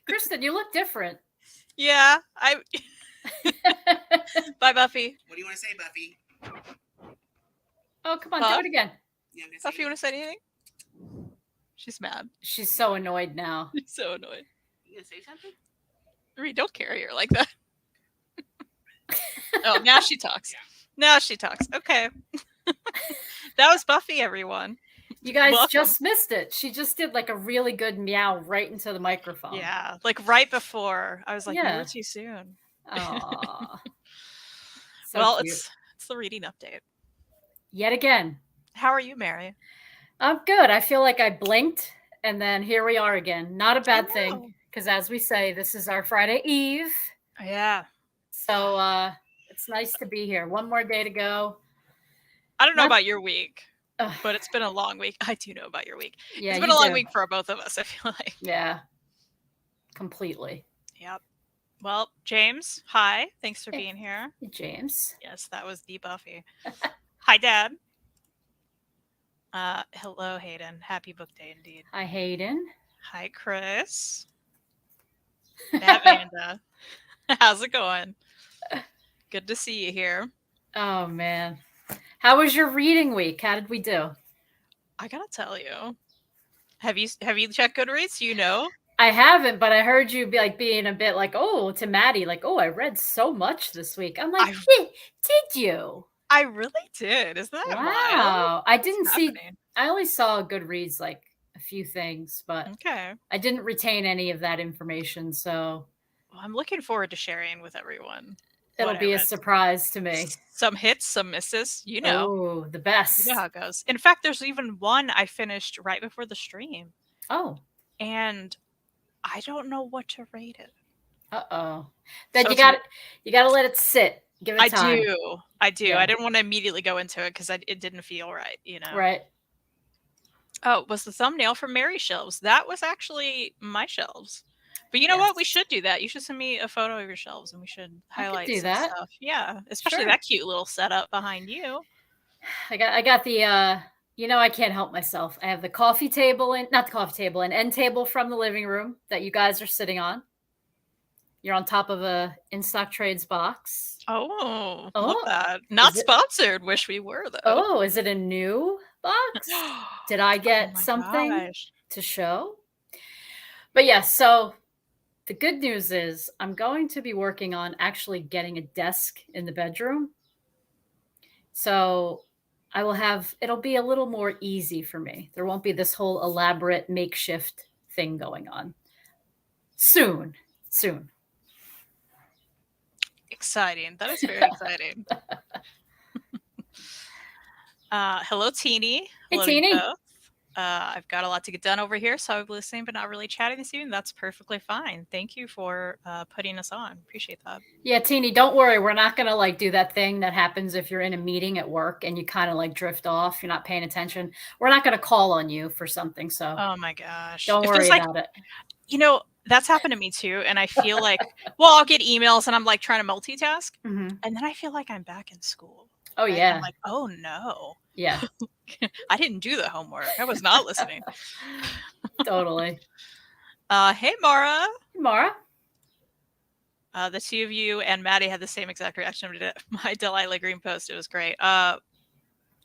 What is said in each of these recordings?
Kristen, you look different. Yeah, Bye, Buffy. What do you want to say, Buffy? Oh, come on, Buff? do it again. Yeah, I'm gonna say Buffy, you want to say anything? She's mad. She's so annoyed now. She's so annoyed. You gonna say something? Reid, don't carry her like that. Oh, now she talks. Now she talks. Okay. That was Buffy, everyone. You guys Welcome. just missed it. She just did like a really good meow right into the microphone. Yeah, like right before. I was like, you Yeah. were too soon. Aww. So Well, cute. it's the reading update. Yet again. How are you, Mary? I'm good. I feel like I blinked and then here we are again. Not a bad know. thing because as we say, this is our Friday Eve. Yeah. So it's nice to be here. One more day to go. I don't know Not- about your week, Ugh. but it's been a long week. I do know about your week. Yeah, It's been you a long do. week for both of us, I feel like. Yeah. Completely. Yep. Well, James, hi. Thanks for being here. Hey, James. Yes, that was the Buffy. Hi, Dad. Hello, Hayden. Happy book day indeed. Hi, Hayden. Hi, Chris. Amanda. How's it going? Good to see you here. Oh man. How was your reading week? How did we do? I gotta tell you. Have you checked Goodreads? You know? I haven't, but I heard you be like being a bit like, oh, to Maddie, like, oh, I read so much this week. I'm like, did you? I really did. Isn't that wild? Wow. I didn't What's see happening? I only saw Goodreads like a few things, but Okay. I didn't retain any of that information, so Well, I'm looking forward to sharing with everyone. it'll what I be a read. surprise to me. Some hits, some misses. You know. Oh, the best. You know how it goes. In fact, there's even one I finished right before the stream. Oh. And I don't know what to rate it. Uh-oh. Then So you it's- got to let it sit. Give it time. I do. Yeah. I didn't want to immediately go into it because it didn't feel right, you know. Right. Oh, was the thumbnail from Mary's shelves? That was actually my shelves. But you know what? We should do that. You should send me a photo of your shelves, and we should highlight do some that. stuff. Yeah, especially Sure. that cute little setup behind you. I got the I can't help myself. I have the coffee table and not the coffee table, an end table from the living room that you guys are sitting on. You're on top of a In Stock Trades box. Oh, Oh, love that. Not is it- sponsored. Wish we were though. Oh, is it a new box? Did I get my something gosh. to show? But yeah, so the good news is I'm going to be working on actually getting a desk in the bedroom. So it'll be a little more easy for me. There won't be this whole elaborate makeshift thing going on. Soon. Exciting. That is very exciting. Hello, Teeny. Hey, Hello to you Teeny. both. I've got a lot to get done over here, so I'll be listening but not really chatting this evening. That's perfectly fine. Thank you for putting us on. Appreciate that. Yeah, Teeny, don't worry. We're not going to like do that thing that happens if you're in a meeting at work and you kind of like drift off. You're not paying attention. We're not going to call on you for something. So Oh my gosh. don't If worry there's, like, about it. You know, that's happened to me too. And I feel like, well, I'll get emails and I'm like trying to multitask. Mhm. And then I feel like I'm back in school. Oh, right? yeah. I'm like, oh no. Yeah, I didn't do the homework. I was not listening. totally. Hey, Mara. Mara? The two of you and Maddie had the same exact reaction to my Delilah Green post. It was great.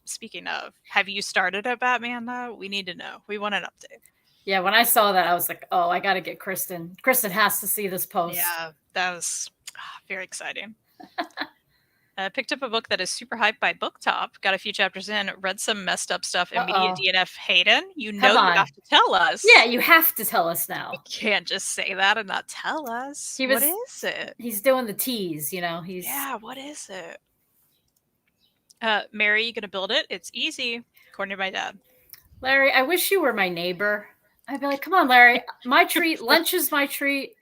Speaking of, have you started at Batman though? We need to know. We want an update. Yeah, when I saw that, I was like, oh, I got to get Kristen. Kristen has to see this post. Yeah, that was very exciting. I picked up a book that is super hyped by BookTop. Got a few chapters in. Read some messed up stuff. Immediate DNF. Hayden, you know you have to tell us. Yeah, you have to tell us now. You can't just say that and not tell us. What is it? He's doing the tease, you know. Yeah, what is it? Mary, you gonna build it? It's easy, according to my dad. Larry, I wish you were my neighbor. I'd be like, come on, Larry, my treat. Lunch is my treat.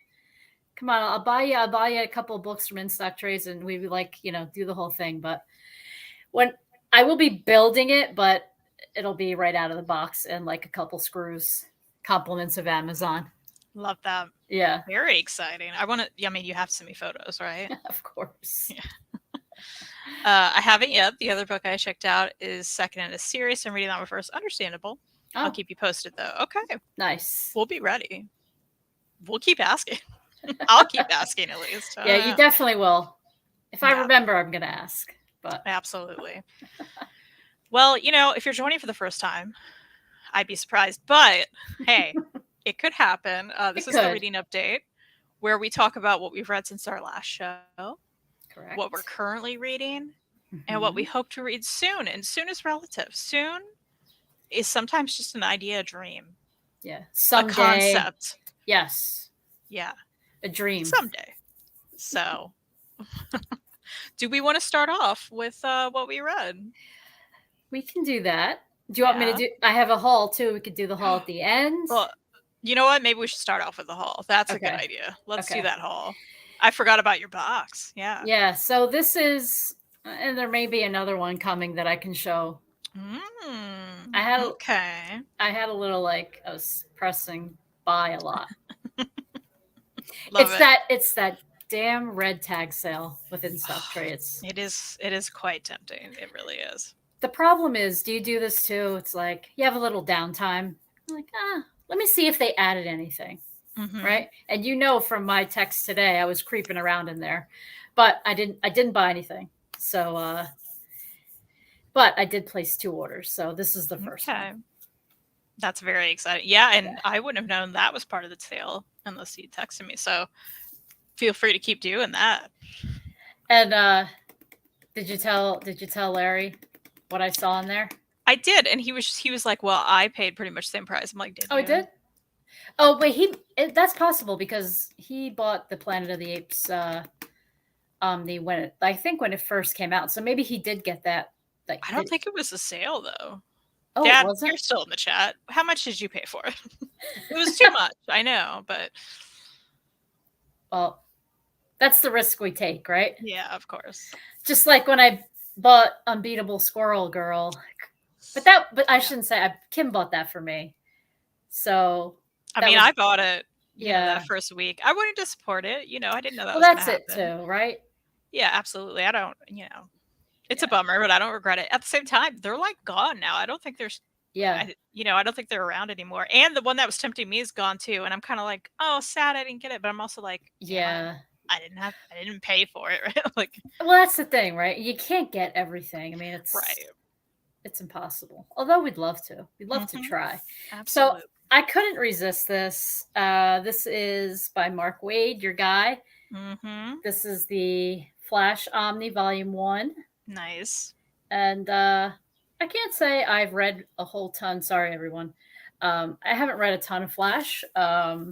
Come on, I'll buy you a couple of books from In Stock Trades, and we like, do the whole thing. But when I will be building it, but it'll be right out of the box and like a couple screws. Compliments of Amazon. Love that. Yeah, very exciting. I want to. I mean, you have to send me photos, right? Of course. Yeah. I haven't yet. The other book I checked out is second in a series. I'm reading that one first. Understandable. I'll keep you posted though. Okay. Nice. We'll be ready. we'll keep asking. I'll keep asking at least. Yeah, you definitely will. If I Yeah. remember, I'm going to ask. But Absolutely. Well, if you're joining for the first time, I'd be surprised. But hey, it could happen. This is the could. reading update where we talk about what we've read since our last show, Correct. what we're currently reading, and what we hope to read soon. And soon is relative. Soon is sometimes just an idea, a dream, Yeah. a Someday. concept. Yes. Yeah. A dream. Someday. So, do we want to start off with what we read? We can do that. Do you want me to do? I have a haul too. We could do the haul at the end. Well, you know what? Maybe we should start off with the haul. That's a good idea. Let's do that haul. I forgot about your box. Yeah. Yeah. So this is, and there may be another one coming that I can show. I had a little I was pressing buy a lot. It's that damn red tag sale within stock trades. It is quite tempting. It really is. The problem is, do you do this too? It's like you have a little downtime. I'm like, let me see if they added anything. Right. And from my text today, I was creeping around in there, but I didn't buy anything. So, but I did place 2 orders. So this is the first one. That's very exciting. Yeah. And I wouldn't have known that was part of the sale unless you texted me. So feel free to keep doing that. And, did you tell Larry what I saw in there? I did. And he was like, well, I paid pretty much the same price. I'm like, did you? I did? Oh, wait, that's possible because he bought the Planet of the Apes when it first came out. So maybe he did get that. I don't think it was a sale though. Oh, Dad, wasn't? you're still in the chat. How much did you pay for it? It was too much. I know, but well, that's the risk we take, right? Yeah, of course. Just like when I bought Unbeatable Squirrel Girl, but I shouldn't say Kim bought that for me. So I bought it. That first week. I wanted to support it. I didn't know that. Well, that's it too, right? Yeah, absolutely. I don't. It's a bummer, but I don't regret it. At the same time, they're gone now. I don't think there's. Yeah. I don't think they're around anymore. And the one that was tempting me is gone too. And I'm kind of like, oh, sad I didn't get it. But I'm also like, yeah, I didn't pay for it, right? Well, that's the thing, right? You can't get everything. I mean, it's right. It's impossible. Although we'd love to. We'd love to try. Absolutely. So I couldn't resist this. This is by Mark Waid, your guy. This is the Flash Omni Volume 1. Nice. And I can't say I've read a whole ton. Sorry, everyone. I haven't read a ton of Flash. I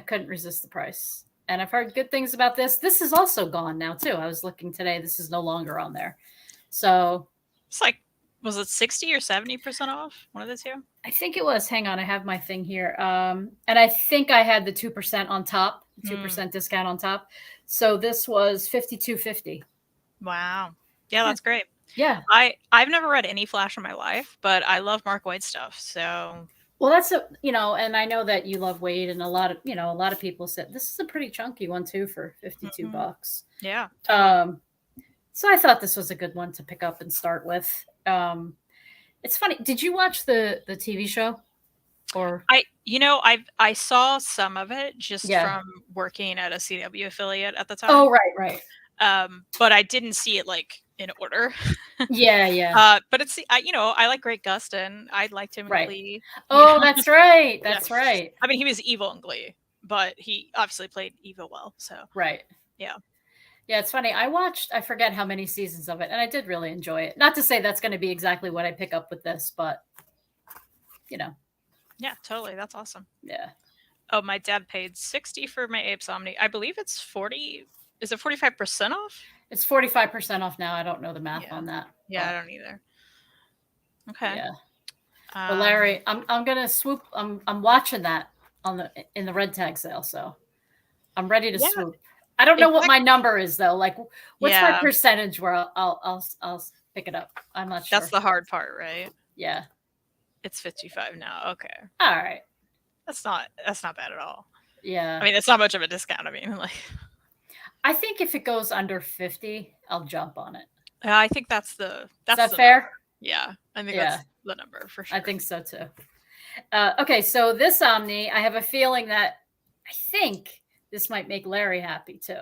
couldn't resist the price. And I've heard good things about this. This is also gone now, too. I was looking today. This is no longer on there. So it's was it 60 or 70% off? One of the two? I think it was. Hang on. I have my thing here. And I think I had the 2% on top, 2% discount on top. So this was $52.50. Wow. Yeah, that's great. Yeah. I've never read any Flash in my life, but I love Mark Waid stuff. So well, that's and I know that you love Waid, and a lot of people said this is a pretty chunky one too for $52. Yeah. Totally. So I thought this was a good one to pick up and start with. It's funny. Did you watch the TV show? Or I saw some of it just from working at a CW affiliate at the time. Oh, right. But I didn't see it in order. Yeah. But it's I like Greg Gustin. I liked him in Glee. Oh, that's right. That's right. I mean, he was evil in Glee, but he obviously played evil well. So right. Yeah. Yeah, it's funny. I forget how many seasons of it, and I did really enjoy it. Not to say that's going to be exactly what I pick up with this, but Yeah, totally. That's awesome. Yeah. Oh, my dad paid $60 for my Apes Omni. I believe it's 40. Is it 45% off? It's 45% off now. I don't know the math on that. Yeah, I don't either. Okay. Yeah. But Larry, I'm gonna swoop. I'm watching that in the red tag sale, so I'm ready to swoop. I don't know what my number is though. What's my percentage where I'll pick it up? I'm not sure. That's the hard part, right? Yeah. It's 55 now. Okay. All right. That's not bad at all. Yeah. I mean, it's not much of a discount. I mean, I think if it goes under 50, I'll jump on it. I think that's is that fair? Number. Yeah. I think that's the number for sure. I think so too. Okay. So this Omni, I have a feeling that I think this might make Larry happy too.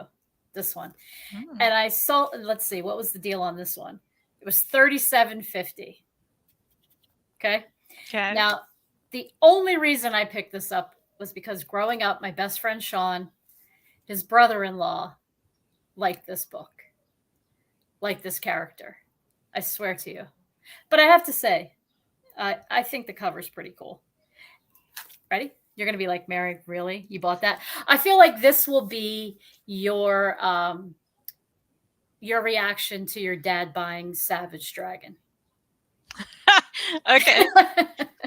This one. Hmm. And I saw, let's see, what was the deal on this one? It was $37.50. Okay. Okay. Now, the only reason I picked this up was because growing up, my best friend Sean, his brother-in-law, liked this book, liked this character. I swear to you. But I have to say, I think the cover's pretty cool. Ready? You're going to be like, Mary, really? You bought that? I feel like this will be your reaction to your dad buying Savage Dragon. Okay.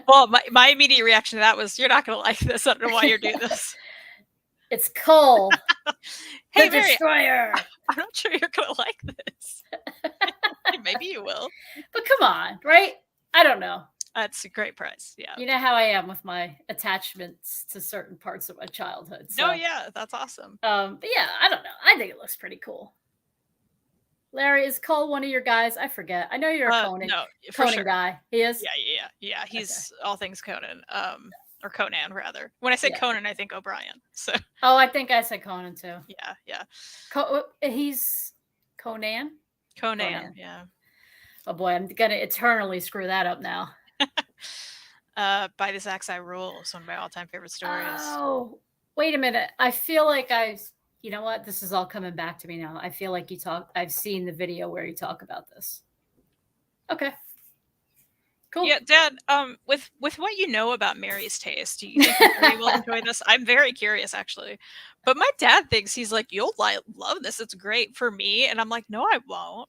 Well, my immediate reaction to that was, you're not going to like this. I don't know why you're doing this. It's Cole, Hey, the Mary, Destroyer. I'm not sure you're going to like this. Maybe you will. But come on, right? I don't know. That's a great price. Yeah. You know how I am with my attachments to certain parts of my childhood. So, No, yeah, that's awesome. but yeah, I don't know. I think it looks pretty cool. Larry, is Cole one of your guys? I forget. I know you're a Conan. No, for Conan sure. guy. He is? Yeah. He's all things Conan. Or Conan, rather. When I say Conan, I think O'Brien. So. Oh, I think I said Conan too. Yeah. He's Conan? Conan, yeah. Oh boy, I'm gonna eternally screw that up now. By this Axe I Rule is one of my all-time favorite stories. Oh, wait a minute. I feel like you know what? This is all coming back to me now. I feel like I've seen the video where you talk about this. Okay. Cool. Yeah, Dad, with what you know about Mary's taste, do you think Mary will enjoy this? I'm very curious, actually. But my dad thinks, he's like, you'll love this. It's great for me. And I'm like, no, I won't.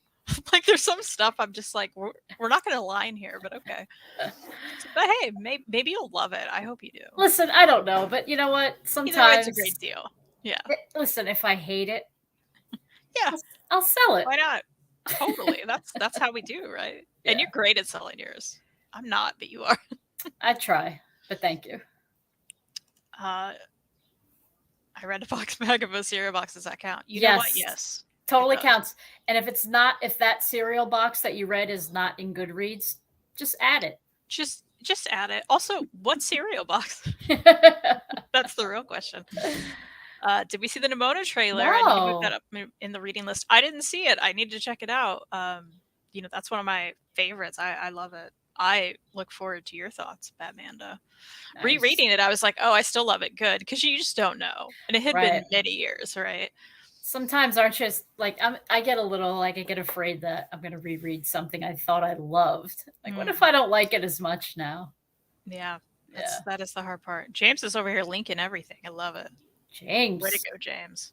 Like, there's some stuff I'm just like, we're not going to align here, but okay. But hey, maybe you'll love it. I hope you do. Listen, I don't know, but you know what? Sometimes Either way, it's a great deal. Yeah. Listen, if I hate it, yeah, I'll sell it. Why not? Totally. That's how we do, right? Yeah. And you're great at selling yours. I'm not, but you are. I try, but thank you. I read a box bag of a cereal box. Does that count? You yes. know what? Yes. Totally counts. And if that cereal box that you read is not in Goodreads, just add it. Just add it. Also, what cereal box? That's the real question. Did we see the Nimona trailer? No. I need to move that up in the reading list. I didn't see it. I need to check it out. That's one of my favorites. I love it. I look forward to your thoughts, Batmanda. Nice. Rereading it, I was like, oh, I still love it. Good, because you just don't know, and it had been many years, right? Sometimes aren't you like I get a little like I get afraid that I'm going to reread something I thought I loved. Like, what if I don't like it as much now? Yeah, that is the hard part. James is over here linking everything. I love it. James, way to go, James.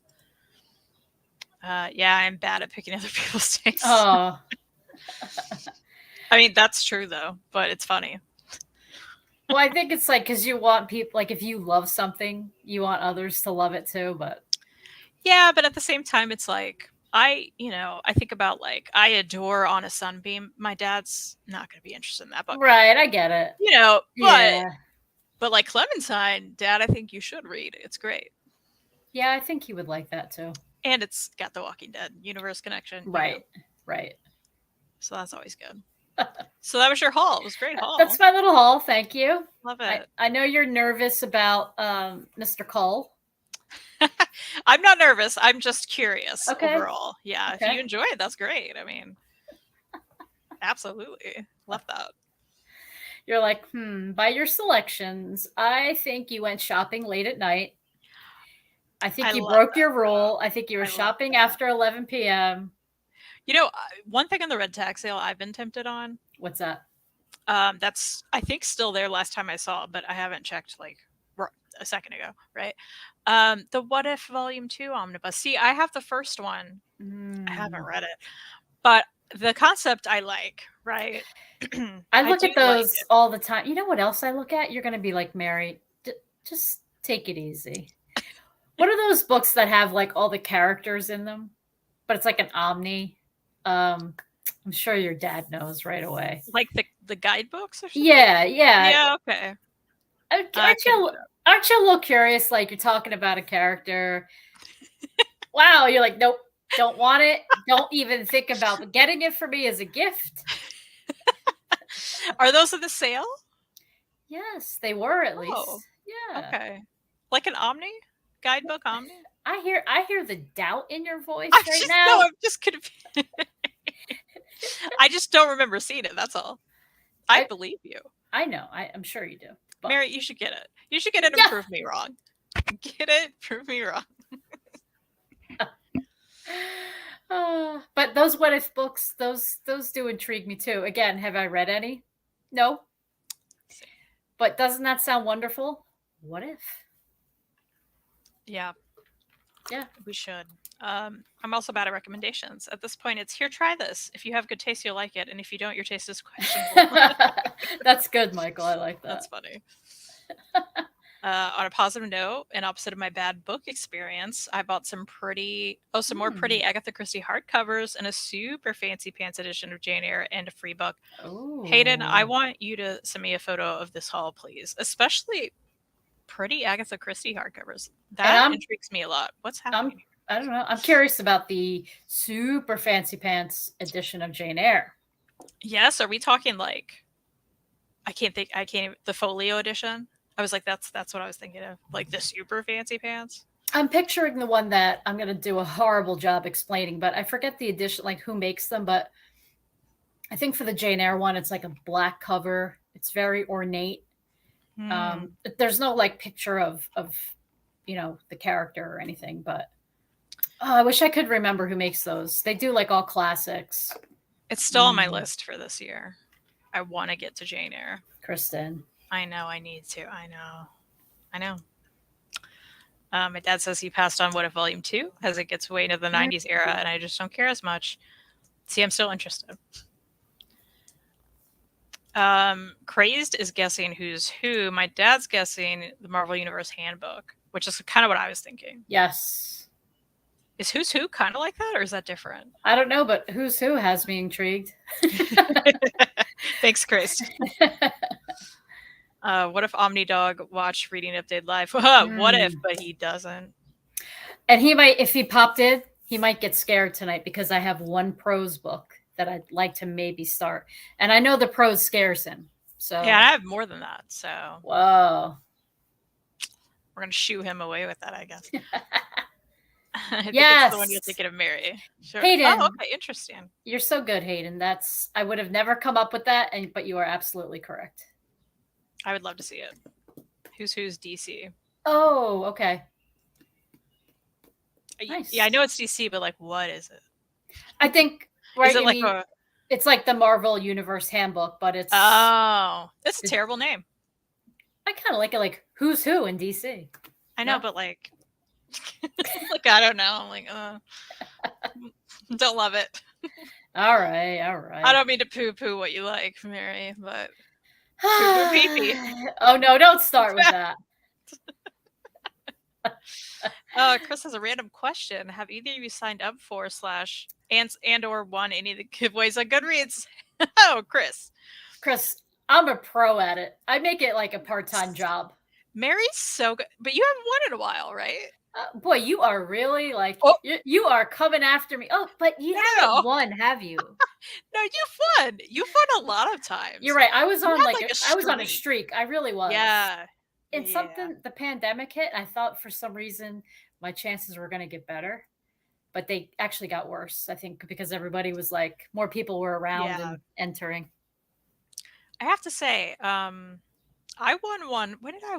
Yeah, I'm bad at picking other people's tastes. Oh. I mean, that's true, though, but it's funny. Well, I think it's like because you want people, like if you love something, you want others to love it too. But yeah, but at the same time, it's like I think about like I adore On a Sunbeam. My dad's not going to be interested in that book. Right, I get it. But like Clementine, Dad, I think you should read. It's great. Yeah, I think he would like that too. And it's got the Walking Dead universe connection. Right, right. So that's always good. So that was your haul. It was a great haul. That's my little haul. Thank you. Love it. I know you're nervous about Mr. Cole. I'm not nervous. I'm just curious overall. Yeah, okay. If you enjoy it, that's great. I mean, absolutely. Love that. You're like, by your selections, I think you went shopping late at night. I think you broke your rule. I think you were shopping after 11 p.m. You know, one thing on the red tag sale I've been tempted on. What's that? That's, I think, still there last time I saw, but I haven't checked like a second ago, right? The What If Volume 2 Omnibus. See, I have the first one. I haven't read it. But the concept I like, right? I look at those all the time. You know what else I look at? You're going to be like, Mary, just take it easy. What are those books that have like all the characters in them, but it's like an omni? I'm sure your dad knows right away. Like the guidebooks or something? Yeah. Yeah, okay. Aren't you a little curious? Like you're talking about a character. Wow, you're like, nope, don't want it. Don't even think about getting it for me as a gift. Are those at the sale? Yes, they were at least. Yeah. Okay. Like an omni? guidebook Omni? I hear the doubt in your voice I'm right just, now. no, I'm just confused. I just don't remember seeing it. That's all. I believe you. I know. I'm sure you do. But Mary, you should get it. You should get it and Yeah. prove me wrong. Get it, prove me wrong. But those what if books, those do intrigue me too. Again, have I read any? No. But doesn't that sound wonderful? What if? Yeah. Yeah. We should. I'm also bad at recommendations. At this point, it's here, try this. If you have good taste, you'll like it. And if you don't, your taste is questionable. That's good, Michael. I like that. That's funny. On a positive note, and opposite of my bad book experience, I bought some more pretty Agatha Christie hardcovers and a super fancy pants edition of Jane Eyre and a free book. Oh. Hayden, I want you to send me a photo of this haul, please. Especially pretty Agatha Christie hardcovers. That intrigues me a lot. What's happening here? I don't know. I'm curious about the super fancy pants edition of Jane Eyre. Yes, are we talking like the folio edition? I was like, that's what I was thinking of. Like the super fancy pants. I'm picturing the one that I'm going to do a horrible job explaining, but I forget the edition, like who makes them. But I think for the Jane Eyre one, it's like a black cover. It's very ornate. There's no like picture of the character or anything, but I wish I could remember who makes those. They do like all classics. It's still on my list for this year. I want to get to Jane Eyre. Kristen. I know I need to. I know. My dad says he passed on What If Volume 2 as it gets way into the 90s era, and I just don't care as much. See, I'm still interested. Crazed is guessing who's who. My dad's guessing the Marvel Universe Handbook, which is kind of what I was thinking. Yes. Is who's who kind of like that, or is that different? I don't know, but who's who has me intrigued. Thanks, Crazed. What if Omnidog watched Reading Update live? What if, but he doesn't. And he might, if he popped in, he might get scared tonight because I have one prose book that I'd like to maybe start. And I know the prose scares him. So yeah, I have more than that. So whoa. We're gonna shoo him away with that, I guess. I think yes. it's the one you're thinking of, Mary. Sure. Hayden. Oh, okay, interesting. You're so good, Hayden. I would have never come up with that, but you are absolutely correct. I would love to see it. Who's DC? Oh, okay. Nice. Yeah, I know it's DC, but like, what is it? I think right. Is it like it's like the Marvel Universe Handbook, but it's that's a terrible name. I kind of like it, like who's who in DC. I know, but like, like I don't know. I'm like, don't love it. All right. I don't mean to poo-poo what you like, Mary, but pee-pee. Oh no, don't start with that. Chris has a random question. Have either of you signed up for / and or won any of the giveaways on Goodreads? Oh, Chris, I'm a pro at it. I make it like a part-time job. Mary's so good, but you haven't won in a while, right? Boy, you are really like you are coming after me. Oh, but you haven't won, have you? No, you've won. You've won a lot of times. You're right. I was on I was on a streak. I really was. Yeah. And something, the pandemic hit. I thought for some reason my chances were going to get better, but they actually got worse. I think because everybody was like, more people were around and entering. I have to say, I won one. When did I?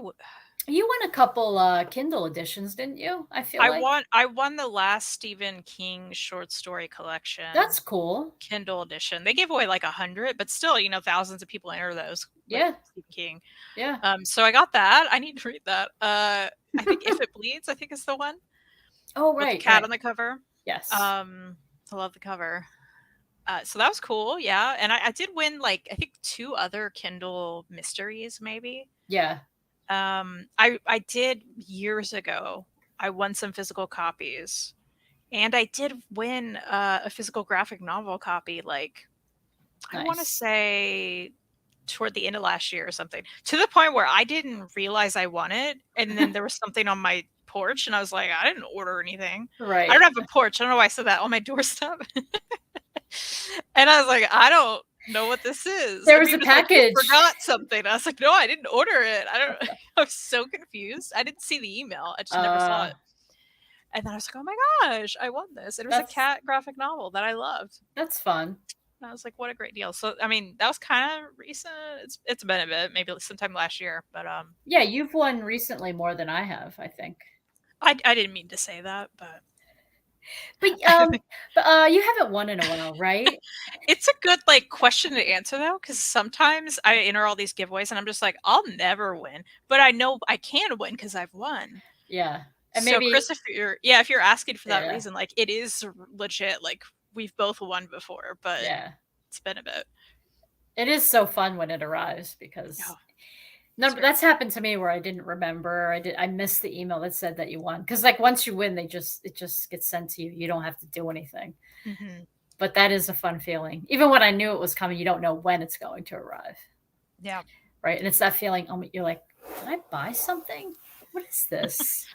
You won a couple Kindle editions, didn't you? I won the last Stephen King short story collection. That's cool. Kindle edition. They gave away like 100, but still, thousands of people enter those. Yeah. Stephen King. Yeah. So I got that. I need to read that. I think If It Bleeds, I think is the one. Oh, right. With the cat on the cover. Yes. I love the cover. So that was cool. Yeah. And I did win I think 2 other Kindle mysteries, maybe. Yeah. I did years ago. I won some physical copies, and I did win a physical graphic novel copy. I want to say toward the end of last year or something. To the point where I didn't realize I won it, and then there was something on my porch, and I was like, I didn't order anything. Right. I don't have a porch. I don't know why I said that on my doorstep. And I was like, I don't know what this is. There And was he a like, package. "You forgot something." I was like, "No, I didn't order it." I don't. I was so confused. I didn't see the email. I just never saw it. And then I was like, "Oh my gosh, I won this!" It was a That's- cat graphic novel that I loved. That's fun. And I was like, "What a great deal!" So, I mean, that was kind of recent. It's been a bit, maybe sometime last year, but Yeah, you've won recently more than I have, I think. I didn't mean to say that, but But you haven't won in a while, right? it's a good like question to answer though, because sometimes I enter all these giveaways and I'm just like, I'll never win, but I know I can win because I've won. Yeah. And So maybe Chris, if you're asking for that Yeah. reason, like it is legit. Like we've both won before, but yeah. it's been a bit. It is so fun when it arrives because Oh, that's happened to me where I didn't remember. I missed the email that said that you won. Because like once you win, it just gets sent to you. You don't have to do anything. Mhm. But that is a fun feeling. Even when I knew it was coming, you don't know when it's going to arrive. Yeah. Right. And it's that feeling, you're like, did I buy something? What is this?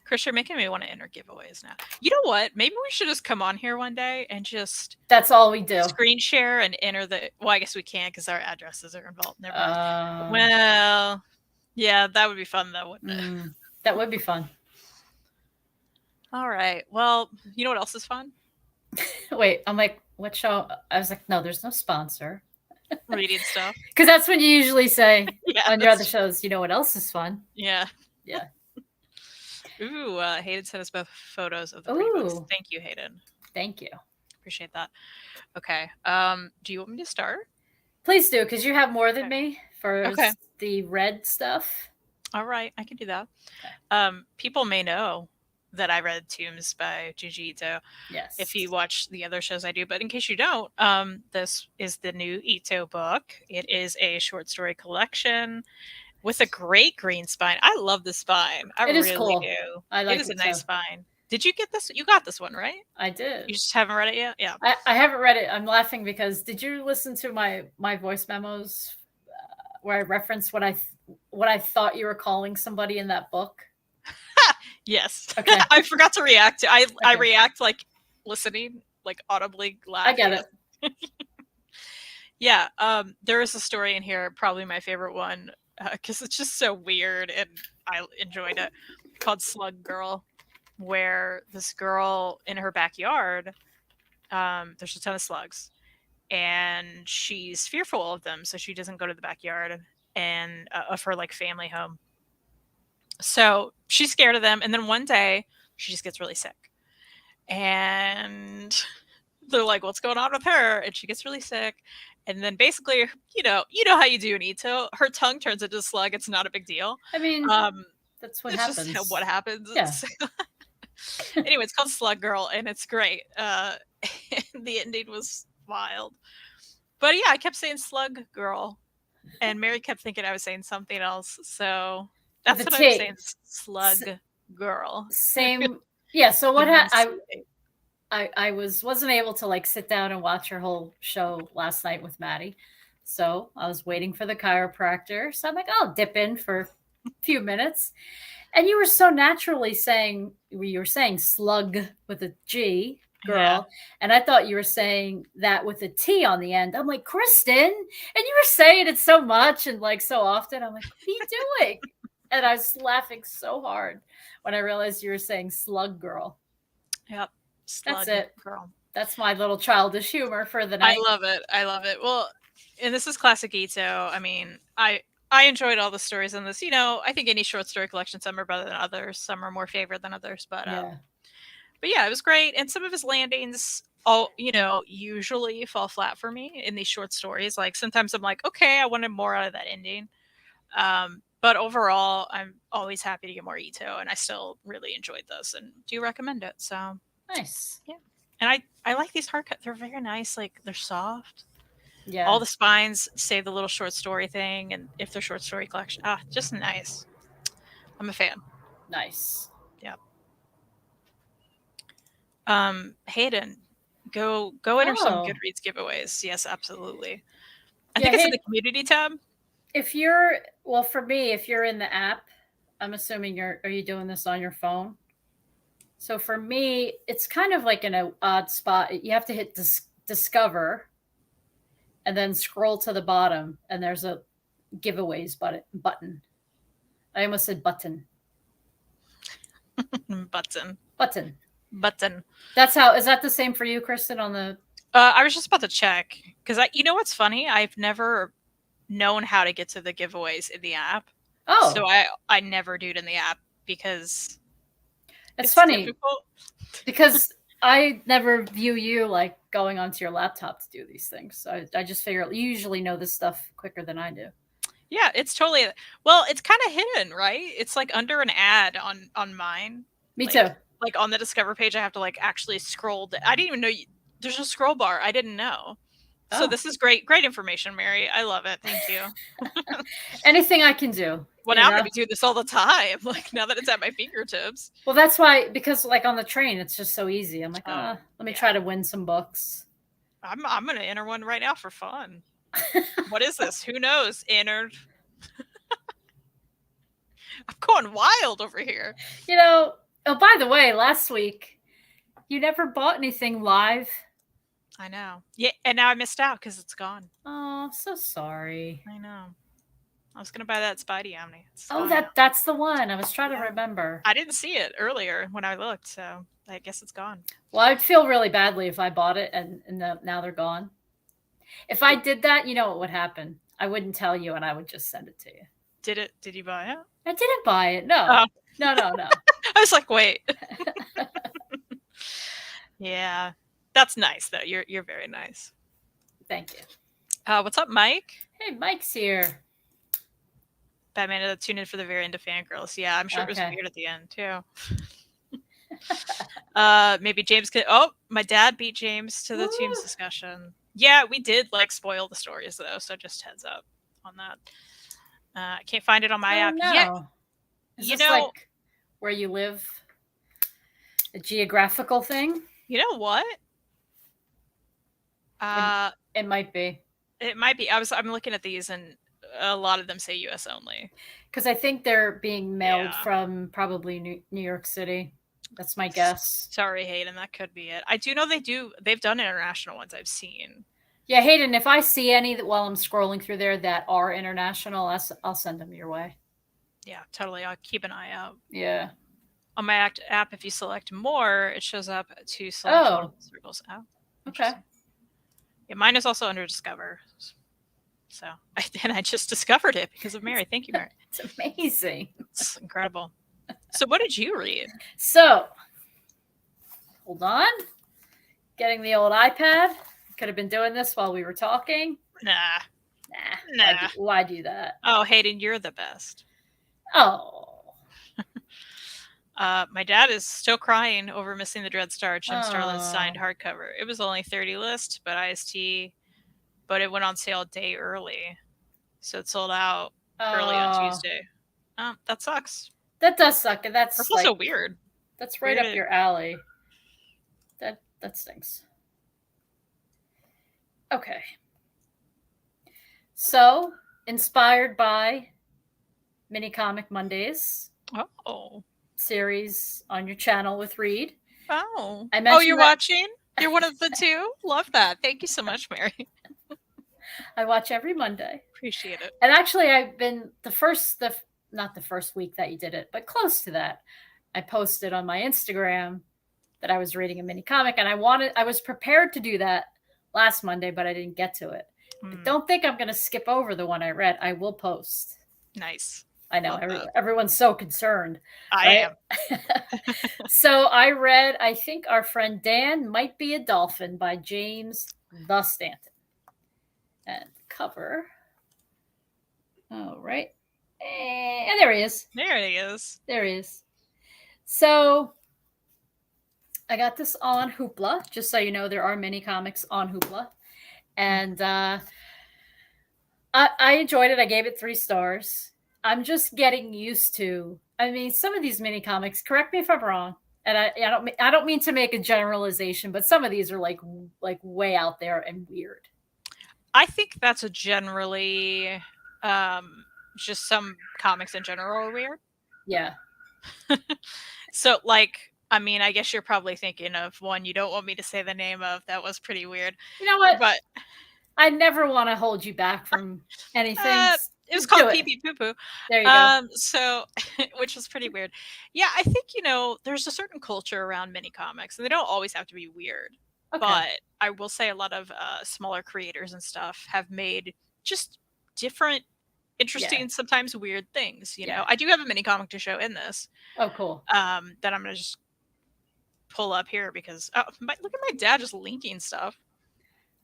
Chris, you're making me want to enter giveaways now. You know what? Maybe we should just come on here one day and just That's all we do. screen share and enter the. Well, I guess we can't because our addresses are involved. Never mind. Well, yeah, that would be fun though, wouldn't it? That would be fun. All right. Well, you know what else is fun? Wait, I'm like, what show? I was like, no, there's no sponsor. Reading stuff. Because that's when you usually say Yeah, on your other shows, you know what else is fun? Yeah. Yeah. Ooh, Hayden sent us both photos of the pre-books. Ooh. Thank you, Hayden. Thank you. Appreciate that. Okay. Do you want me to start? Please do, because you have more than me for Okay. the red stuff. All right, I can do that. Okay. People may know that I read Tombs by Junji Ito. Yes. If you watch the other shows I do, but in case you don't, this is the new Ito book. It is a short story collection with a great green spine. I love the spine. I It is really cool. do. I like it is it a nice too. spine. Did you get this? You got this one, right? I did. You just haven't read it yet? Yeah. I haven't read it. I'm laughing because did you listen to my voice memos where I referenced what I thought you were calling somebody in that book? Yes. Okay. I forgot to react. I Okay. react like listening, like audibly laughing. I get it. Yeah. There is a story in here, probably my favorite one, because it's just so weird and I enjoyed it, called Slug Girl, where this girl in her backyard, there's a ton of slugs and she's fearful of them, so she doesn't go to the backyard and of her like family home. So she's scared of them, and then one day she just gets really sick, and they're like, "What's going on with her?" And she gets really sick, and then basically, you know how you do in Ito, her tongue turns into a slug. It's not a big deal. I mean, that's what it's happens. just what happens. Yeah. Anyway, it's called Slug Girl, and it's great. The ending was wild, but yeah, I kept saying Slug Girl, and Mary kept thinking I was saying something else. So that's The what I'm T. saying. Slug Girl. Same. Yeah. So what Enunciate. I wasn't able to like sit down and watch your whole show last night with Maddie. So I was waiting for the chiropractor. So I'm like, I'll dip in for a few minutes. And you were so naturally saying, you were saying slug with a G, girl. Yeah. And I thought you were saying that with a T on the end. I'm like, Kristen. And you were saying it so much and like so often. I'm like, what are you doing? And I was laughing so hard when I realized you were saying slug girl. Yep. Slug That's it. Girl. That's my little childish humor for the night. I love it. I love it. Well, and this is classic Ito. I mean, I enjoyed all the stories in this. You know, I think any short story collection, some are better than others, some are more favorite than others. But yeah, it was great. And some of his landings, usually fall flat for me in these short stories. Like sometimes I'm like, okay, I wanted more out of that ending. But overall, I'm always happy to get more Ito, and I still really enjoyed this and do recommend it. So Nice. yeah. And I like these hard cuts. They're very nice. Like they're soft. Yeah. All the spines say the little short story thing, and if they're short story collection, just nice. I'm a fan. Nice. Yeah. Hayden, go enter some Goodreads giveaways. Yes, absolutely. I think it's in the community tab. If for me, if you're in the app, I'm assuming are you doing this on your phone? So for me, it's kind of like in an odd spot. You have to hit discover. and then scroll to the bottom, and there's a giveaways button. I almost said button. Button. That's how. Is that the same for you, Kristen? On the I was just about to check because you know what's funny? I've never known how to get to the giveaways in the app. oh, So I never do it in the app because it's funny difficult. because I never view you like going onto your laptop to do these things. So I just figure you usually know this stuff quicker than I do. Yeah, it's totally well. It's kind of hidden, right? It's like under an ad on mine. Me like, too. Like on the Discover page, I have to like actually scroll. I didn't even know there's a scroll bar. I didn't know. So this is great information, Mary. I love it. Thank you. Anything I can do. Well, now I'm going to be doing this all the time. Like now that it's at my fingertips. Well, that's why, because like on the train, it's just so easy. I'm like, let me try to win some books. I'm going to enter one right now for fun. What is this? Who knows? Entered. I'm going wild over here. You know, oh, by the way, last week, you never bought anything live. I know. Yeah, and now I missed out because it's gone. Oh, so sorry. I know. I was going to buy that Spidey Omni. That's the one. I was trying to remember. I didn't see it earlier when I looked, so I guess it's gone. Well, I'd feel really badly if I bought it and now they're gone. If I did that, you know what would happen? I wouldn't tell you, and I would just send it to you. Did you buy it? I didn't buy it. No. No. I was like, wait. Yeah. That's nice though. You're very nice. Thank you. What's up, Mike? Hey, Mike's here. Batman tuned in for the very end of Fangirls. Yeah, I'm sure it was weird at the end too. Maybe James could. Oh, my dad beat James to the team's discussion. Yeah, we did like spoil the stories though, so just heads up on that. I can't find it on my app yet. Is this like where you live? A geographical thing? You know what? It might be. It might be. I'm looking at these, and a lot of them say U.S. only. Because I think they're being mailed from probably New York City. That's my guess. Sorry, Hayden. That could be it. I do know they've done international ones I've seen. Yeah, Hayden, if I see any that while I'm scrolling through there that are international, I'll send them your way. Yeah, totally. I'll keep an eye out. Yeah. On my app, if you select more, it shows up to select one of the circles. Oh, okay. Yeah, mine is also under Discover. So, I just discovered it because of Mary. Thank you, Mary. It's amazing. It's incredible. So, what did you read? So, hold on. Getting the old iPad. Could have been doing this while we were talking. Nah. Why do that? Oh, Hayden, you're the best. Oh. My dad is still crying over missing the Dreadstar Jim Starlin's signed hardcover. It was only 30 list, but but it went on sale a day early. So it sold out early on Tuesday. That sucks. That does suck. And that's also weird. That's right up your alley. That stinks. Okay. So, inspired by Mini Comic Mondays. Oh. Series on your channel with Reid. Oh. You're watching? You're one of the two? Love that. Thank you so much, Mary. I watch every Monday. Appreciate it. And actually, I've been not the first week that you did it, but close to that. I posted on my Instagram that I was reading a mini comic, and I was prepared to do that last Monday, but I didn't get to it. But don't think I'm going to skip over the one I read. I will post. Nice. I know everyone's so concerned. I am. So I read, I think Our Friend Dan Might Be a Dolphin by James the Stanton. And cover. All right. And there he is. There he is. There he is. So I got this on Hoopla, just so you know, there are many comics on Hoopla. And I enjoyed it. I gave it 3 stars. I'm just getting used to, I mean, some of these mini comics, correct me if I'm wrong, and I don't mean to make a generalization, but some of these are like way out there and weird. I think that's a generally just some comics in general are weird. Yeah. So like, I mean, I guess you're probably thinking of one you don't want me to say the name of that was pretty weird. You know what? But I never want to hold you back from anything. It was Just do called it. Pee Pee Poo Poo. There you go. So, which was pretty weird. Yeah, I think, there's a certain culture around mini comics, and they don't always have to be weird. Okay. But I will say a lot of smaller creators and stuff have made just different, interesting, and sometimes weird things. Yeah. I do have a mini comic to show in this. Oh, cool. That I'm gonna just pull up here because look at my dad just linking stuff.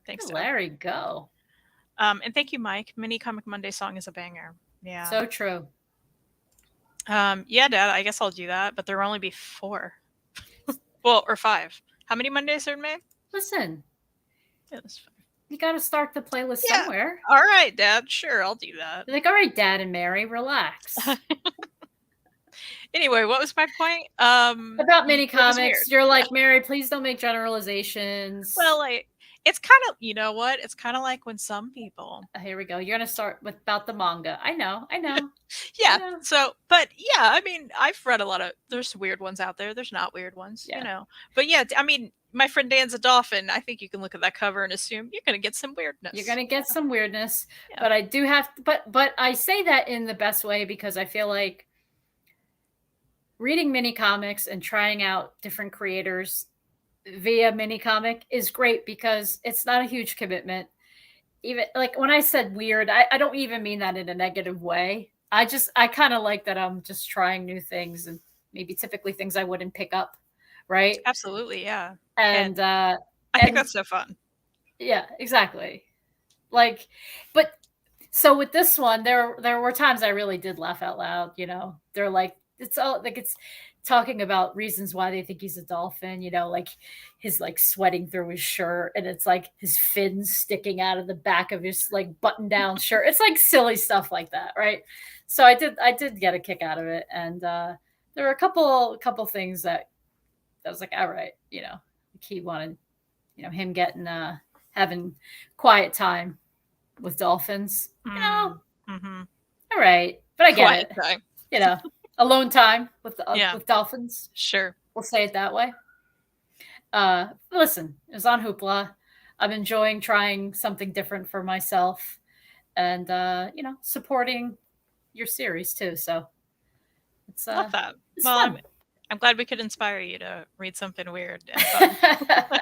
Thanks, Dad. Larry, go. And thank you, Mike. Mini Comic Monday song is a banger. Yeah. So true. Yeah, Dad, I guess I'll do that, but there will only be 4. Well, or 5. How many Mondays are in May? Listen. Yeah, that's 5. You got to start the playlist somewhere. All right, Dad. Sure, I'll do that. You're like, all right, Dad and Mary, relax. Anyway, what was my point? About mini comics. You're like, Mary, please don't make generalizations. Well, it's kind of, you know what? It's kind of like when some people. Here we go. You're going to start with about the manga. I know. Yeah. So, but yeah, I mean, I've read a lot of, there's weird ones out there. There's not weird ones, But yeah, I mean, my friend Dan's a dolphin. I think you can look at that cover and assume you're going to get some weirdness. You're going to get some weirdness. Yeah. But I do have to, but I say that in the best way because I feel like reading mini comics and trying out different creators via mini comic is great because it's not a huge commitment. Even like when I said weird, I don't even mean that in a negative way. I kind of like that I'm just trying new things and maybe typically things I wouldn't pick up. Right. Absolutely. Yeah. And I think that's so fun. Yeah, exactly. Like, but so with this one, there were times I really did laugh out loud. They're like, it's all like it's talking about reasons why they think he's a dolphin, like his like sweating through his shirt and it's like his fins sticking out of the back of his like button down shirt. It's like silly stuff like that. Right. So I did get a kick out of it. And there were a couple things that I was like, all right, he wanted, him getting, having quiet time with dolphins, Mm-hmm. All right. But I get quiet it. Time. Alone time with dolphins. Sure. We'll say it that way. Listen, it was on Hoopla. I'm enjoying trying something different for myself and, supporting your series too. So it's love that. It's fun. I'm glad we could inspire you to read something weird and fun.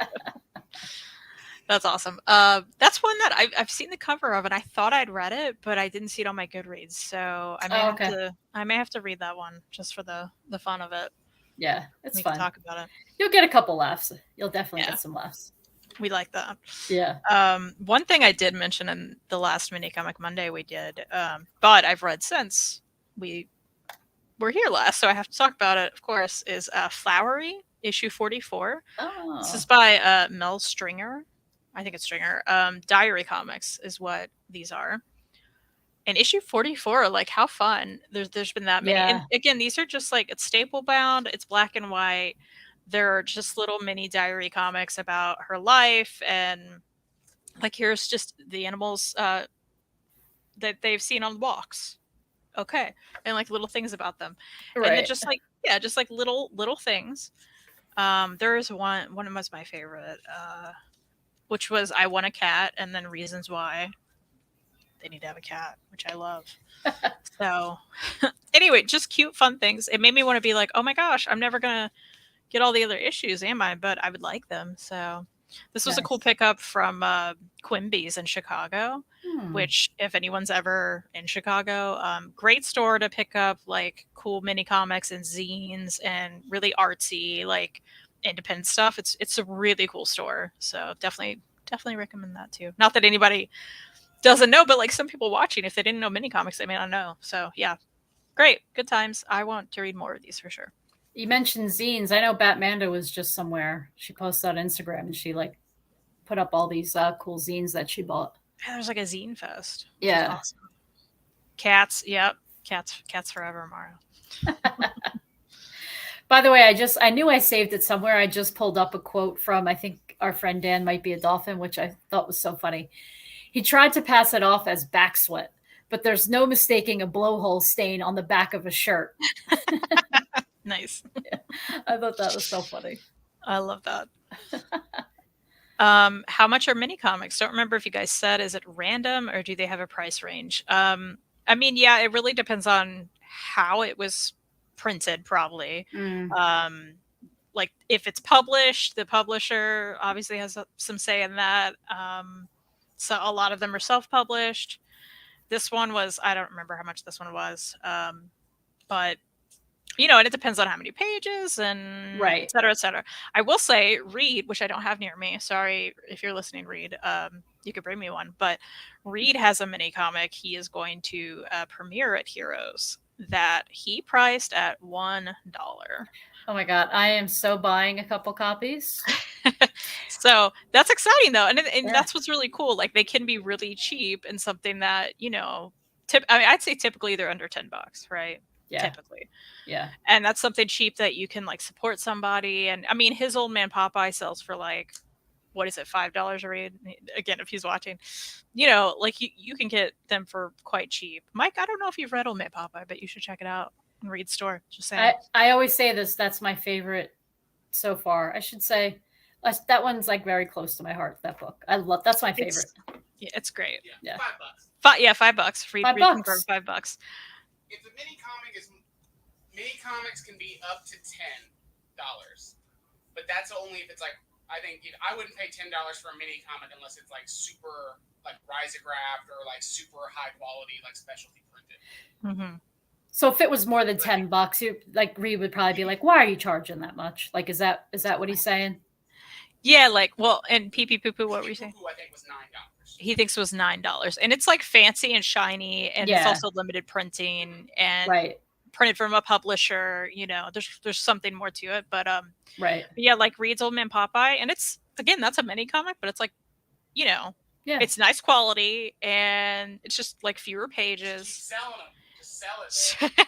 That's awesome. That's one that I've seen the cover of, and I thought I'd read it, but I didn't see it on my Goodreads. So I may have to read that one just for the fun of it. Yeah, it's fun. Talk about it. You'll get a couple laughs. You'll definitely get some laughs. We like that. Yeah. One thing I did mention in the last Mini Comic Monday we did, but I've read since we were here last, so I have to talk about it. Of course, is Flowery issue 44. Oh. This is by Mel Stringer. I think it's Stringer. Diary Comics is what these are. And issue 44, like how fun. There's been that many. Yeah. And again, these are just like, it's staple bound, it's black and white. They're just little mini diary comics about her life. And like, here's just the animals that they've seen on walks. Okay. And like little things about them. Right. And just like little things. There is one was my favorite, which was I Want a Cat, and then reasons why they need to have a cat, which I love. So anyway, just cute, fun things. It made me want to be like, oh my gosh, I'm never going to get all the other issues, am I? But I would like them. So this was a cool pickup from Quimby's in Chicago, which if anyone's ever in Chicago, great store to pick up like cool mini comics and zines and really artsy, like independent stuff. It's a really cool store. So definitely recommend that too. Not that anybody doesn't know, but like some people watching, if they didn't know mini comics, they may not know. So yeah, great, good times. I want to read more of these for sure. You mentioned zines. I know Batmanda was just somewhere. She posted on Instagram and she like put up all these cool zines that she bought. Yeah, there's like a zine fest. Yeah. Awesome. Cats. Yep. Cats forever, Mario. By the way, I knew I saved it somewhere. I just pulled up a quote from, I think our friend Dan might be a dolphin, which I thought was so funny. He tried to pass it off as back sweat, but there's no mistaking a blowhole stain on the back of a shirt. Nice. Yeah. I thought that was so funny. I love that. How much are mini comics? Don't remember if you guys said, is it random or do they have a price range? I mean, yeah, it really depends on how it was printed, probably. Like if it's published, the publisher obviously has some say in that. So a lot of them are self-published. This one was, I don't remember how much this one was. But and it depends on how many pages and Right. et cetera, et cetera. I will say Reid, which I don't have near me. Sorry if you're listening, Reid. You could bring me one. But Reid has a mini comic he is going to premiere at Heroes that he priced at $1. Oh my God. I am so buying a couple copies. So that's exciting though. And Yeah. that's what's really cool. Like they can be really cheap and something that, I mean, I'd say typically they're under $10, right? Yeah. Typically. Yeah. And that's something cheap that you can like support somebody. And I mean, his Old Man Popeye sells for like, what is it, $5 a read? Again, if he's watching, like you can get them for quite cheap. Mike, I don't know if you've read Old Man Popeye, but you should check it out and Reid's store. Just saying. I always say this. That's my favorite so far. I should say that one's like very close to my heart. That book. That's my favorite. It's great. Yeah. $5. Yeah, $5. Reid can grab $5. If the mini comics can be up to $10, but that's only if it's like, I think I wouldn't pay $10 for a mini comic unless it's like super like risographed or like super high quality like specialty printed. Mm-hmm. So if it was more than $10, you like Reid would probably be like, "Why are you charging that much?" Like, is that what he's saying? Yeah, like, well, and pee pee poo poo, what were you saying? I think was $9. He thinks it was $9, and it's like fancy and shiny, and it's also limited printing and printed from a publisher. There's something more to it, but right. But yeah, like Reid's Old Man Popeye, and it's again that's a mini comic, but it's like, it's nice quality, and it's just like fewer pages. Keep selling them. Just sell it.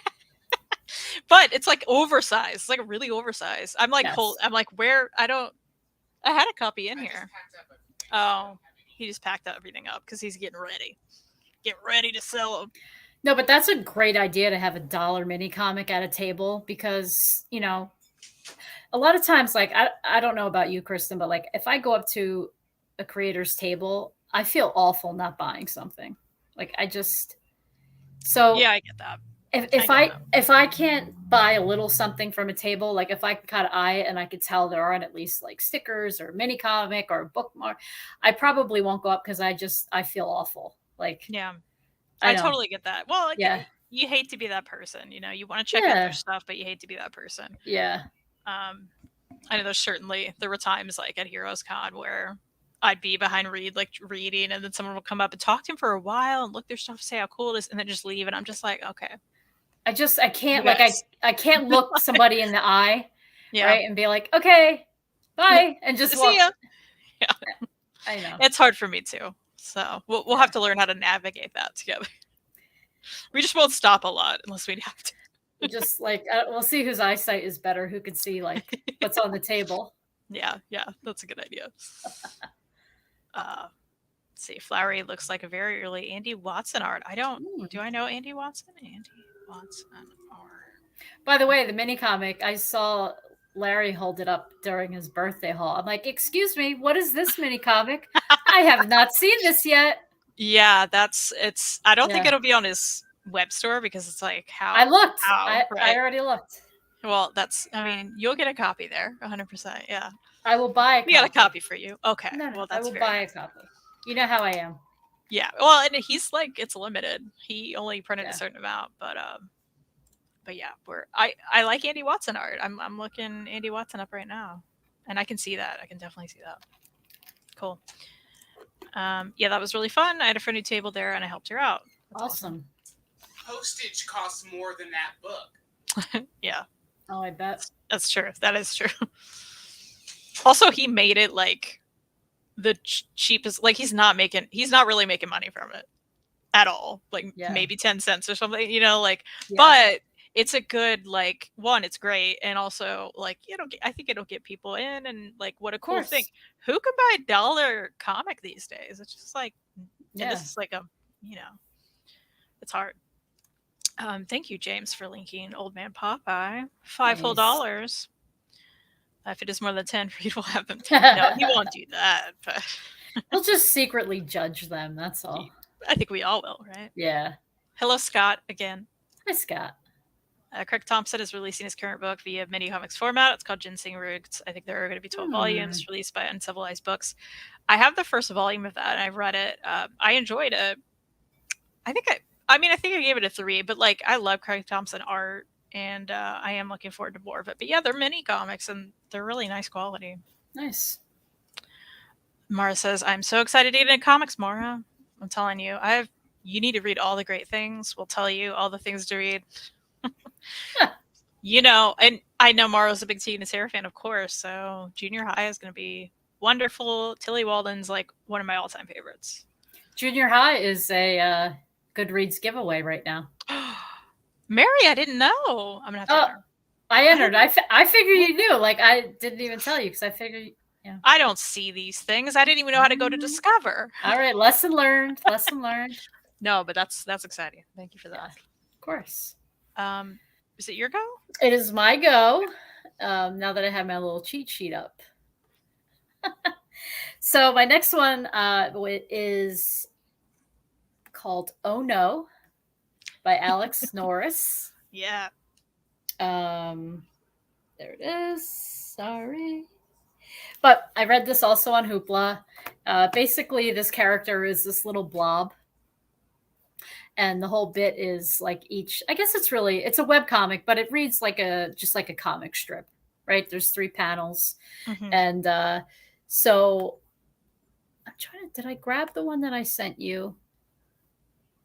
But it's like oversized. It's like really oversized. I'm like, I'm like, where? I had a copy in here. Oh, he just packed everything up because he's getting ready. Get ready to sell them. No, but that's a great idea to have a $1 mini comic at a table because, a lot of times, like, I don't know about you, Kristen, but like if I go up to a creator's table, I feel awful not buying something. Like I get that. If I can't buy a little something from a table, like if I can kind of eye it and I could tell there aren't at least like stickers or mini comic or bookmark, I probably won't go up because I feel awful. Like, yeah, I totally get that. Well, yeah, you hate to be that person, you want to check out their stuff, but you hate to be that person. Yeah. I know there were times like at Heroes Con where I'd be behind Reid, like reading, and then someone will come up and talk to him for a while and look their stuff, say how cool it is, and then just leave. And I'm just like, okay. I can't I can't look somebody in the eye, right, and be like, okay, bye, and just see ya. Yeah, I know it's hard for me too. So we'll have to learn how to navigate that together. We just won't stop a lot unless we have to. Just like we'll see whose eyesight is better, who can see like what's on the table. Yeah, that's a good idea. Let's see, Flowery looks like a very early Andy Watson art. Do I know Andy Watson? Andy Watson art. By the way, the mini comic, I saw Larry hold it up during his birthday haul. I'm like, excuse me, what is this mini comic? I have not seen this yet. Yeah, I don't think it'll be on his web store because it's like I looked. I already looked. Well, I mean, you'll get a copy there, 100%. Yeah. I will buy a copy. We got a copy for you. Okay. No, well, I will buy a copy. You know how I am. Yeah. Well, and he's like, it's limited. He only printed a certain amount, but yeah, I like Andy Watson art. I'm looking Andy Watson up right now, and I can see that. I can definitely see that. Cool. Yeah, that was really fun. I had a friendly table there, and I helped her out. That's awesome. Postage costs more than that book. Yeah. Oh, I bet. That's true. That is true. Also, he made it like the cheapest. Like he's not really making money from it at all. Like maybe 10 cents or something. But it's a good one. It's great, and also I think it'll get people in, and like what a cool thing. Who can buy a $1 comic these days? It's just like, and this is like it's hard. Thank you, James, for linking Old Man Popeye. $5 whole. If it is more than 10, Reid will have them. No, he won't do that. But We'll just secretly judge them. That's all. I think we all will, right? Yeah. Hello, Scott, again. Hi, Scott. Craig Thompson is releasing his current book via mini comics format. It's called Ginseng Roots. I think there are going to be 12 volumes released by Uncivilized Books. I have the first volume of that, and I've read it. I enjoyed it. I think I gave it a 3, but like I love Craig Thompson art, and I am looking forward to more of it. But yeah, they're mini comics, and they're really nice quality. Nice. Mara says, "I'm so excited to get into comics, Mara. I'm telling you, you need to read all the great things. We'll tell you all the things to read." You know, and I know Mara's a big Tegan and Sarah fan, of course. So Junior High is going to be wonderful. Tilly Walden's like one of my all-time favorites. Junior High is a Goodreads giveaway right now. Mary, I didn't know. I'm gonna have to enter. I entered. I figured you knew. Like I didn't even tell you because I figured. Yeah. I don't see these things. I didn't even know how to go to Discover. All right, lesson learned. Lesson learned. No, but that's exciting. Thank you for that. Yeah, of course. Is it your go? It is my go. Now that I have my little cheat sheet up. So my next one is called "Oh No" by Alex Norris. Yeah. There it is. Sorry. But I read this also on Hoopla. Basically, this character is this little blob. And the whole bit is like I guess it's a webcomic, but it reads just like a comic strip, right? There's 3 panels. Mm-hmm. And so I'm did I grab the one that I sent you?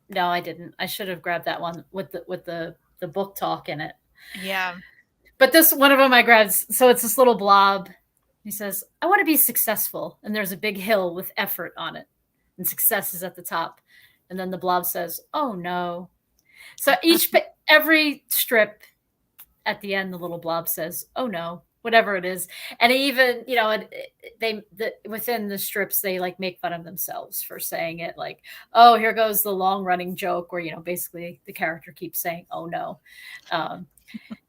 No, I didn't. I should have grabbed that one with the book talk in it. Yeah. But this one of them I grabbed. So it's this little blob. He says, "I want to be successful." And there's a big hill with effort on it. And success is at the top. And then the blob says, "Oh no." So every strip at the end, the little blob says, "Oh no," whatever it is. And even, within the strips, they like make fun of themselves for saying it, like, "Oh, here goes the long running joke," where, basically the character keeps saying, "Oh no."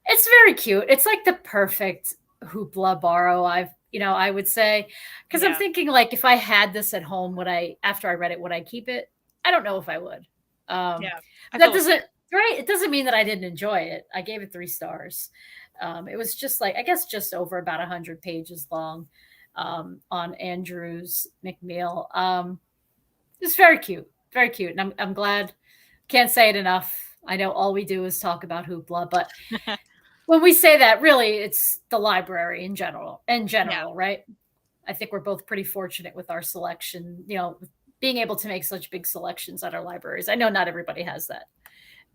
It's very cute. It's like the perfect Hoopla borrow, I would say, because I'm thinking, like, if I had this at home, after I read it, would I keep it? I don't know if I would. It doesn't mean that I didn't enjoy it. I gave it 3 stars. It was just like, I guess, just over about 100 pages long, on Andrews McNeil. It's very cute, and I'm glad. Can't say it enough. I know all we do is talk about Hoopla, but when we say that, really, it's the library in general, right? I think we're both pretty fortunate with our selection, being able to make such big selections at our libraries. I know not everybody has that,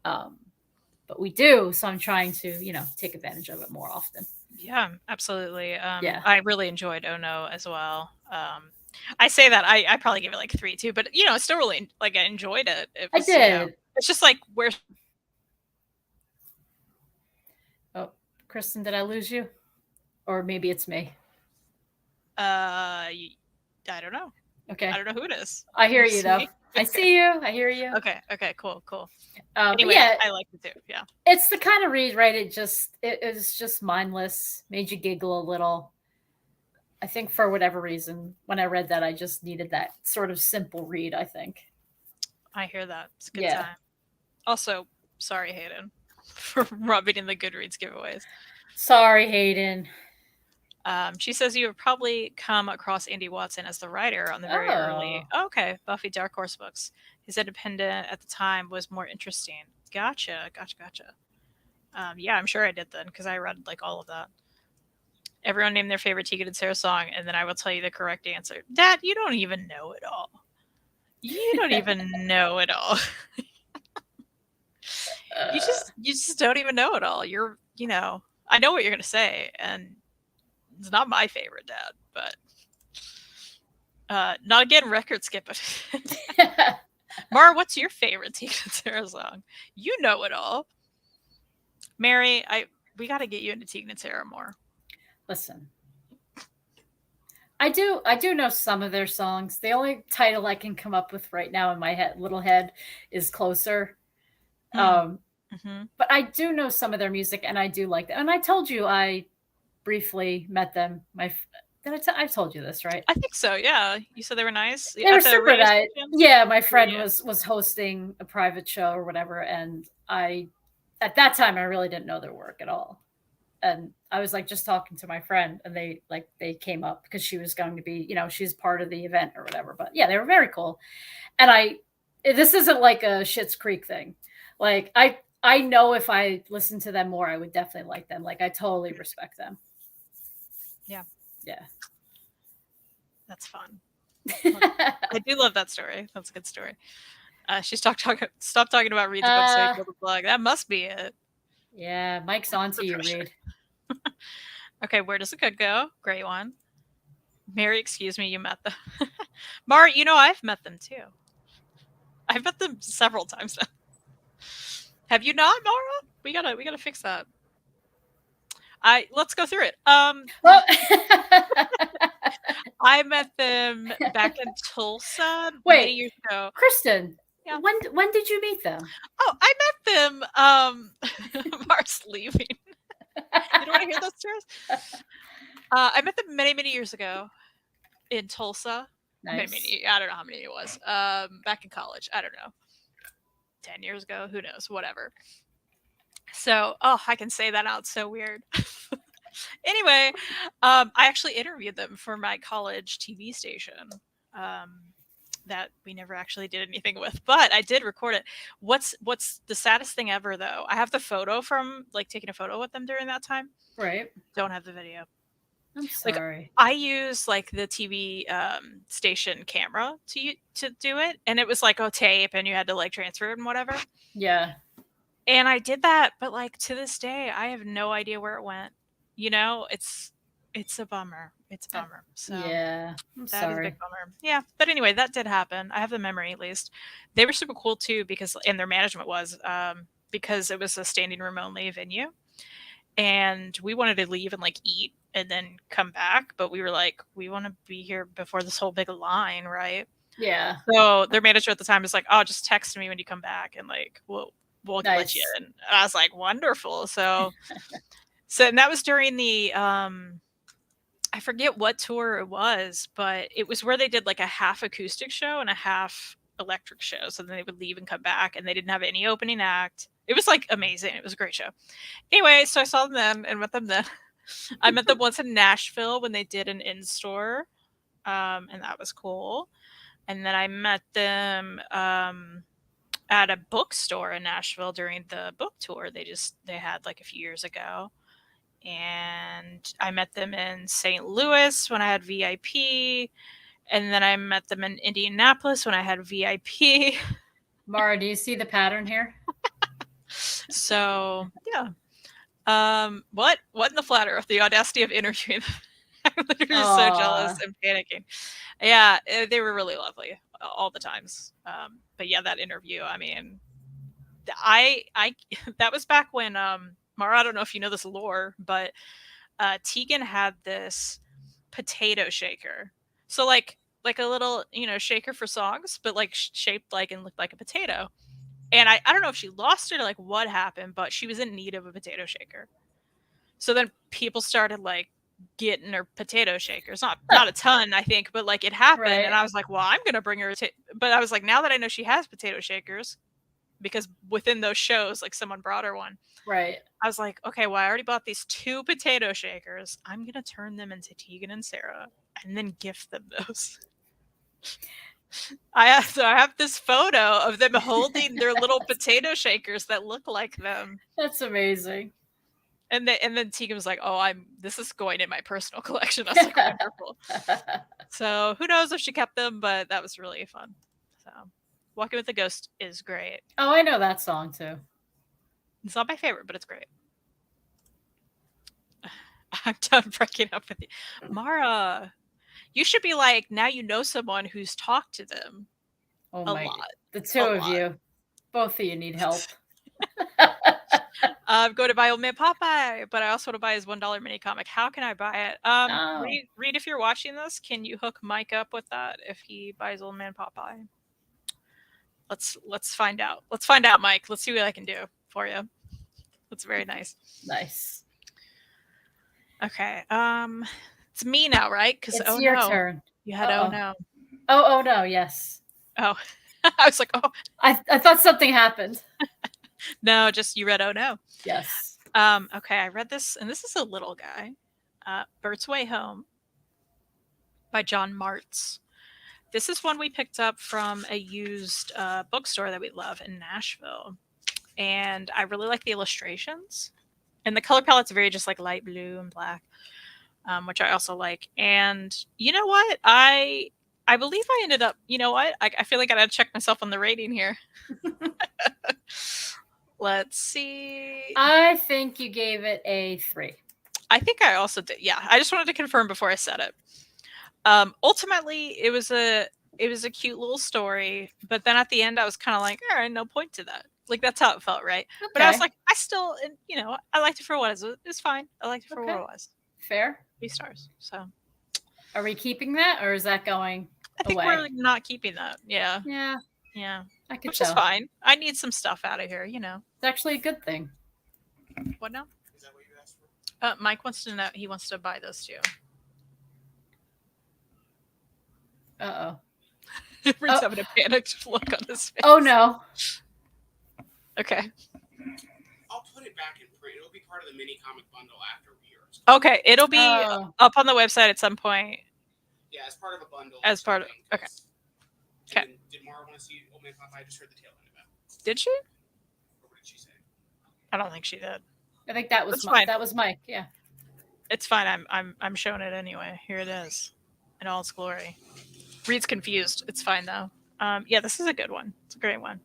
but we do. So I'm trying to, take advantage of it more often. Yeah, absolutely. I really enjoyed Oh No as well. I say that I probably give it like 3 too, but I still really I enjoyed it. I did. It's just like where. Oh, Kristen, did I lose you? Or maybe it's me. I don't know. Okay. I don't know who it is. I hear you though. I see you. I hear you. Okay. Cool. Anyway, I like it too. Yeah. It's the kind of read, right? It was just mindless, made you giggle a little. I think for whatever reason, when I read that, I just needed that sort of simple read, I think. I hear that. It's a good time. Also, sorry, Hayden, for rubbing in the Goodreads giveaways. Sorry, Hayden. She says you have probably come across Andy Watson as the writer on the very early Buffy Dark Horse books. His independent at the time was more interesting. Gotcha. Yeah, I'm sure I did then, because I read like all of that. Everyone named their favorite Tegan and Sarah song, and then I will tell you the correct answer. Dad, you don't even know it all. You don't even know it all. You just don't even know it all. I know what you're gonna say, and it's not my favorite, Dad, but not again record skip. Mara, what's your favorite Tegan and Sarah song? You know it all. Mary, we got to get you into Tegan and Sarah more. Listen, I do know some of their songs. The only title I can come up with right now in my little head is Closer. But I do know some of their music, and I do like that. And I told you I briefly met them. I told you this, right? I think so. Yeah, you said they were nice. They were super radio nice. station? Yeah, my friend Yeah. was hosting a private show or whatever, and at that time I really didn't know their work at all. And I was like just talking to my friend, and they came up because she was going to be, she's part of the event or whatever. But yeah, they were very cool. And this isn't like a Schitt's Creek thing. Like I know if I listened to them more, I would definitely like them. Like I totally respect them. Yeah. Yeah. That's fun. I do love that story. That's a good story. She stopped talking about Reid's book, so he pulled the plug. That must be it. Yeah, Mike's on to you, Reid. Okay, where does the good go? Great one. Mary, excuse me, you met them. Mara, I've met them too. I've met them several times now. Have you not, Mara? We gotta fix that. Let's go through it. Well, I met them back in Tulsa many wait, years ago. Kristen, Yeah. when did you meet them? Oh, I met them. Mara's leaving. You don't want to hear those stories? I met them many, many years ago in Tulsa. Nice. Many, I don't know how many it was. Back in college. I don't know. 10 years ago. Who knows? Whatever. So, I can say that out. It's so weird. Anyway, I actually interviewed them for my college TV station. That we never actually did anything with, but I did record it. What's the saddest thing ever, though? I have the photo from taking a photo with them during that time. Right. Don't have the video. I'm sorry. I use the TV station camera to do it, and it was tape, and you had to transfer it and whatever. Yeah. And I did that, but to this day, I have no idea where it went. It's a bummer. It's a bummer. So yeah, I'm that sorry. is a big bummer. Yeah, but anyway, that did happen. I have the memory at least. They were super cool too and their management was because it was a standing room only venue, and we wanted to leave and eat and then come back, but we were like, we want to be here before this whole big line, right? Yeah. So their manager at the time was like, "Oh, just text me when you come back, and we'll let you in." And I was like, "Wonderful." So and that was during the I forget what tour it was, but it was where they did a half acoustic show and a half electric show. So then they would leave and come back, and they didn't have any opening act. It was amazing. It was a great show. Anyway, so I saw them then and met them then. I met them once in Nashville when they did an in-store, and that was cool. And then I met them at a bookstore in Nashville during the book tour they had a few years ago. And I met them in St. Louis when I had VIP, and then I met them in Indianapolis when I had VIP. Mara, do you see the pattern here? So yeah. What in the flat earth? The audacity of interviewing them. I'm literally so jealous and panicking. Yeah, they were really lovely all the times. But yeah, that interview, I mean, I that was back when Mara, I don't know if you know this lore, but Tegan had this potato shaker. So like a little, shaker for songs, but shaped and looked like a potato. And I don't know if she lost it or what happened, but she was in need of a potato shaker. So then people started getting her potato shakers. Not a ton, I think, but it happened. Right. And I was like, well, I'm going to bring her but I was like, now that I know she has potato shakers, because within those shows, someone brought her one. Right. I was like, okay, well, I already bought these 2 potato shakers. I'm going to turn them into Tegan and Sarah and then gift them those. I have this photo of them holding their little potato shakers that look like them. That's amazing. And then Tegan was like, "Oh, this is going in my personal collection." I was like, "Wonderful." So who knows if she kept them, but that was really fun. So Walking with the Ghost is great. Oh, I know that song too. It's not my favorite, but it's great. I'm done breaking up with you. Mara, you should be now you know someone who's talked to them a lot. The two of you. Both of you need help. Go to buy Old Man Popeye, but I also want to buy his $1 mini comic. How can I buy it? Reid, if you're watching this, can you hook Mike up with that if he buys Old Man Popeye? Let's find out. Let's find out, Mike. Let's see what I can do for you. That's very nice. Nice. Okay. It's me now, right? Because It's your turn. you had oh no. Oh no, yes. Oh, I was like, oh I thought something happened. no, just you read oh no. Yes. Okay, I read this, and this is a little guy. Bert's Way Home by John Martz. This is one we picked up from a used bookstore that we love in Nashville. And I really like the illustrations. And the color palette's very just like light blue and black, which I also like. And you know what? I believe I ended up, you know what? I feel like I gotta check myself on the rating here. Let's see. I think you gave it a 3. I think I also did. Yeah, I just wanted to confirm before I said it. Ultimately, it was a cute little story, but then at the end, I was kind of like, all right, no point to that. Like that's how it felt, right? Okay. But I was like, I still, you know, I liked it for what it was. It's fine. I liked it for what it was. Fair. 3 stars. So, are we keeping that, or is that going? I think away? we're not keeping that. Yeah. Yeah. Yeah. I could Which tell. is fine. I need some stuff out of here, you know. It's actually a good thing. What now? Is that what you asked for? Mike wants to know. He wants to buy those too. Reid's having a panicked look on his face. Oh no. Okay. I'll put it back in print. It'll be part of the mini comic bundle after yours. Okay, it'll be up on the website at some point. Yeah, as part of a bundle. As part of okay. Okay. Did Mara want to see Old Man Popeye? I just heard the tail end of it. Did she? Or what did she say? I don't think she did. I think that was Mike. That was Mike. Yeah. It's fine. I'm showing it anyway. Here it is, in all its glory. Reid's confused. It's fine though. Yeah, this is a good one. It's a great one.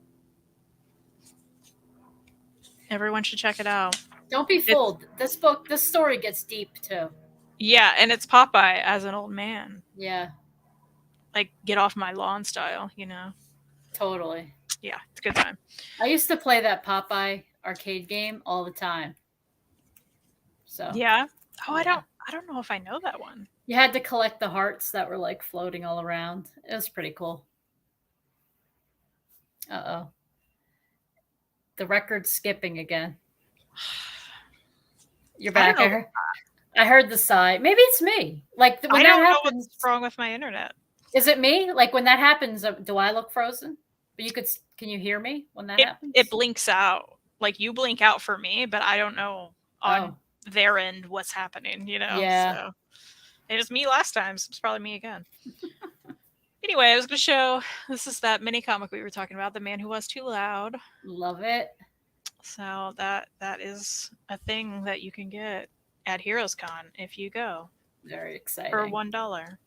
Everyone should check it out. Don't be fooled. This story gets deep too. Yeah, and it's Popeye as an old man. Yeah. Like get off my lawn style, you know. Totally. Yeah, it's a good time. I used to play that Popeye arcade game all the time. So yeah. Oh, yeah. I don't know if I know that one. You had to collect the hearts that were like floating all around. It was pretty cool. Uh-oh. The record's skipping again. You're back. I heard the sigh. Maybe it's me. Like when that happens, what's wrong with my internet. Is it me? Like when that happens, do I look frozen? But can you hear me when that happens? It blinks out. Like you blink out for me, but I don't know on their end what's happening, you know? Yeah. So it was me last time, so it's probably me again. Anyway, I was going to show, this is that mini comic we were talking about, The Man Who Was Too Loud. Love it. So that is a thing that you can get at Heroes Con if you go. Very exciting. For $1.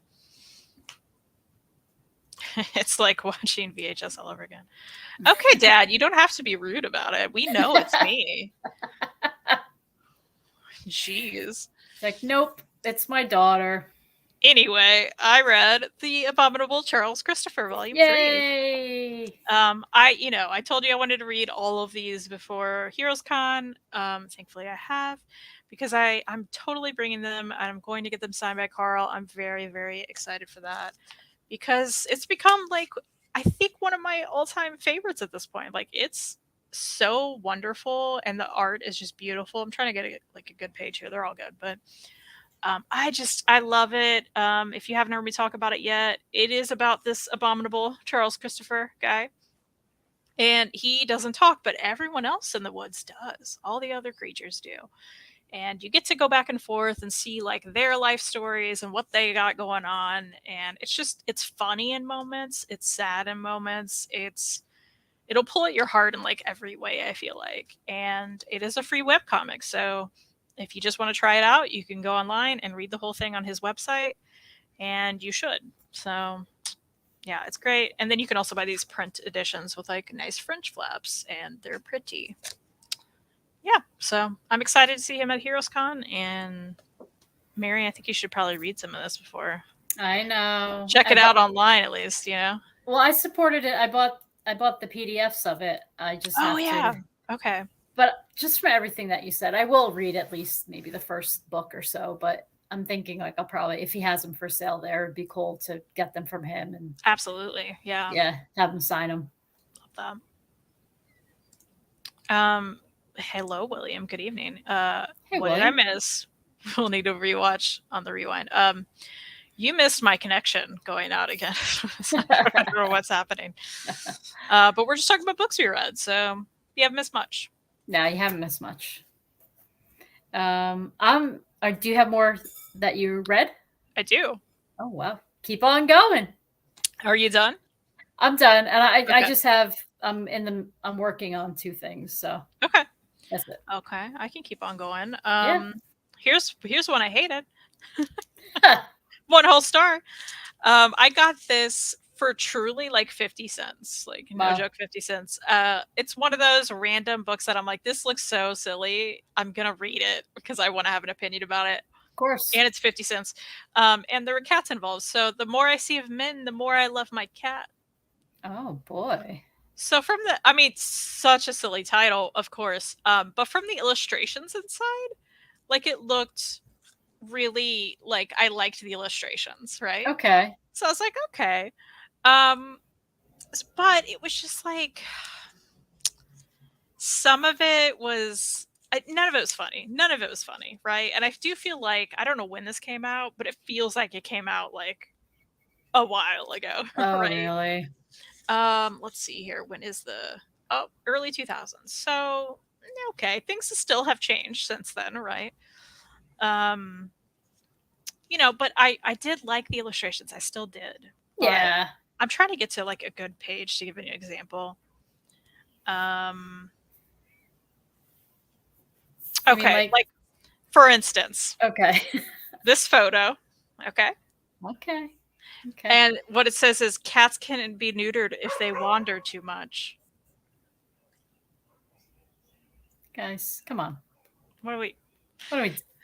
It's like watching VHS all over again. Okay, Dad, you don't have to be rude about it. We know it's me. Jeez. It's like, nope, it's my daughter. Anyway, I read The Abominable Charles Christopher Volume 3. Yay! I told you I wanted to read all of these before Heroes Con. Thankfully I have, because I'm totally bringing them and I'm going to get them signed by Carl. I'm very, very excited for that because it's become like, I think one of my all-time favorites at this point. Like it's so wonderful and the art is just beautiful. I'm trying to get a good page here. They're all good, but I love it. If you haven't heard me talk about it yet, it is about this abominable Charles Christopher guy. And he doesn't talk, but everyone else in the woods does. All the other creatures do. And you get to go back and forth and see like their life stories and what they got going on. And it's funny in moments. It's sad in moments. It'll pull at your heart in like every way, I feel like. And it is a free webcomic. So if you just want to try it out, you can go online and read the whole thing on his website, and you should. So, yeah, it's great. And then you can also buy these print editions with like nice French flaps, and they're pretty. Yeah, so I'm excited to see him at Heroes Con. And Mary, I think you should probably read some of this before. I know. Check it out online at least, you know. Well, I supported it. I bought the PDFs of it. I just have to. Okay. But just from everything that you said, I will read at least maybe the first book or so. But I'm thinking like I'll probably, if he has them for sale there, it'd be cool to get them from him. And absolutely, yeah. Yeah, have him sign them. Love that. Hello, William. Good evening. Hey, what William. did I miss? we'll need to rewatch on the rewind. You missed my connection going out again. So I don't know what's happening. But we're just talking about books we read, so you haven't missed much. No, you haven't missed much. Do you have more that you read? I do. Oh wow. Keep on going. Are you done? I'm done. And I Okay. just have I'm working on 2 things, so Okay. that's it. Okay, I can keep on going. Yeah. Here's one I hated. 1 whole star. I got this for truly like 50 cents. Like no Wow. joke, 50 cents. It's one of those random books that I'm like, this looks so silly. I'm gonna read it because I want to have an opinion about it. Of course. And it's 50 cents. And there were cats involved. So the more I see of men, the more I love my cat. Oh boy. So such a silly title, of course. But from the illustrations inside, like it looked really like I liked the illustrations, right? Okay. So I was like, okay. But it was just like some of it was none of it was funny. None of it was funny, right? And I do feel like I don't know when this came out, but it feels like it came out like a while ago, Oh right? really? Let's see here. When is the early 2000s? So okay, things still have changed since then, right? But I did like the illustrations. I still did. Yeah. I'm trying to get to like a good page to give you an example. Okay, like for instance, okay. this photo, okay? Okay. Okay. And what it says is cats can be neutered if they wander too much. Guys, come on. What do we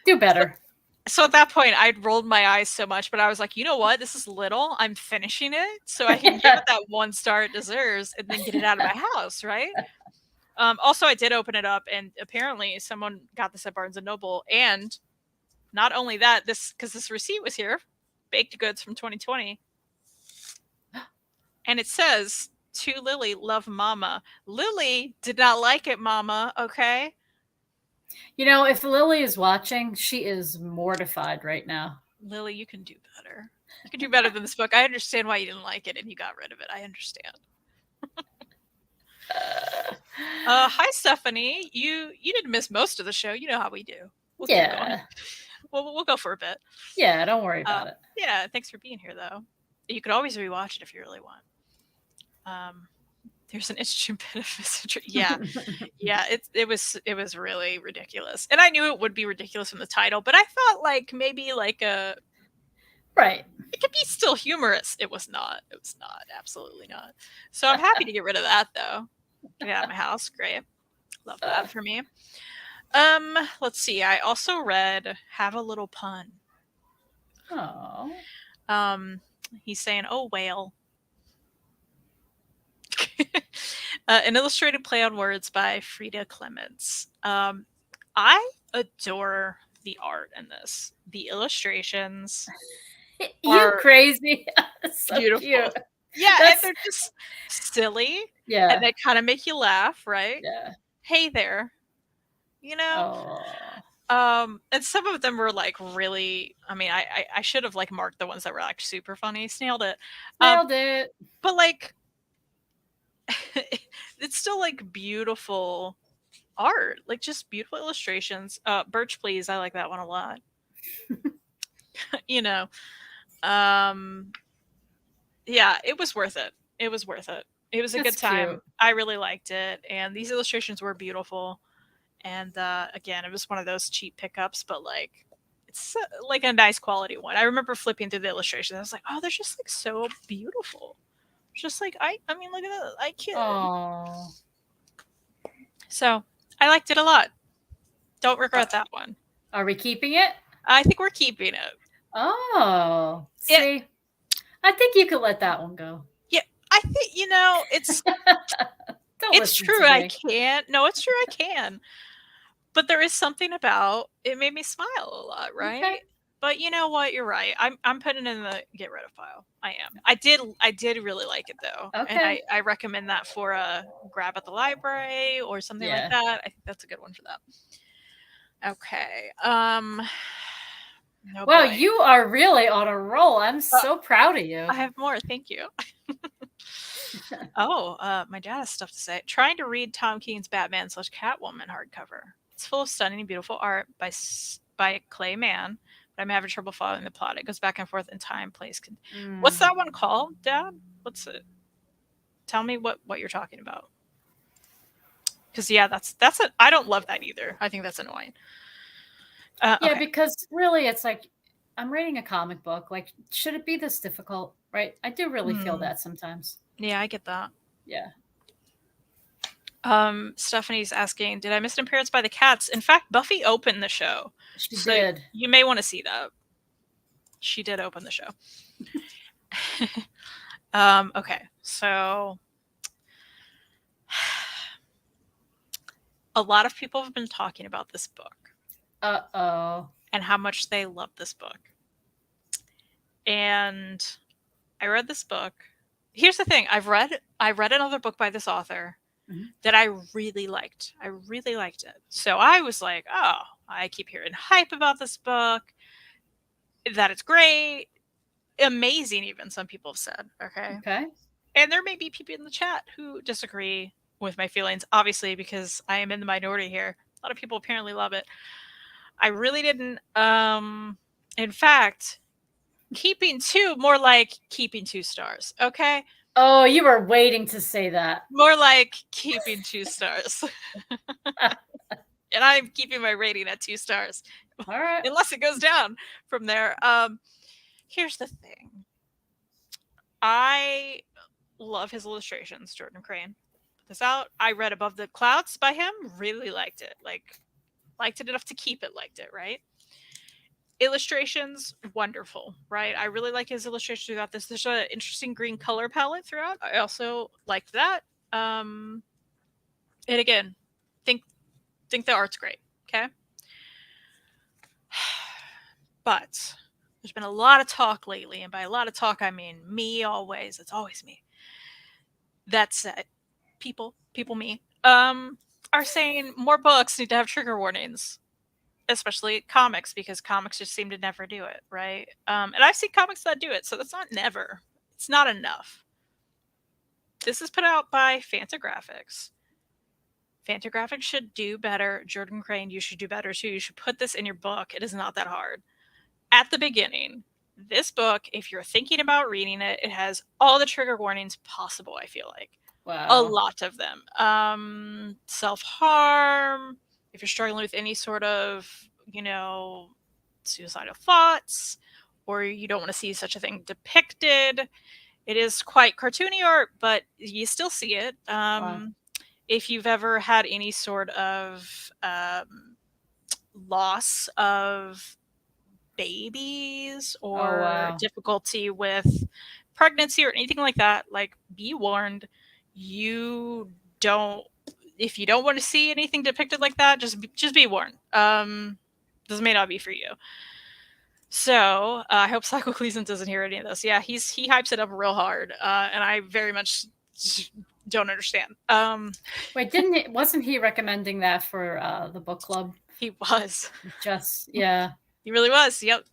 do better? So at that point, I'd rolled my eyes so much, but I was like, you know what? This is little. I'm finishing it so I can give it that 1 star it deserves and then get it out of my house, right? Also, I did open it up, and apparently someone got this at Barnes & Noble. And not only that, because this receipt was here, baked goods from 2020. And it says, to Lily, love Mama. Lily did not like it, Mama, okay? If Lily is watching, she is mortified right now. Lily, you can do better. You can do better than this book. I understand why you didn't like it and you got rid of it. I understand. Hi, Stephanie. You didn't miss most of the show. You know how we do. We'll keep going. We'll go for a bit. Yeah, don't worry about it. Yeah, thanks for being here, though. You could always rewatch it if you really want. There's an interesting bit of misadventure. Yeah, yeah. It was really ridiculous, and I knew it would be ridiculous from the title, but I thought like maybe like a right. It could be still humorous. It was not. It was not. Absolutely not. So I'm happy to get rid of that, though. Get out of my house. Great. Love that for me. Let's see. I also read Have a Little Pun. Oh. He's saying, "Oh, whale." An illustrated play on words by Frida Clements. I adore the art in this. The illustrations. You crazy. So beautiful. Cute. Yeah, and they're just silly. Yeah. And they kind of make you laugh, right? Yeah. Hey there. And some of them were like really, I should have like marked the ones that were like super funny. Snailed it. Nailed it. But like it's still like beautiful art, like just beautiful illustrations. Birch Please, I like that one a lot. Yeah, it was worth it. It was worth it. It was a good time. Cute. I really liked it, and these illustrations were beautiful. And again, it was one of those cheap pickups, but like it's like a nice quality one. I remember flipping through the illustrations. I was like, oh, they're just like so beautiful. Just like I mean, look at that. I can't. Oh. So I liked it a lot. Don't regret that one. Are we keeping it? I think we're keeping it. Oh. See, I think you could let that one go. Yeah, I think it's it's true. I can't. No, it's true. I can. But there is something about it made me smile a lot, right? Okay. But you know what? You're right. I'm putting it in the get rid of pile. I am. I did really like it though. Okay. And I recommend that for a grab at the library or something like that. I think that's a good one for that. Okay. Oh, Wow, boy. you are really on a roll. I'm so proud of you. I have more. Thank you. My dad has stuff to say. Trying to read Tom King's Batman/Catwoman hardcover. It's full of stunning, beautiful art by Clay Mann, but I'm having trouble following the plot. It goes back and forth in time, place. What's that one called, Dad? What's it? Tell me what you're talking about. Because that's it. I don't love that either. I think that's annoying. Yeah, okay. because really, it's like I'm reading a comic book. Like, should it be this difficult? Right? I do really feel that sometimes. Yeah, I get that. Yeah. Stephanie's asking, did I miss an appearance by the cats? In fact, Buffy opened the show. She did. You may want to see that. She did open the show. Okay, so a lot of people have been talking about this book. Uh-oh. And how much they love this book. And I read this book. Here's the thing. I read another book by this author that I really liked. I really liked it. So I was like, oh, I keep hearing hype about this book, that it's great, amazing even, some people have said. Okay. And there may be people in the chat who disagree with my feelings, obviously, because I am in the minority here. A lot of people apparently love it. I really didn't. In fact, keeping 2, more like keeping 2 stars. Okay. Oh, you were waiting to say that. More like keeping 2 stars. And I'm keeping my rating at 2 stars. All right. Unless it goes down from there. Here's the thing. I love his illustrations, Jordan Crane. Put this out. I read Above the Clouds by him. Really liked it. Liked it enough to keep it, liked it, right? Illustrations, wonderful, right? I really like his illustrations throughout this. There's an interesting green color palette throughout. I also liked that. And again, think the art's great, okay? But there's been a lot of talk lately, and by a lot of talk, I mean me always. It's always me. That said, people, me, are saying more books need to have trigger warnings, especially comics, because comics just seem to never do it, right? And I've seen comics that do it, so that's not never. It's not enough. This is put out by Fantagraphics. Fantagraphics should do better. Jordan Crane, you should do better too. You should put this in your book. It is not that hard. At the beginning, this book, if you're thinking about reading it, it has all the trigger warnings possible, I feel like. Wow. A lot of them. Self-harm, if you're struggling with any sort of, suicidal thoughts, or you don't want to see such a thing depicted. It is quite cartoony art, but you still see it. Wow. If you've ever had any sort of loss of babies or difficulty with pregnancy or anything like that, be warned. If you don't want to see anything depicted like that, just be warned. This may not be for you. So I hope Psycho-Cleason doesn't hear any of this. Yeah, he hypes it up real hard, and I very much don't understand. Wait, wasn't he recommending that for the book club? He was. Yeah. He really was. Yep.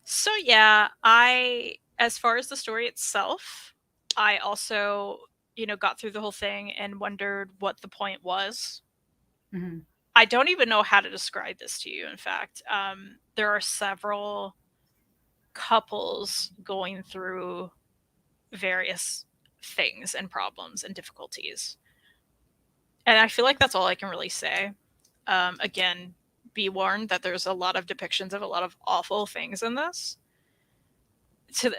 So yeah, as far as the story itself, I also, got through the whole thing and wondered what the point was. Mm-hmm. I don't even know how to describe this to you. In fact, there are several couples going through various things and problems and difficulties. And I feel like that's all I can really say. Again, be warned that there's a lot of depictions of a lot of awful things in this.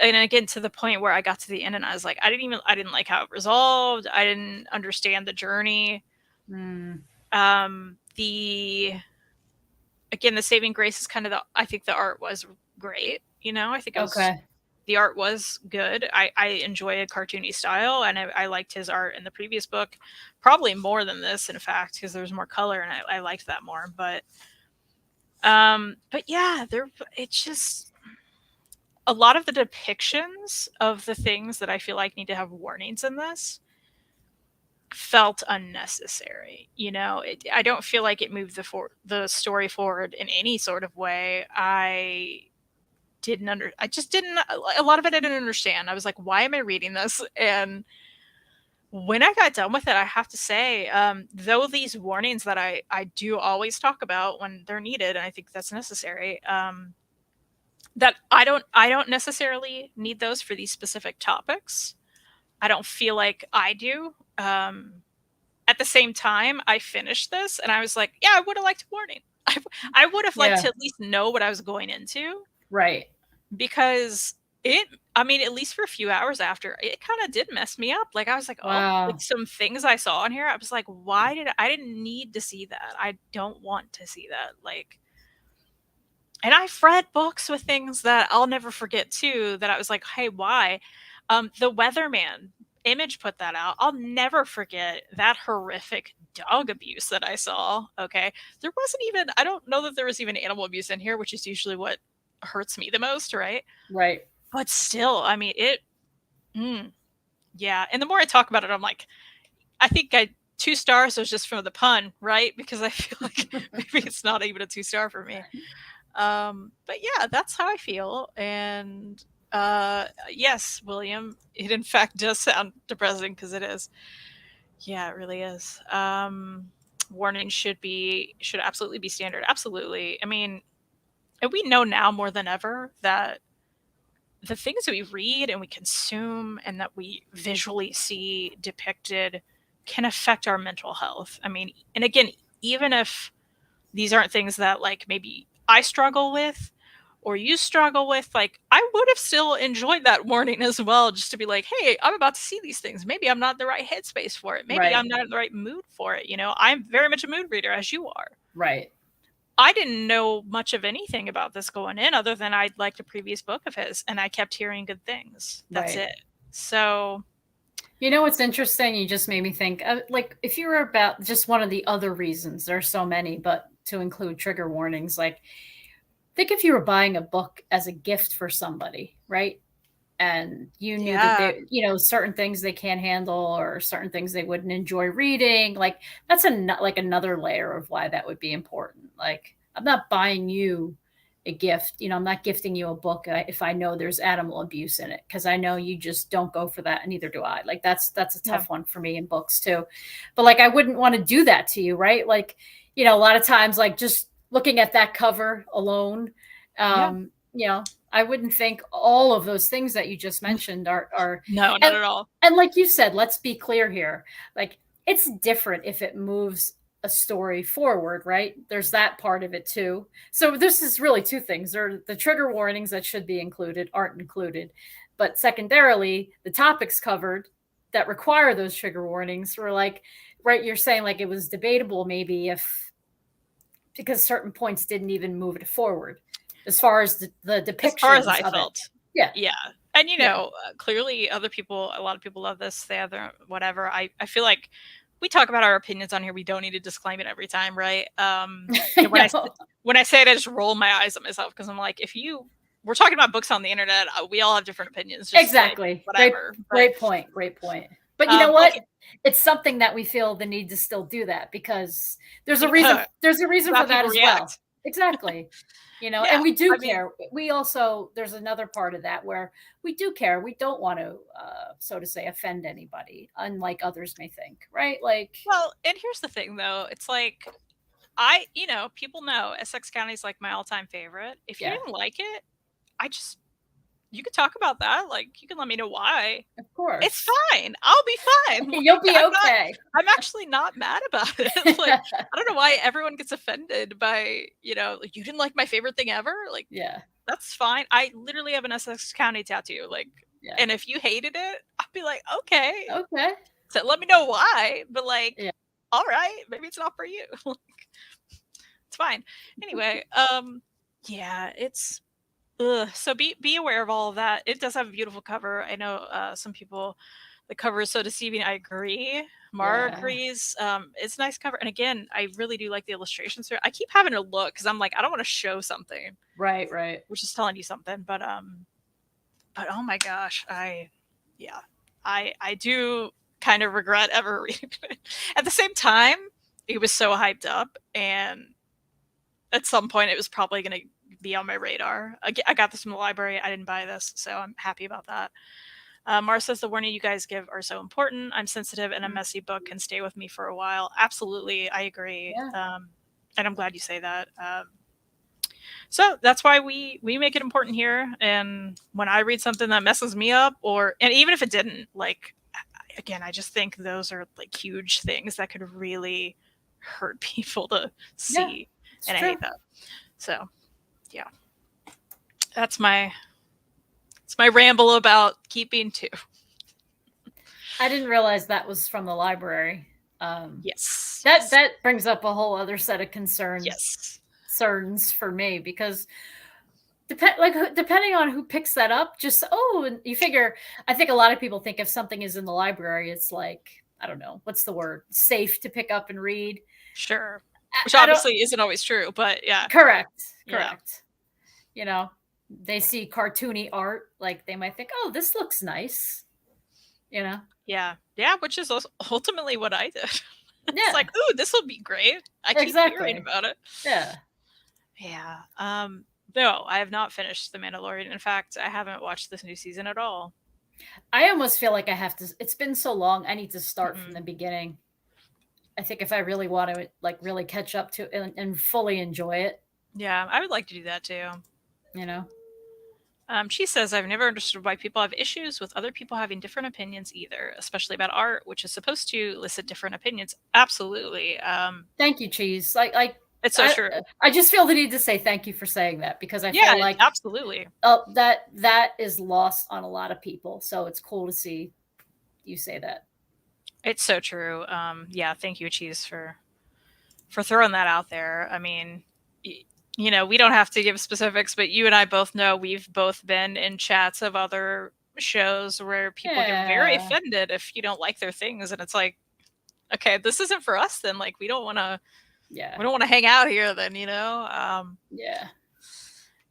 And again, to the point where I got to the end and I was like, I didn't like how it resolved. I didn't understand the journey. The saving grace is kind of I think the art was great. I think it was, the art was good. I enjoy a cartoony style, and I liked his art in the previous book, probably more than this, in fact, because there's more color, and I liked that more. But yeah, it's just a lot of the depictions of the things that I feel like need to have warnings in this felt unnecessary. You know, I don't feel like it moved the story forward in any sort of way. I just didn't, a lot of it I didn't understand. I was like, why am I reading this? And when I got done with it, I have to say, though these warnings that I do always talk about when they're needed, and I think that's necessary, that I don't necessarily need those for these specific topics. I don't feel like I do. At the same time, I finished this and I was like, yeah, I would have liked a warning. I would have liked to at least know what I was going into. Right. Because I mean, at least for a few hours after, it kind of did mess me up. Like I was like, oh, like some things I saw in here, I was like, I didn't need to see that. I don't want to see that. Like, and I've read books with things that I'll never forget too, that I was like, hey, why? The Weatherman Image put that out. I'll never forget that horrific dog abuse that I saw. Okay. There wasn't even, I don't know that there was even animal abuse in here, which is usually what hurts me the most, right? Right. But still, I mean, yeah. And the more I talk about it, I'm like, I think 2 stars was just from the pun, right? Because I feel like maybe it's not even a 2-star for me. But yeah, that's how I feel. And yes, William, it in fact does sound depressing, because it is. Yeah, it really is. Warnings should absolutely be standard. Absolutely. I mean, and we know now more than ever that the things that we read and we consume and that we visually see depicted can affect our mental health. I mean, and again, even if these aren't things that like maybe I struggle with or you struggle with, like I would have still enjoyed that warning as well, just to be like, hey, I'm about to see these things. Maybe I'm not in the right headspace for it. Maybe I'm not in the right mood for it. You know, I'm very much a mood reader, as you are. Right. I didn't know much of anything about this going in, other than I'd liked a previous book of his, and I kept hearing good things. That's it. So, you know what's interesting? You just made me think, like, if you were about just one of the other reasons, there's so many, but to include trigger warnings, like, think if you were buying a book as a gift for somebody, right? And you knew that they, you know, certain things they can't handle or certain things they wouldn't enjoy reading. Like that's like another layer of why that would be important. Like I'm not buying you a gift. You know, I'm not gifting you a book if I know there's animal abuse in it, because I know you just don't go for that, and neither do I. Like that's a tough one for me in books too. But like I wouldn't want to do that to you, right? Like, you know, a lot of times, like just looking at that cover alone, you know, I wouldn't think all of those things that you just mentioned are no, not at all. And like you said, let's be clear here. Like it's different if it moves a story forward, right? There's that part of it too. So this is really two things. There are the trigger warnings that should be included, aren't included. But secondarily, the topics covered that require those trigger warnings were like, right, you're saying like it was debatable maybe because certain points didn't even move it forward as far as the depictions. As far as I felt. Yeah. And you know, clearly a lot of people love this, they have their whatever. I feel like we talk about our opinions on here. We don't need to disclaim it every time, right? When I say it, I just roll my eyes at myself, because I'm like, we're talking about books on the internet, we all have different opinions. Just exactly. Whatever. Great point. But you know what? It's something that we feel the need to still do that, because there's a reason. There's a reason for that as well. Exactly. You know, and we do care. We also, there's another part of that where we do care. We don't want to, so to say, offend anybody, unlike others may think, right? Like, well, and here's the thing though. It's like, you know, people know Essex County is like my all-time favorite. If you didn't like it, you could talk about that. Like, you can let me know why. Of course. It's fine. I'll be fine. Like, you'll be okay. I'm actually not mad about it. Like, I don't know why everyone gets offended by, you know, like, you didn't like my favorite thing ever. Like, that's fine. I literally have an Essex County tattoo. Like, and if you hated it, I'd be like, okay. So let me know why. But like, all right, maybe it's not for you. Like, it's fine. Anyway, it's. So be aware of all of that. It does have a beautiful cover. I know some people, the cover is so deceiving. I agree. Mara agrees. It's a nice cover. And again, I really do like the illustrations here. I keep having to look because I'm like, I don't want to show something. Right. Which is telling you something. But oh my gosh, I do kind of regret ever reading it. At the same time, it was so hyped up, and at some point it was probably going to be on my radar. I got this from the library. I didn't buy this, so I'm happy about that. Mara says the warning you guys give are so important. I'm sensitive, and a messy book can stay with me for a while. Absolutely, I agree. Yeah. And I'm glad you say that. So that's why we make it important here. And when I read something that messes me up, and even if it didn't, like, again, I just think those are like huge things that could really hurt people to see. And true. I hate that. So yeah, that's my ramble about keeping 2. I didn't realize that was from the library. Yes. That brings up a whole other set of concerns. Yes. Concerns for me, because depending on who picks that up, and you figure, I think a lot of people think if something is in the library, it's like, I don't know, what's the word? Safe to pick up and read. Sure. Which obviously isn't always true, but yeah. Correct. Yeah. You know, they see cartoony art, like they might think, oh, this looks nice. You know? Yeah. Yeah, which is ultimately what I did. Yeah. It's like, ooh, this will be great. I keep hearing about it. Yeah. Yeah. No, I have not finished The Mandalorian. In fact, I haven't watched this new season at all. I almost feel like I have to. It's been so long. I need to start from the beginning. I think if I really want to, like, really catch up to it and fully enjoy it. Yeah, I would like to do that too. You know? She says, I've never understood why people have issues with other people having different opinions either, especially about art, which is supposed to elicit different opinions. Absolutely. Thank you, Cheese. It's so true. I just feel the need to say thank you for saying that, because I feel like absolutely. That is lost on a lot of people. So it's cool to see you say that. It's so true. Yeah, thank you, Cheese, for throwing that out there. I mean, you know, we don't have to give specifics, but you and I both know we've both been in chats of other shows where people get very offended if you don't like their things, and it's like, okay, this isn't for us then. Like, we don't want to hang out here then, you know? Yeah.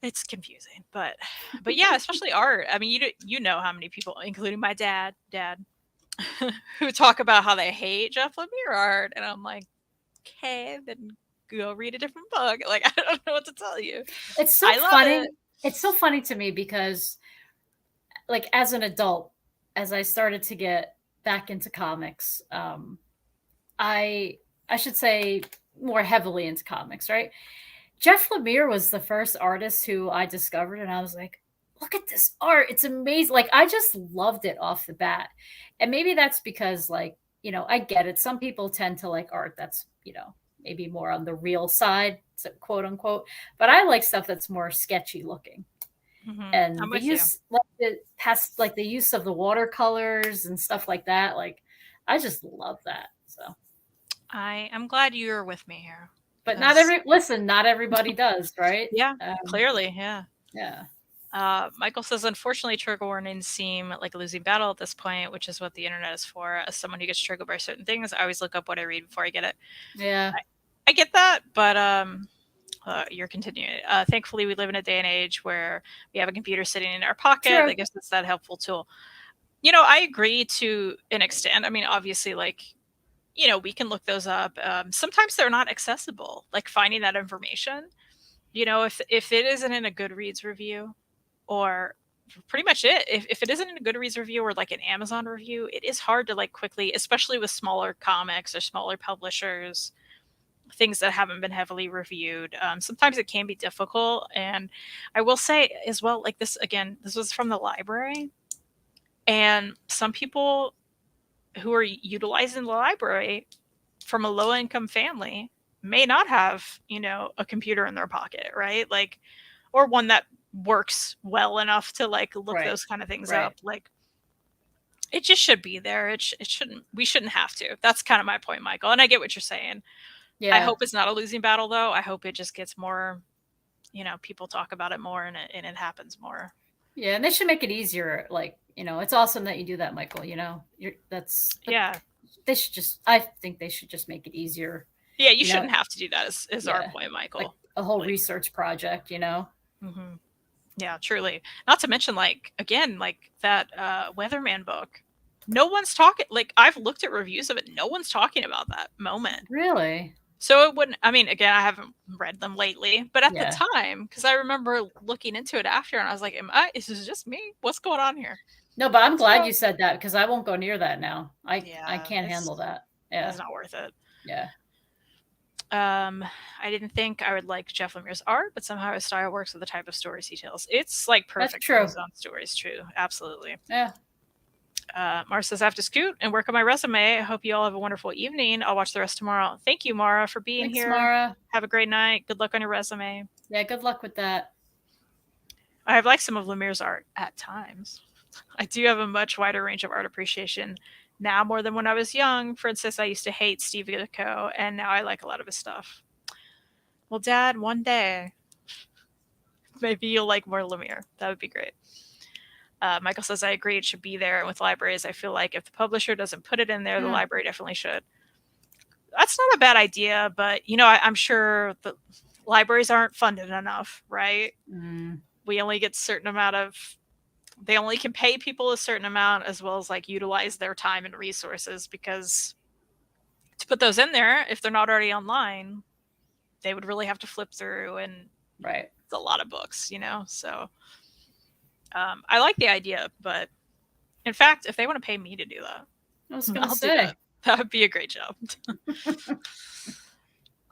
It's confusing, but yeah, especially art. I mean, you know how many people, including my dad, who talk about how they hate Jeff Lemire art, and I'm like, okay, then go read a different book. Like, I don't know what to tell you. It's so funny. It's so funny to me because, like, as an adult, as I started to get back into comics, I should say more heavily into comics, right? Jeff Lemire was the first artist who I discovered, and I was like, look at this art. It's amazing. Like, I just loved it off the bat. And maybe that's because, like, you know, I get it. Some people tend to like art that's, you know, maybe more on the real side, quote unquote. But I like stuff that's more sketchy looking. Mm-hmm. And the use, like the use of the watercolors and stuff like that. Like, I just love that. So I'm glad you're with me here. But not everybody does, right? Yeah, clearly, yeah. Yeah. Michael says, unfortunately, trigger warnings seem like a losing battle at this point, which is what the internet is for. As someone who gets triggered by certain things, I always look up what I read before I get it. Yeah. I get that, but you're continuing. Thankfully, we live in a day and age where we have a computer sitting in our pocket that gives us that helpful tool. You know, I agree to an extent. I mean, obviously, like, you know, we can look those up. Sometimes they're not accessible, like finding that information. You know, if it isn't in a Goodreads review, or pretty much if it isn't in a Goodreads review or like an Amazon review, it is hard to like quickly, especially with smaller comics or smaller publishers, things that haven't been heavily reviewed. Sometimes it can be difficult. And I will say as well, like this was from the library, and some people who are utilizing the library from a low income family may not have, you know, a computer in their pocket, right? Like, or one that works well enough to like look those kind of things up. Like, it just should be there. We shouldn't have to. That's kind of my point, Michael. And I get what you're saying. Yeah. I hope it's not a losing battle though. I hope it just gets more, you know, people talk about it more and it happens more. Yeah. And they should make it easier. Like, you know, it's awesome that you do that, Michael. You know, they should just, I think they should just make it easier. Yeah. You shouldn't have to do that is our point, Michael. Like a whole research project, you know? Mm-hmm. Yeah, truly. Not to mention, like, again, like that Weatherman book. No one's talking. Like, I've looked at reviews of it. No one's talking about that moment. Really? So it wouldn't. I mean, again, I haven't read them lately, but at Yeah. the time, because I remember looking into it after, and I was like, Is this just me? What's going on here?" No, but I'm glad So- you said that because I won't go near that now. I Yeah, can't handle that. Yeah. It's not worth it. Yeah. I didn't think I would like Jeff Lemire's art, but somehow his style works with the type of stories he tells. It's like perfect for true. his own stories. True, absolutely. Yeah. Mara says, I have to scoot and work on my resume. I hope you all have a wonderful evening. I'll watch the rest tomorrow. Thank you, Mara, for being Thanks, here. Mara. Have a great night. Good luck on your resume. Yeah, good luck with that. I have liked some of Lemire's art at times. I do have a much wider range of art appreciation now more than when I was young. For instance, I used to hate Steve Ditko, and now I like a lot of his stuff. Well, Dad, one day, maybe you'll like more Lemire. That would be great. Michael says, I agree, it should be there. And with libraries, I feel like if the publisher doesn't put it in there, the library definitely should. That's not a bad idea, but, you know, I'm sure the libraries aren't funded enough, right? We only get a certain amount of, they only can pay people a certain amount as well as like utilize their time and resources, because to put those in there, if they're not already online, they would really have to flip through, and Right. it's a lot of books, you know? So I like the idea, but in fact, if they want to pay me to do that, I was going to I'll do say. that. That would be a great job.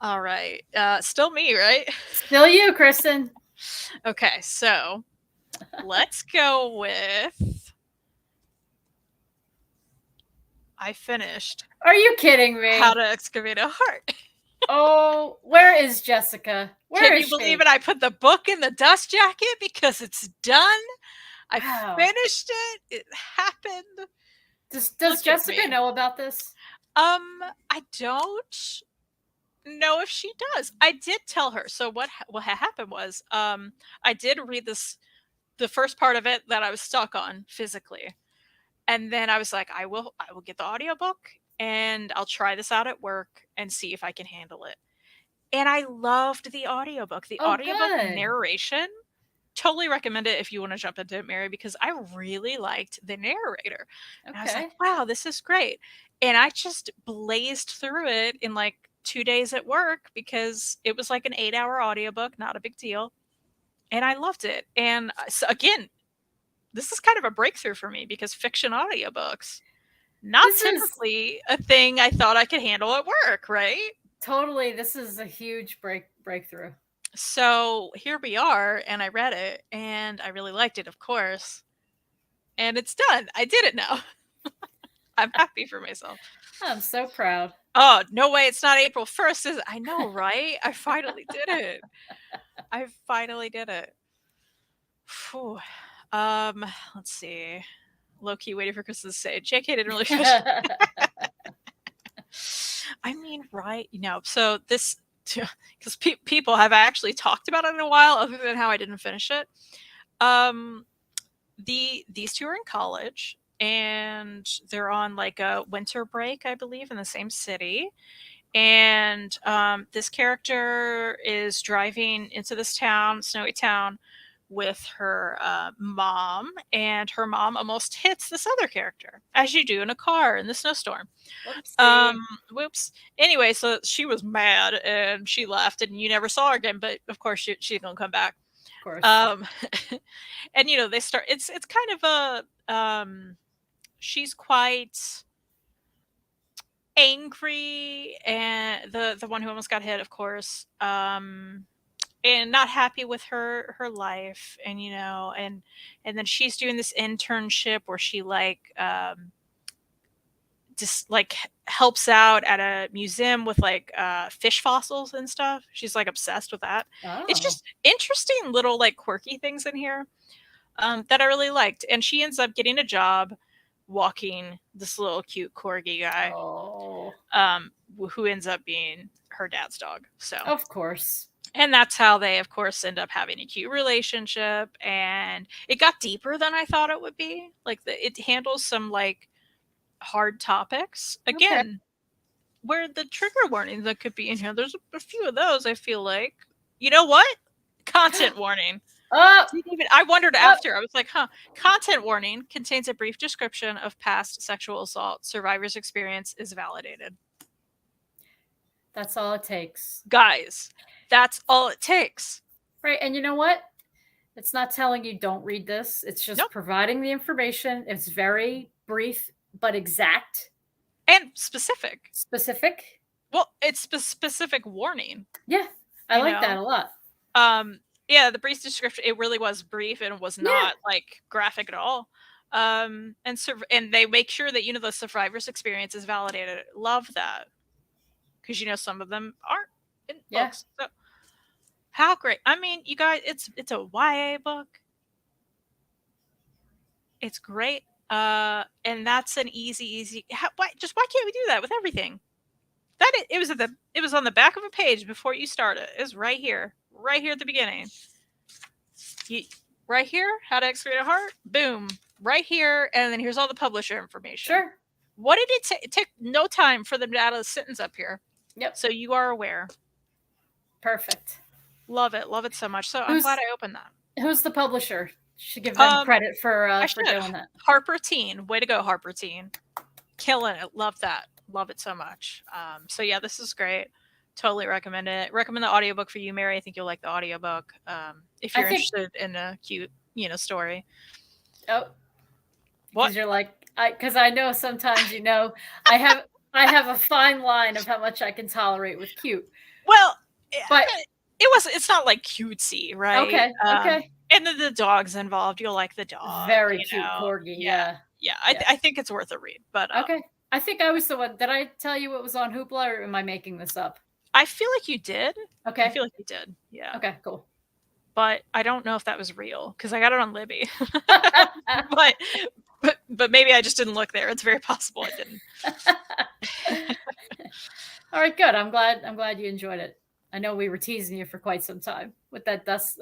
All right. Still me, right? Still you, Kristen. Okay, so let's go with, I finished Are you kidding me? How to Excavate a Heart. Oh, where is Jessica? Can you believe it? I put the book in the dust jacket because it's done. I finished it. It happened. Does Jessica know about this? I don't know if she does. I did tell her. So what happened was, I did read the first part of it that I was stuck on physically. And then I was like, I will get the audiobook and I'll try this out at work and see if I can handle it. And I loved the audiobook. The audiobook narration, totally recommend it if you want to jump into it, Mary, because I really liked the narrator. And I was like, wow, this is great. And I just blazed through it in like 2 days at work because it was like an 8-hour audiobook, not a big deal. And I loved it. And so again, this is kind of a breakthrough for me because fiction audiobooks, not typically a thing I thought I could handle at work, right? Totally. This is a huge breakthrough. So here we are, and I read it, and I really liked it, of course. And it's done. I did it now. I'm happy for myself. I'm so proud. Oh, no way. It's not April 1st. I know, right? I finally did it. I finally did it. Whew. Let's see. Low-key waiting for Chris to say, JK didn't really finish it. I mean, right? You know, so this, because people have actually talked about it in a while, other than how I didn't finish it. These two are in college, and they're on like a winter break, I believe, in the same city. And this character is driving into this town, snowy town, with her mom, and her mom almost hits this other character, as you do in a car in the snowstorm. Whoops. Anyway, so she was mad and she left, and you never saw her again. But of course, she's gonna come back. Of course. And you know, they start. It's kind of a. She's quite angry, and the one who almost got hit, of course. And not happy with her life, and you know, and then she's doing this internship where she like just like helps out at a museum with like fish fossils and stuff. She's like obsessed with that. It's just interesting little like quirky things in here that I really liked. And she ends up getting a job walking this little cute corgi guy, who ends up being her dad's dog. So of course. And that's how they, of course, end up having a cute relationship. And it got deeper than I thought it would be. Like, it handles some, like, hard topics. Again, where the trigger warnings that could be in here, there's a few of those, I feel like. You know what? Content warning. Oh, I wondered after. I was like, huh. Content warning contains a brief description of past sexual assault. Survivor's experience is validated. that's all it takes. Guys, that's all it takes. Right. And you know what? It's not telling you don't read this. It's just providing the information. It's very brief, but exact. And specific. Specific. Well, it's specific warning. Yeah. I like that a lot. Yeah, the brief description, it really was brief and was not like graphic at all. And they make sure that, the survivor's experience is validated. Love that. Because, some of them aren't in books. So how great. I mean, you guys, it's a YA book. It's great. And that's an easy. Why can't we do that with everything? It was on the back of a page before you started. It was right here at the beginning. Right here, how to excavate a heart. Boom, right here, and then here's all the publisher information. Sure. What did it take? It took no time for them to add a sentence up here. Yep. So you are aware. Perfect. Love it so much. So I'm glad I opened that. Who's the publisher? Should give them credit for doing that. Harper Teen. Way to go, Harper Teen. Killing it. Love that. Love it so much. So yeah, this is great. Totally recommend it. Recommend the audiobook for you, Mary. I think you'll like the audiobook. If you're interested in a cute, story. Oh. What? Because you're like, because I know sometimes, I have a fine line of how much I can tolerate with cute. Well, but it's not like cutesy, right? Okay. And then the dog's involved. You'll like the dog. Very cute corgi. Yeah. I think it's worth a read. But okay. I think I was the one. Did I tell you what was on Hoopla, or am I making this up? I feel like you did. Okay. I feel like you did. Yeah. Okay, cool. But I don't know if that was real because I got it on Libby. but maybe I just didn't look there. It's very possible I didn't. All right, good. I'm glad you enjoyed it. I know we were teasing you for quite some time with that dust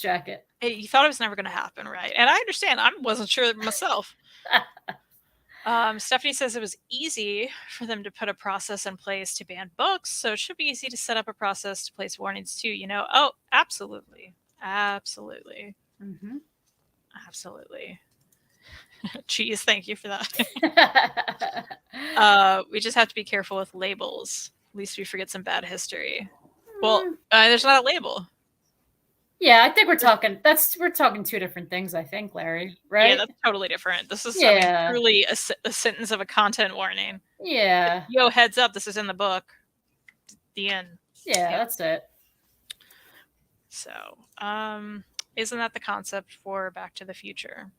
jacket. You thought it was never going to happen, right? And I understand. I wasn't sure myself. Stephanie says it was easy for them to put a process in place to ban books, so it should be easy to set up a process to place warnings too. Oh, absolutely. Absolutely. Mm-hmm. Absolutely. Cheese, thank you for that. We just have to be careful with labels. At least we forget some bad history. Well, there's not a label. Yeah, I think we're talking two different things, I think, Larry, right? Yeah, that's totally different. This is truly a sentence of a content warning. Yeah. Yo, heads up, this is in the book. The end. Yeah, that's it. So, isn't that the concept for Back to the Future?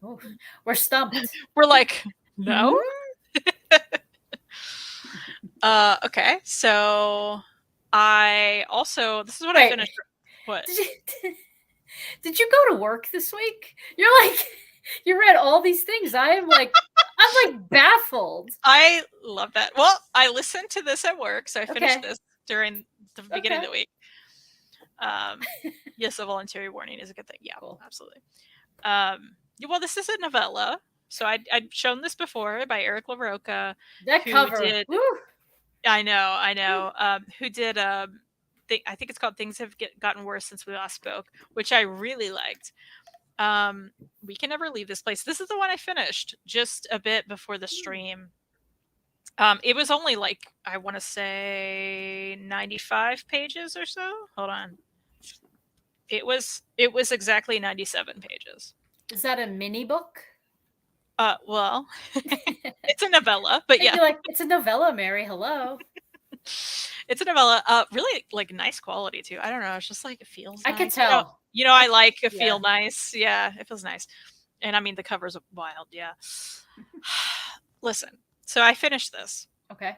Oh, we're stumped. We're like, no? Okay, so I also, this is what I finished. What? Did you go to work this week? You're like, you read all these things. I'm like baffled. I love that. Well, I listened to this at work, so I finished this during the beginning of the week. Yes, a voluntary warning is a good thing. Yeah, cool. Absolutely. Well, this is a novella. So I'd shown this before by Eric LaRocca. That cover. I know. Who did I think it's called Things Have Gotten Worse Since We Last Spoke, which I really liked. We Can Never Leave This Place. This is the one I finished just a bit before the stream. It was only like, I want to say 95 pages or so. Hold on. It was exactly 97 pages. Is that a mini book? Well, it's a novella, but yeah. Like, it's a novella, Mary. Hello. It's a novella. Really like nice quality too. I don't know. It's just like it feels nice. I could tell. I like it feel nice. Yeah, it feels nice. And I mean the cover's wild, yeah. Listen, so I finished this. Okay.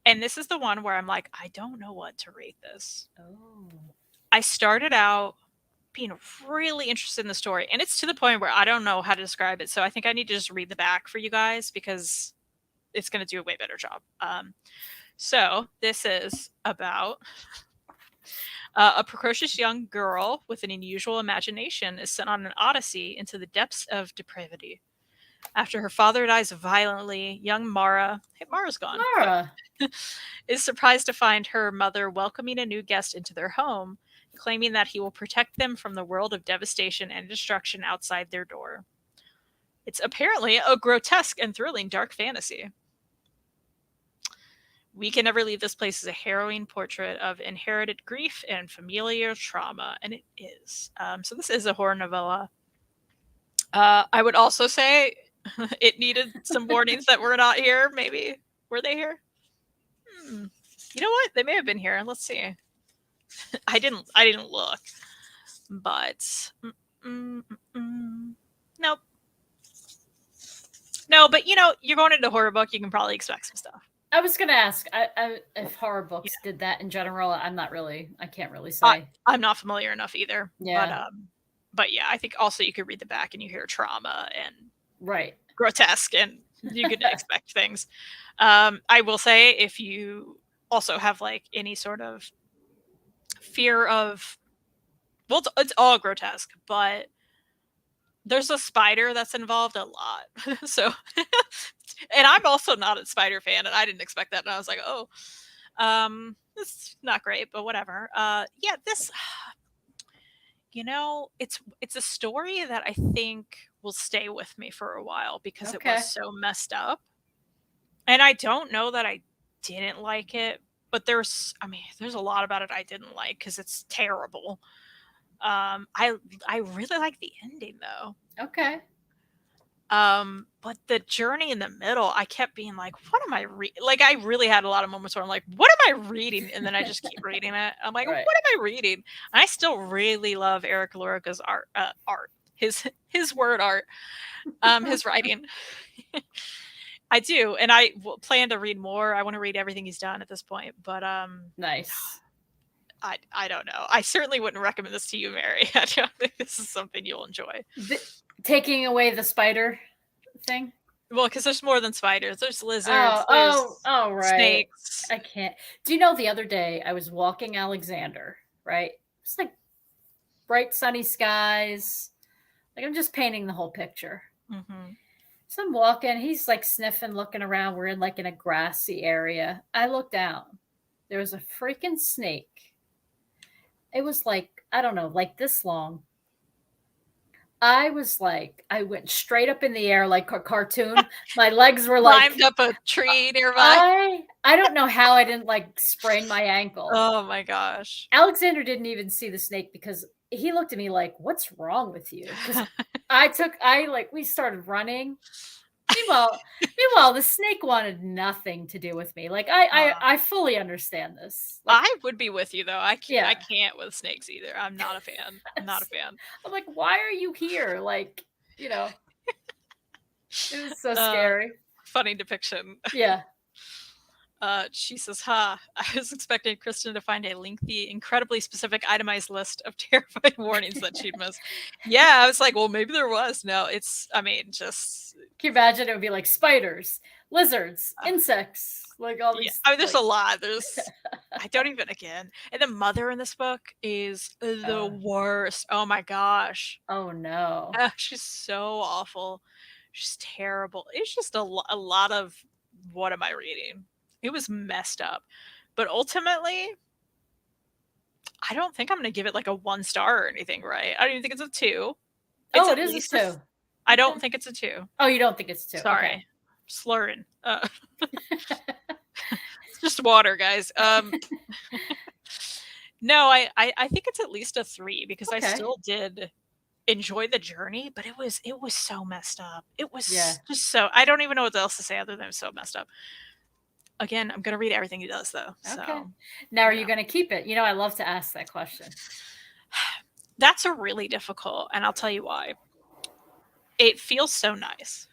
And this is the one where I'm like, I don't know what to rate this. Oh. I started out being really interested in the story, and it's to the point where I don't know how to describe it. So I think I need to just read the back for you guys because it's going to do a way better job. So this is about a precocious young girl with an unusual imagination is sent on an odyssey into the depths of depravity. After her father dies violently, young Mara, hey, Mara's gone, Mara. is surprised to find her mother welcoming a new guest into their home, claiming that he will protect them from the world of devastation and destruction outside their door. It's apparently a grotesque and thrilling dark fantasy. We Can Never Leave This Place is a harrowing portrait of inherited grief and familial trauma, and it is. So this is a horror novella. I would also say it needed some warnings that were not here. Maybe were they here? You know what? They may have been here. Let's see. I didn't look, but nope. No, but you're going into a horror book. You can probably expect some stuff. I was gonna ask if horror books did that in general. I can't really say. I'm not familiar enough either. Yeah. But yeah, I think also you could read the back and you hear trauma and right, grotesque, and you could expect things. I will say, if you also have like any sort of fear of, well, it's all grotesque, but there's a spider that's involved a lot. So, and I'm also not a spider fan, and I didn't expect that, and I was like, oh, it's not great, but whatever. Yeah, this, it's a story that I think will stay with me for a while because it was so messed up. And I don't know that I didn't like it, but there's a lot about it I didn't like because it's terrible. I really like the ending though. Okay. But the journey in the middle, I kept being like, what am I reading? Like, I really had a lot of moments where I'm like, what am I reading? And then I just keep reading it. I'm like, right. What am I reading? And I still really love Eric Lorica's art, his word art, his writing. I do. And I plan to read more. I want to read everything he's done at this point, but, nice. I don't know. I certainly wouldn't recommend this to you, Mary. I don't think this is something you'll enjoy. Taking away the spider thing? Well, because there's more than spiders. There's lizards. Right. Snakes. I can't. Do you know the other day I was walking Alexander, right? It's like bright sunny skies. Like I'm just painting the whole picture. Mm-hmm. So I'm walking. He's like sniffing, looking around. We're in like in a grassy area. I look down. There was a freaking snake. It was like, I don't know, like this long. I was like, I went straight up in the air like a cartoon. My legs were like climbed up a tree nearby. I don't know how I didn't like sprain my ankle. Oh my gosh. Alexander didn't even see the snake because he looked at me like, what's wrong with you? Because we started running. Meanwhile, the snake wanted nothing to do with me. Like I fully understand this. Like, I would be with you though. I can't with snakes either. I'm not a fan. I'm not a fan. I'm like, why are you here? Like, it was so scary. Funny depiction. Yeah. She says, I was expecting Kristen to find a lengthy, incredibly specific itemized list of terrifying warnings that she'd missed. Yeah, I was like, well, maybe there was. No, just... Can you imagine? It would be like spiders, lizards, insects, like all these. Yeah, there's a lot. I don't even, again. And the mother in this book is the worst. Oh my gosh. Oh no. She's so awful. She's terrible. It's just a lot of, what am I reading? It was messed up. But ultimately, I don't think I'm going to give it like a 1 star or anything, right? I don't even think it's a 2. It is a 2. I don't think it's a 2. Oh, you don't think it's 2? Sorry. Okay. Slurring. It's just water, guys. No, I think it's at least a 3 because I still did enjoy the journey, but it was so messed up. It was just so, I don't even know what else to say other than it was so messed up. Again, I'm going to read everything he does, though. Okay. So, now, are you going to keep it? I love to ask that question. That's a really difficult, and I'll tell you why. It feels so nice.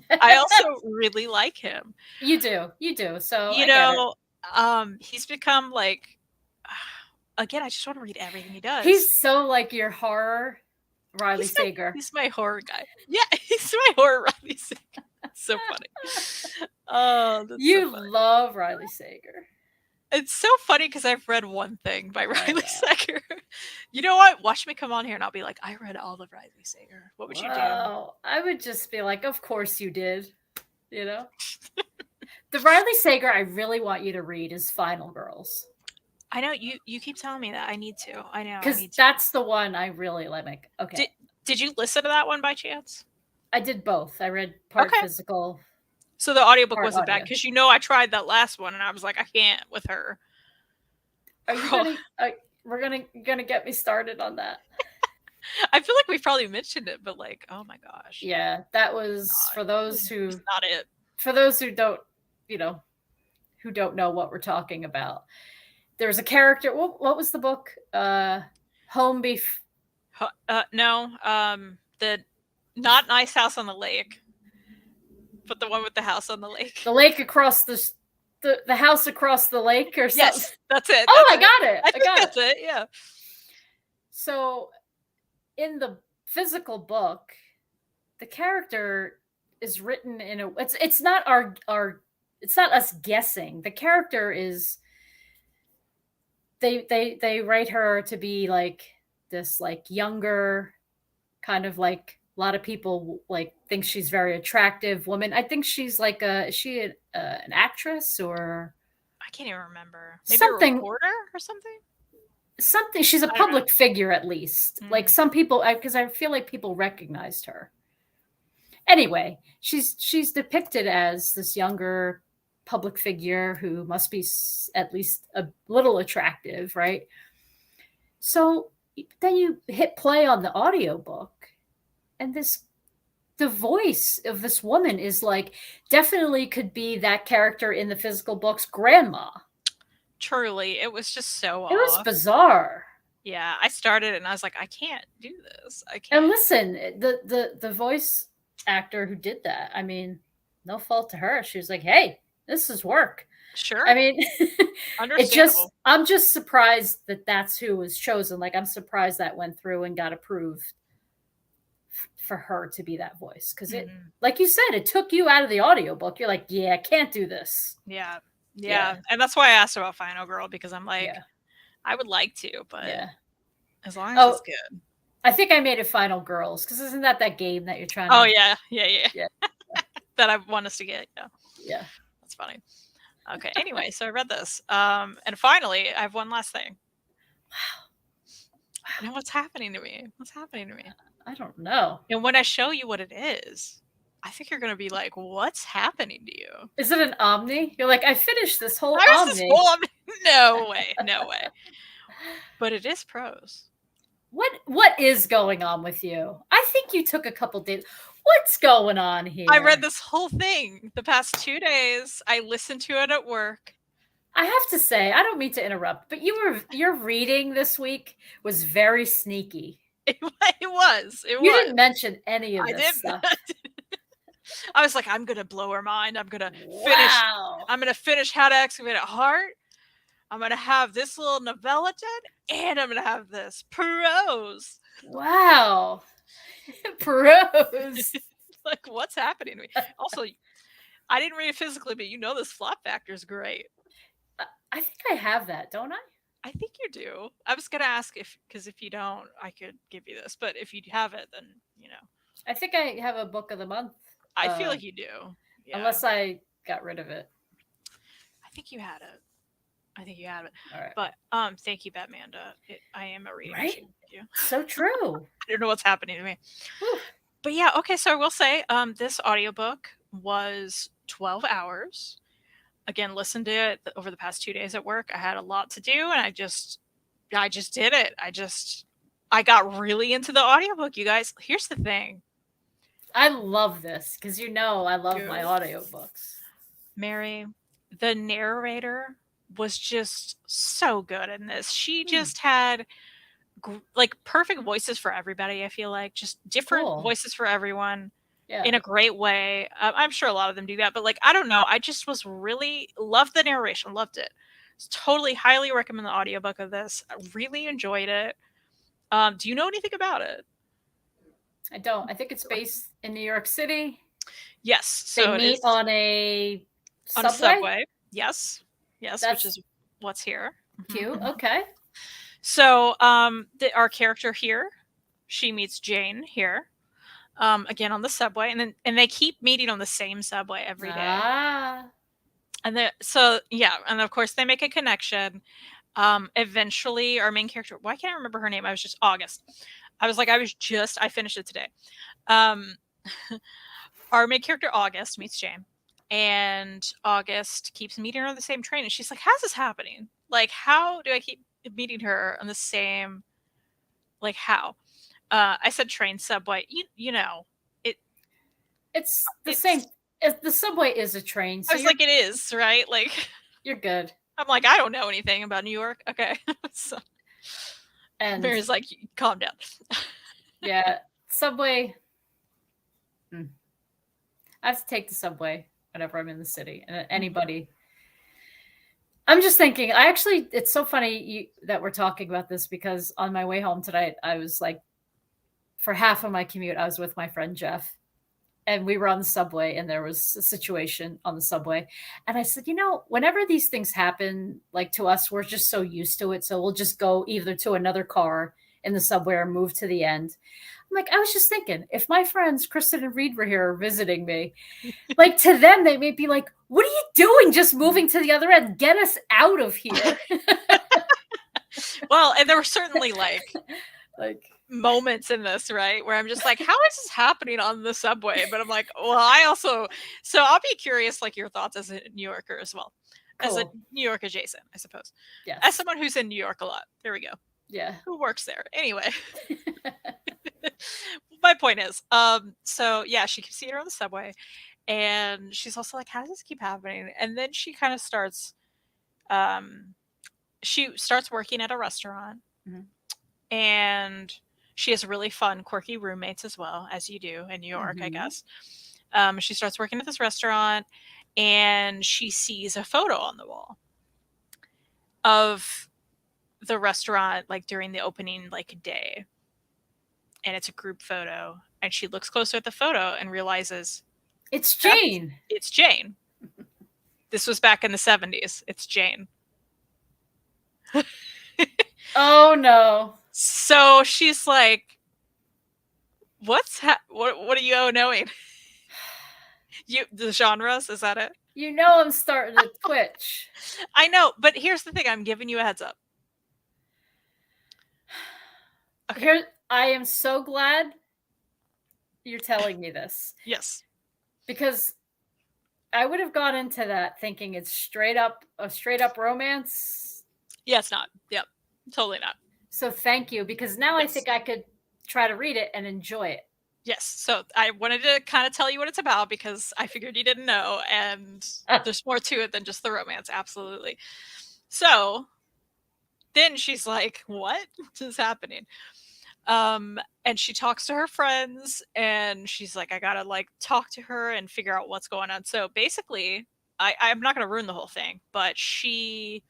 I also really like him. You do. So, he's become like, again, I just want to read everything he does. He's so like your horror Riley Sager. He's my horror guy. Yeah, he's my horror Riley Sager. So funny. Oh, that's you so funny. love Riley Sager. It's so funny because I've read one thing by Riley know. Sager. You know what? Watch me come on here and I'll be like, I read all of Riley Sager. What would you do? Wow. I would just be like, of course you did. You know? The Riley Sager I really want you to read is Final Girls. I know you keep telling me that. I need to. I know. I Because need to. that's the one I really like. Okay. Did you listen to that one by chance? I did both. I read part physical. So the audiobook part wasn't bad audio. because I tried that last one and I was like, I can't with her. Are you gonna? We're gonna get me started on that. I feel like we've probably mentioned it, but like, oh my gosh. Yeah, that was for those who not it. For those who don't, who don't know what we're talking about. There's a character. What was the book? Home Beef. No, the not Nice House on the Lake, but the one with the house on the lake. The lake across the house across the lake, or something. Yes, that's it. Oh, I got it. I got that's it. Yeah. So, in the physical book, the character is written in a. It's not it's not us guessing. The character is. They write her to be like this, like younger, kind of like a lot of people like think she's very attractive woman. I think she's like is she an actress or I can't even remember. Maybe something, a reporter or something. Something. She's a public figure at least. Like some people, because I feel like people recognized her. Anyway, she's depicted as this younger public figure who must be at least a little attractive, right? So then you hit play on the audiobook and the voice of this woman is like definitely could be that character in the physical book's grandma. Truly, it was just so off. It was bizarre. Yeah, I started and I was like, I can't do this. I can't. And listen, the voice actor who did that, I mean, no fault to her. She was like, hey, this is work. Sure. I mean, understandable. I'm just surprised that that's who was chosen. Like, I'm surprised that went through and got approved for her to be that voice. Because it, like you said, it took you out of the audiobook. You're like, yeah, I can't do this. Yeah. And that's why I asked about Final Girl, because I'm like, I would like to, but as long as it's good. I think I made it Final Girls, because isn't that game that you're trying to... Oh, yeah. That I want us to get. Yeah. That's funny. Okay. Anyway, so I read this. And finally, I have one last thing. Wow. And what's happening to me? I don't know. And when I show you what it is, I think you're going to be like, what's happening to you? Is it an Omni? You're like, I finished this whole Omni. No way. But it is prose. What is going on with you? I think you took a couple days. What's going on here? I read this whole thing the past 2 days. I listened to it at work. I have to say, I don't mean to interrupt, but your reading this week was very sneaky. It was. You didn't mention any of this stuff. I was like, I'm gonna blow her mind. I'm gonna finish. I'm gonna finish How to Excavate a Heart. I'm gonna have this little novella done, and I'm gonna have this prose. Wow, prose. Like, what's happening to me? Also, I didn't read it physically, but this flop factor is great. I think I have that, don't I? I think you do. I was gonna ask because if you don't, I could give you this. But if you have it, then I think I have a book of the month. I feel like you do. Yeah. Unless I got rid of it. I think you had it. All right. But thank you, Batmanda. I am a reading machine. Thank you. So true. I don't know what's happening to me. Whew. But yeah, okay, so I will say this audiobook was 12 hours. Again, listened to it over the past 2 days at work. I had a lot to do and I just did it. I got really into the audiobook, you guys. Here's the thing. I love this because I love my audiobooks. Mary, the narrator was just so good in this. She just had like perfect voices for everybody. I feel like just different voices for everyone in a great way. I'm sure a lot of them do that, but like, I don't know. I just was really loved the narration. Loved it. Totally highly recommend the audiobook of this. I really enjoyed it. Do you know anything about it? I don't. I think it's based in New York City. Yes. They meet on a subway. Yes. That's which is what's here. Cute. Okay. So our character here, she meets Jane here. Again on the subway, and they keep meeting on the same subway every day. Ah. And and of course they make a connection. Eventually our main character, why can't I remember her name? I was just August. I finished it today. Our main character August meets Jane, and August keeps meeting her on the same train, and she's like, how's this happening? Like, how do I keep meeting her on the same, like, how? I said train, subway, you know, it's the same. The subway is a train. So I was like, it is, right? Like, you're good. I'm like, I don't know anything about New York. Okay. So, And Mary's like, calm down. yeah, subway. I have to take the subway whenever I'm in the city. And anybody. I'm just thinking, it's so funny that we're talking about this, because on my way home tonight, I was like, for half of my commute, I was with my friend Jeff. And we were on the subway, and there was a situation on the subway. And I said, whenever these things happen, like to us, we're just so used to it. So we'll just go either to another car in the subway or move to the end. I'm like, I was just thinking, if my friends Kristen and Reid were here visiting me, like to them, they may be like, what are you doing just moving to the other end? Get us out of here. Well, and there were certainly like moments in this, right, where I'm just like, how is this happening on the subway? But I'm like, well, so I'll be curious, like, your thoughts as a New Yorker as well. Cool. As a New York adjacent, I suppose. Yes. As someone who's in New York a lot. There we go. Yeah. Who works there? Anyway. My point is, so yeah, she keeps seeing her on the subway, and she's also like, how does this keep happening? And then she kind of starts working at a restaurant. And she has really fun, quirky roommates as well, as you do in New York, I guess. She starts working at this restaurant, and she sees a photo on the wall of the restaurant, like during the opening, like, day. And it's a group photo, and she looks closer at the photo and realizes it's Jane. It's Jane. This was back in the 70s. It's Jane. Oh no. So she's like, what are you knowing? The genres, is that it? I'm starting to twitch. I know, but here's the thing, I'm giving you a heads up. Okay. I am so glad you're telling me this. Yes. Because I would have gone into that thinking it's a straight up romance. Yeah, it's not. Yep. Totally not. So thank you, because now I think I could try to read it and enjoy it. Yes. So I wanted to kind of tell you what it's about, because I figured you didn't know, and there's more to it than just the romance. Absolutely. So then she's like, what is happening? And she talks to her friends, and she's like, I gotta like talk to her and figure out what's going on. So basically, I'm not gonna ruin the whole thing, but she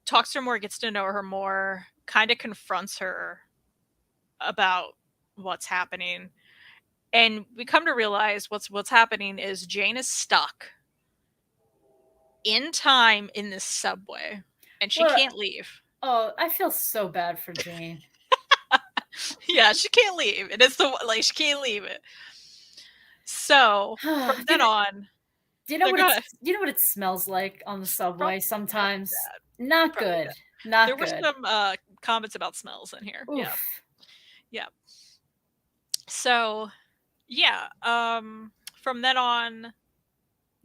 talks to her more, gets to know her more, kind of confronts her about what's happening. And we come to realize what's happening is Jane is stuck in time in this subway, and she can't leave. Oh, I feel so bad for Jane. Yeah, she can't leave. And it's she can't leave it. So from then on, do you know what it smells like on the subway sometimes? Not good. Not there good. There were some comments about smells in here. Oof. Yeah. So yeah, from then on,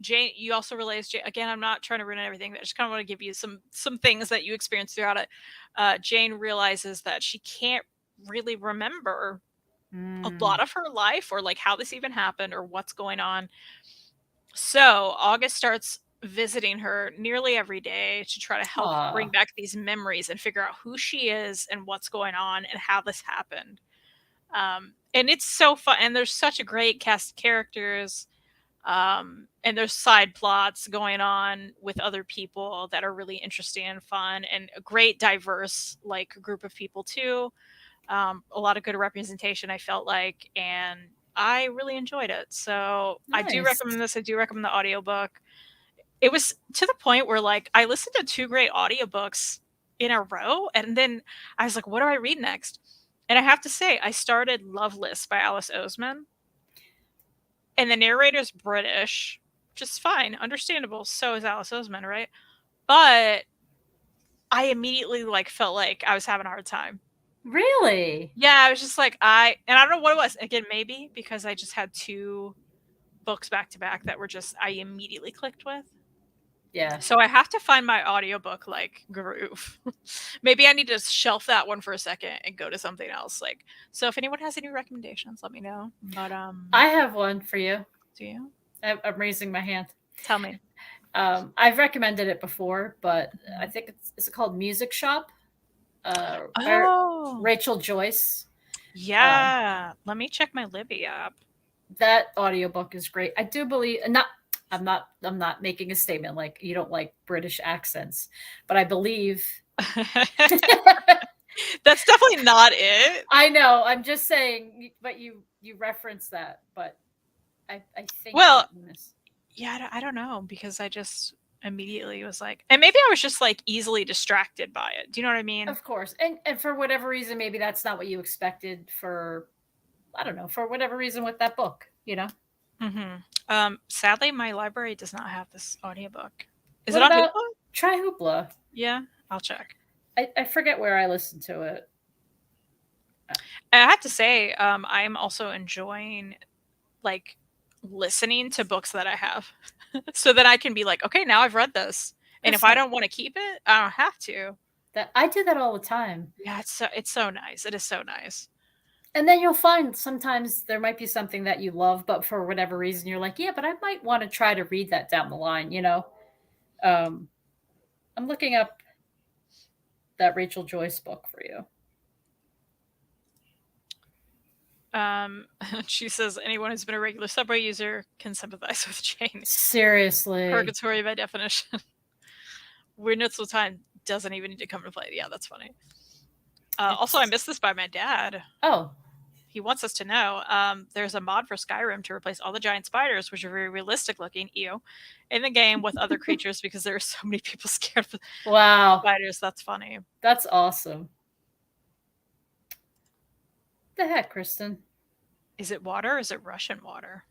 Jane, you also realize, again, I'm not trying to ruin everything, but I just kind of want to give you some things that you experience throughout it. Jane realizes that she can't really remember a lot of her life, or like how this even happened, or what's going on. So August starts visiting her nearly every day to try to help bring back these memories and figure out who she is and what's going on and how this happened. And it's so fun, and there's such a great cast of characters. And there's side plots going on with other people that are really interesting and fun, and a great diverse like group of people too. A lot of good representation, I felt like, and I really enjoyed it. So nice. I do recommend this. I do recommend the audiobook. it was to the point where like I listened to 2 great audiobooks in a row, and then I was like, what do I read next? And I have to say, I started Loveless by Alice Oseman, and the narrator's British, which is fine, understandable. So is Alice Oseman, right? But I immediately like felt like I was having a hard time. Really? Yeah, I was just like, and I don't know what it was. Again, maybe because I just had 2 books back to back that were just I immediately clicked with. Yeah. So I have to find my audiobook like groove. Maybe I need to shelf that one for a second and go to something else. Like, so if anyone has any recommendations, let me know. But I have one for you. do you? I'm raising my hand. Tell me. I've recommended it before, but I think it's called Music Shop. By Oh, Rachel Joyce. yeah. Let me check my Libby app. That audiobook is great. I do believe I'm not making a statement like you don't like British accents, but I believe That's definitely not it. I know. I'm just saying, but you reference that, but I think Well, you miss. yeah, I don't know because I just immediately was like, and maybe I was just like easily distracted by it. Do you know what I mean? Of course, and for whatever reason, maybe that's not what you expected for. I don't know, for whatever reason with that book, you know. Sadly, my library does not have this audiobook. Is What it on about Hoopla? try Hoopla? Yeah, I'll check. I forget where I listened to it. I have to say, I'm also enjoying like listening to books that I have, so that I can be like, okay, now I've read this, and That's if I nice. don't want to keep it, I don't have to. That I do that all the time. Yeah, it's so nice. It is so nice. And then you'll find sometimes there might be something that you love, but for whatever reason you're like, yeah, but I might want to try to read that down the line, you know. I'm looking up that Rachel Joyce book for you. She says anyone who's been a regular subway user can sympathize with Jane. Seriously. Purgatory by definition. Weirdness with time doesn't even need to come to play. Yeah, that's funny. Also, I missed this by my dad. Oh. He wants us to know there's a mod for Skyrim to replace all the giant spiders, which are very realistic looking, in the game with other creatures because there are so many people scared of spiders. That's funny. That's awesome. The heck, Kristen? Is it water or is it Russian water?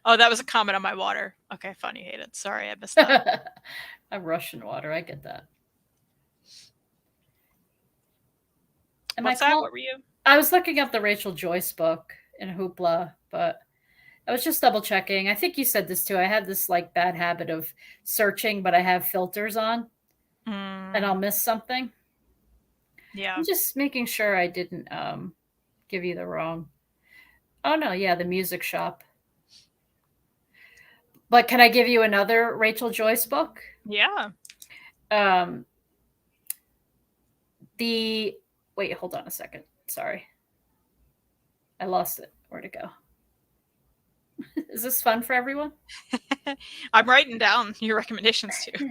Oh, that was a comment on my water. Okay, funny, hate it. Sorry, I missed that. A Russian water, I get that. What's that? What were you? I was looking up the Rachel Joyce book in Hoopla, but I was just double checking. I think you said this too. I had this like bad habit of searching, but I have filters on, and I'll miss something. Yeah, I'm just making sure I didn't give you the wrong. Oh no, yeah, the Music Shop. But can I give you another Rachel Joyce book? Yeah. Wait, hold on a second. Sorry. I lost it. Where'd it go? Is this fun for everyone? I'm writing down your recommendations too.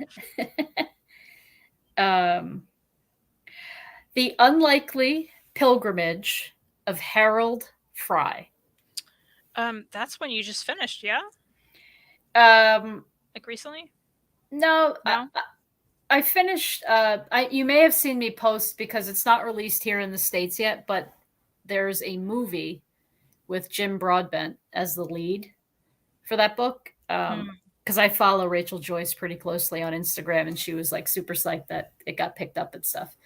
The Unlikely Pilgrimage of Harold Fry. That's when you just finished, yeah? Like recently? No. I finished. You may have seen me post because it's not released here in the States yet, but there's a movie with Jim Broadbent as the lead for that book. Because I follow Rachel Joyce pretty closely on Instagram, and she was like super psyched that it got picked up and stuff.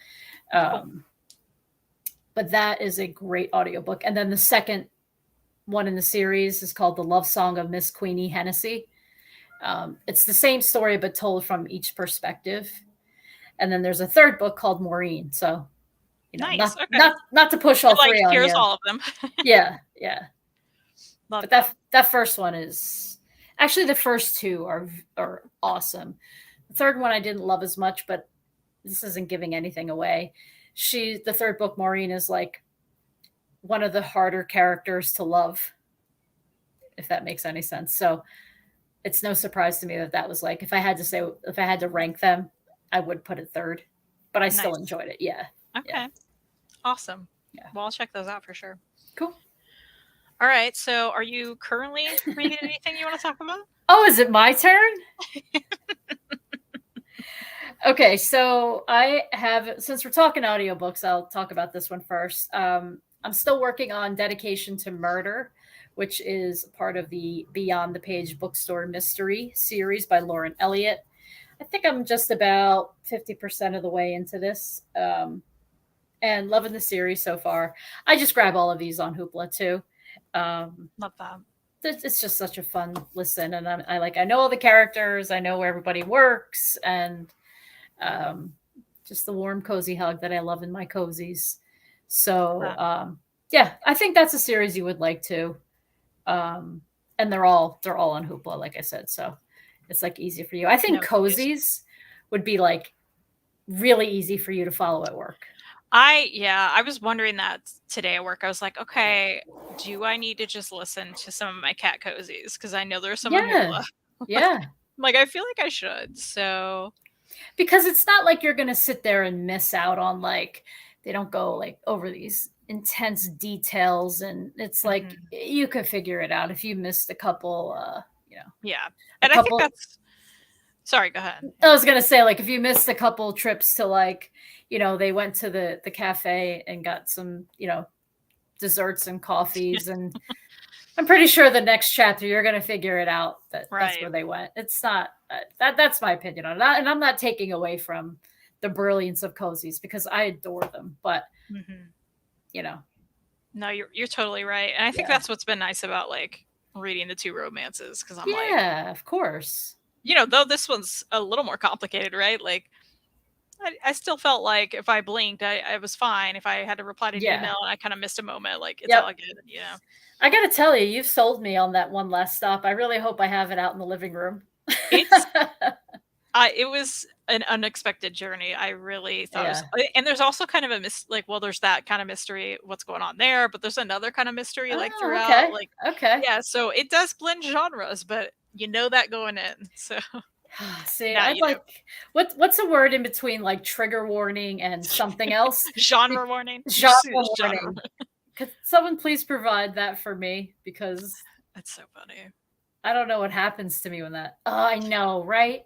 But that is a great audiobook. And then the second one in the series is called The Love Song of Miss Queenie Hennessy. It's the same story, but told from each perspective. And then there's a third book called Maureen. So, nice. Not to push all three on here's you. all of them. Yeah. Love but that first one is actually the first two are awesome. The third one I didn't love as much, but this isn't giving anything away. The third book, Maureen, is like one of the harder characters to love, if that makes any sense. So it's no surprise to me that was like, if I had to rank them, I would put it third, but I still enjoyed it. Yeah. Okay. Yeah. Awesome. Yeah. Well, I'll check those out for sure. Cool. All right. So are you currently reading anything you want to talk about? Oh, is it my turn? Okay, so I have, since we're talking audiobooks, I'll talk about this one first. I'm still working on Dedication to Murder, which is part of the Beyond the Page Bookstore Mystery series by Lauren Elliott. I think I'm just about 50% of the way into this, and loving the series so far. I just grab all of these on Hoopla too. Love that. It's just such a fun listen, and I know all the characters, I know where everybody works, and um, just the warm, cozy hug that I love in my cozies. So, yeah, I think that's a series you would like to. And they're all on Hoopla, like I said. So it's like easy for you. I think cozies would be like really easy for you to follow at work. I was wondering that today at work. I was like, okay, do I need to just listen to some of my cat cozies? Because I know there's some on Hoopla. Yeah. Like, I feel like I should. So because it's not like you're gonna sit there and miss out on, like, they don't go like over these intense details, and it's like you could figure it out if you missed a couple yeah. And I think that's, sorry, go ahead. I was gonna say, like, if you missed a couple trips to, like, they went to the cafe and got some, desserts and coffees, and I'm pretty sure the next chapter you're gonna figure it out that's where they went. It's not that's my opinion on it, and I'm not taking away from the brilliance of cozies because I adore them, but no, you're totally right, and I think that's what's been nice about like reading the two romances, because I'm like, yeah, of course, though this one's a little more complicated, right? Like, I still felt like if I blinked, I was fine. If I had to reply to an email and I kind of missed a moment, like, it's all good, I gotta tell you, you've sold me on that one last stop. I really hope I have it out in the living room. It's it was an unexpected journey. I really thought it was, and there's also kind of a well, there's that kind of mystery, what's going on there, but there's another kind of mystery like throughout. Okay. Yeah, so it does blend genres, but that going in. So see, I'd like what's a word in between like trigger warning and something else? Genre warning. Genre warning. Could someone please provide that for me? Because that's so funny. I don't know what happens to me when that. Oh, I know, right?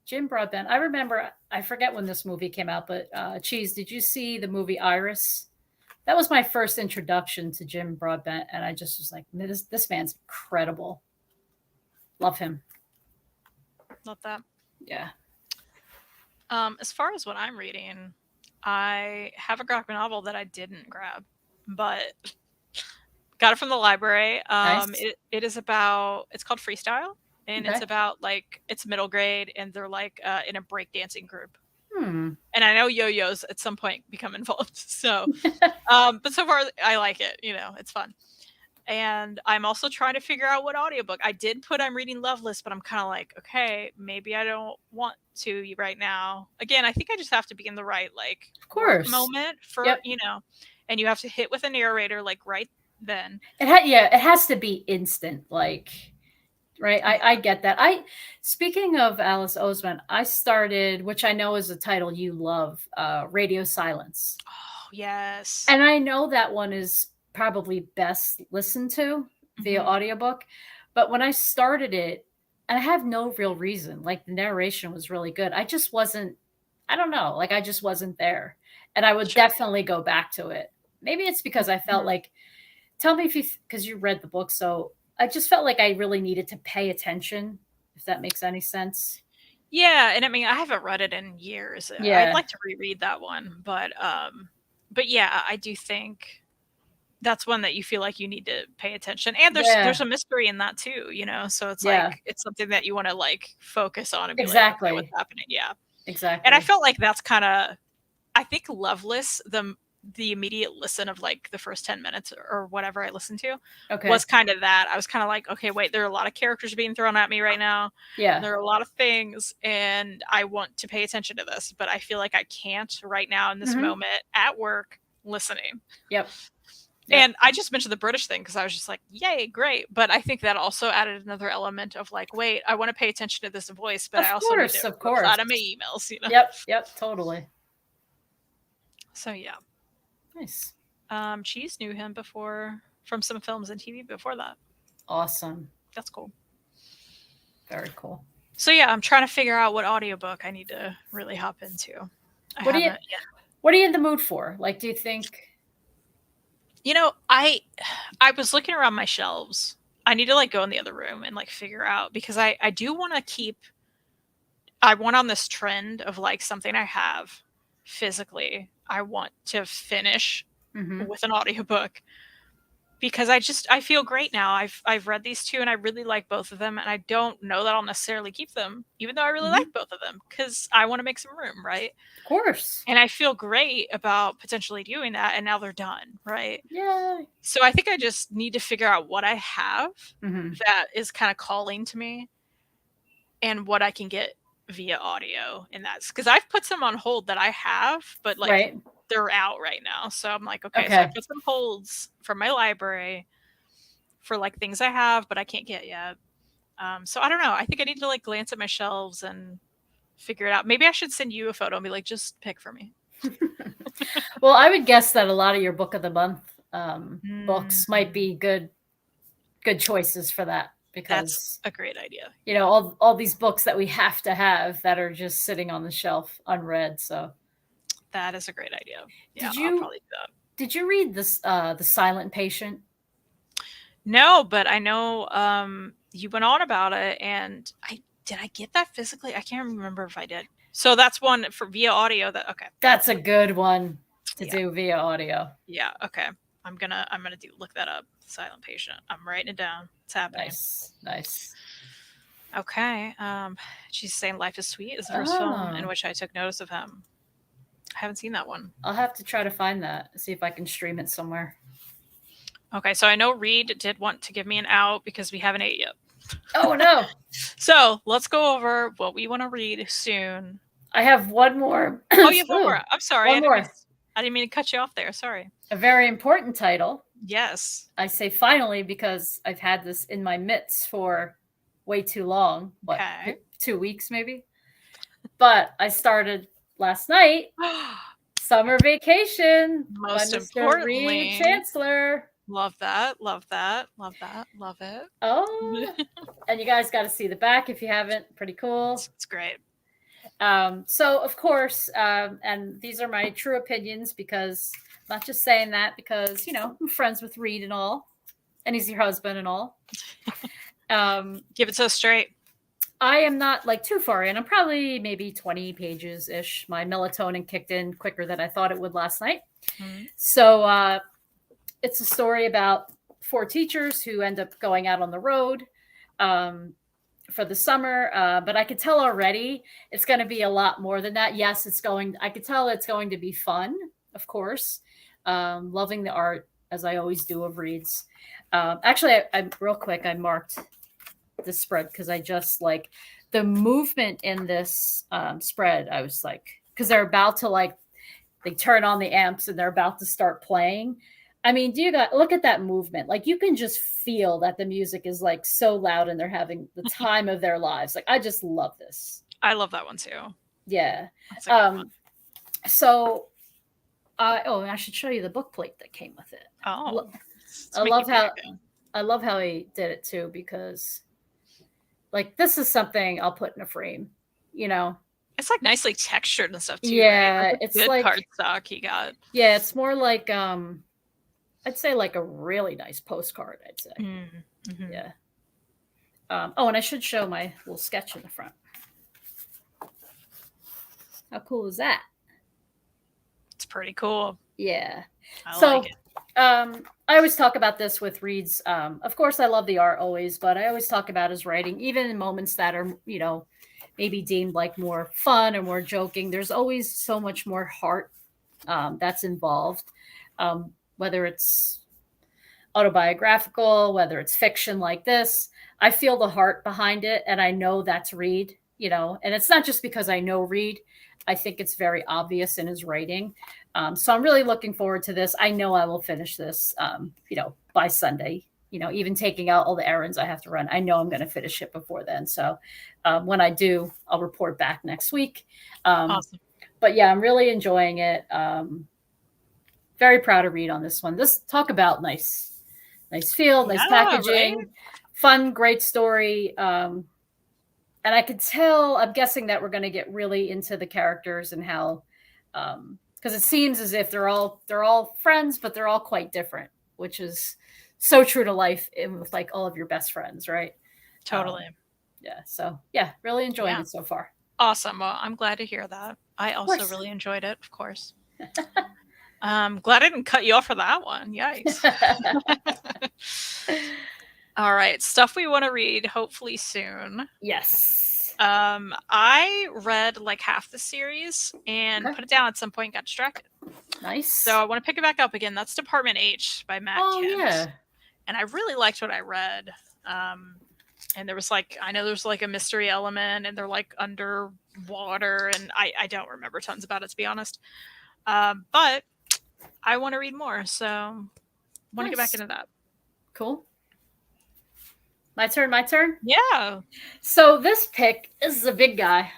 Jim Broadbent. I remember. I forget when this movie came out, but Cheese, did you see the movie Iris? That was my first introduction to Jim Broadbent, and I just was like, this man's incredible. Love him. Love that. Yeah. As far as what I'm reading, I have a graphic novel that I didn't grab, but got it from the library. Nice. It is about, it's called Freestyle, and it's about like, it's middle grade, and they're like in a breakdancing group. And I know yo-yos at some point become involved. So, but so far I like it. It's fun. And I'm also trying to figure out what audiobook. I did put I'm reading Loveless, but I'm kind of like, okay, maybe I don't want to right now. Again, I think I just have to be in the right like work moment for, and you have to hit with a narrator like right then. It has to be instant, like, right? I get that. Speaking of Alice Oseman, I started, which I know is a title you love, Radio Silence. Oh, yes. And I know that one is probably best listened to via audiobook. But when I started it, and I have no real reason, like the narration was really good. I just wasn't, I don't know, like I just wasn't there. And I would definitely go back to it. Maybe it's because I felt like, tell me because you read the book. So I just felt like I really needed to pay attention, if that makes any sense. Yeah. And I mean, I haven't read it in years. Yeah. I'd like to reread that one. But yeah, I do think that's one that you feel like you need to pay attention, and there's a mystery in that too, so it's like it's something that you want to like focus on and be like, okay, what's happening. Exactly. And I felt like that's kind of, I think Loveless, the immediate listen of like the first 10 minutes or whatever I listened to was kind of that. I was kind of like, okay, wait, there are a lot of characters being thrown at me right now. There are a lot of things, and I want to pay attention to this, but I feel like I can't right now in this moment at work listening. Yep. And I just mentioned the British thing because I was just like, yay, great. But I think that also added another element of like, wait, I want to pay attention to this voice, but I also need to reply to my emails. Yep, totally. So yeah. Nice. Cheese knew him before from some films and TV before that. Awesome. That's cool. Very cool. So yeah, I'm trying to figure out what audiobook I need to really hop into. What are you in the mood for? Like, do you think? You know, I was looking around my shelves. I need to like go in the other room and like figure out, because I do want to keep. I want on this trend of like something I have physically. I want to finish with an audiobook, because I feel great now. I've read these two and I really like both of them, and I don't know that I'll necessarily keep them, even though I really like both of them, because I want to make some room, right? Of course. And I feel great about potentially doing that, and now they're done, right? Yeah. So I think I just need to figure out what I have that is kind of calling to me, and what I can get via audio. And that's because I've put some on hold that I have, but like they're out right now. So I'm like, okay, so I put some holds from my library for like things I have, but I can't get yet. So I don't know. I think I need to like glance at my shelves and figure it out. Maybe I should send you a photo and be like, just pick for me. Well, I would guess that a lot of your book of the month books might be good choices for that, because that's a great idea. You know, all these books that we have to have that are just sitting on the shelf unread. So that is a great idea. Yeah, I'll probably do that. Did you read this The Silent Patient? No, but I know you went on about it, and did I get that physically? I can't remember if I did. So that's one for via audio. That's a good one to do via audio. Yeah. Okay. I'm gonna look that up. Silent Patient. I'm writing it down. It's happening. Nice. Okay. She's saying Life is Sweet is the first film in which I took notice of him. I haven't seen that one. I'll have to try to find that. See if I can stream it somewhere. Okay, so I know Reid did want to give me an out because we haven't ate yet. Oh no. So let's go over what we want to read soon. I have one more. Oh, you have one more. I'm sorry. One more. I didn't mean to cut you off there. Sorry. A very important title. Yes. I say finally because I've had this in my midst for way too long. What, 2 weeks maybe? But I started last night. Summer Vacation. Most by Mr. importantly, Reid Chancellor. Love that. Love that. Love that. Love it. Oh. And you guys got to see the back if you haven't. Pretty cool. It's great. So of course, and these are my true opinions, because I'm not just saying that because, you know, I'm friends with Reid and all, and he's your husband and all. Give it so straight. I am not like too far in. I'm probably maybe 20 pages ish. My melatonin kicked in quicker than I thought it would last night. So it's a story about 4 teachers who end up going out on the road for the summer. But I could tell already it's going to be a lot more than that. Yes, I could tell it's going to be fun, of course. Loving the art, as I always do, of Reid's. Actually, I real quick, I marked the spread because I just like the movement in this spread. I was like, because they're about to they turn on the amps and they're about to start playing. I mean, look at that movement. Like, you can just feel that the music is like so loud and they're having the time of their lives. Like, I just love this. I love that one too. Yeah. So, I should show you the book plate that came with it. Oh, I love how he did it too, because like, this is something I'll put in a frame, you know. It's like nicely textured and stuff too. Yeah, right? Like it's good like cardstock he got. Yeah, it's more like I'd say like a really nice postcard, I'd say. Mm-hmm. Yeah. And I should show my little sketch in the front. How cool is that? It's pretty cool. Yeah. I like it. I always talk about this with Reid's. Of course, I love the art always, but I always talk about his writing, even in moments that are, you know, maybe deemed like more fun or more joking. There's always so much more heart that's involved. Whether it's autobiographical, whether it's fiction like this, I feel the heart behind it. And I know that's Reid, you know, and it's not just because I know Reid. I think it's very obvious in his writing. So I'm really looking forward to this. I know I will finish this, you know, by Sunday, you know, even taking out all the errands I have to run. I know I'm going to finish it before then. So when I do, I'll report back next week. Awesome. But yeah, I'm really enjoying it. Very proud of Reid on this one. Talk about nice feel, nice packaging, right? Fun, great story. and I could tell, I'm guessing that we're going to get really into the characters and how, because it seems as if they're all friends, but they're all quite different, which is so true to life with like all of your best friends, right? Totally. Yeah. So yeah, really enjoying it so far. Awesome. Well, I'm glad to hear that. I also course. really enjoyed it, of course. Glad I didn't cut you off for that one. Yikes. All right. Stuff we want to read, hopefully soon. Yes. I read like half the series and put it down at some point and got distracted. Nice. So I want to pick it back up again. That's Department H by Matt Kent. Yeah. And I really liked what I read. And there was like, I know there's like a mystery element and they're like underwater, and I don't remember tons about it, to be honest. But I want to read more, so I want to get back into that. Cool. My turn? Yeah. So this pick is a big guy.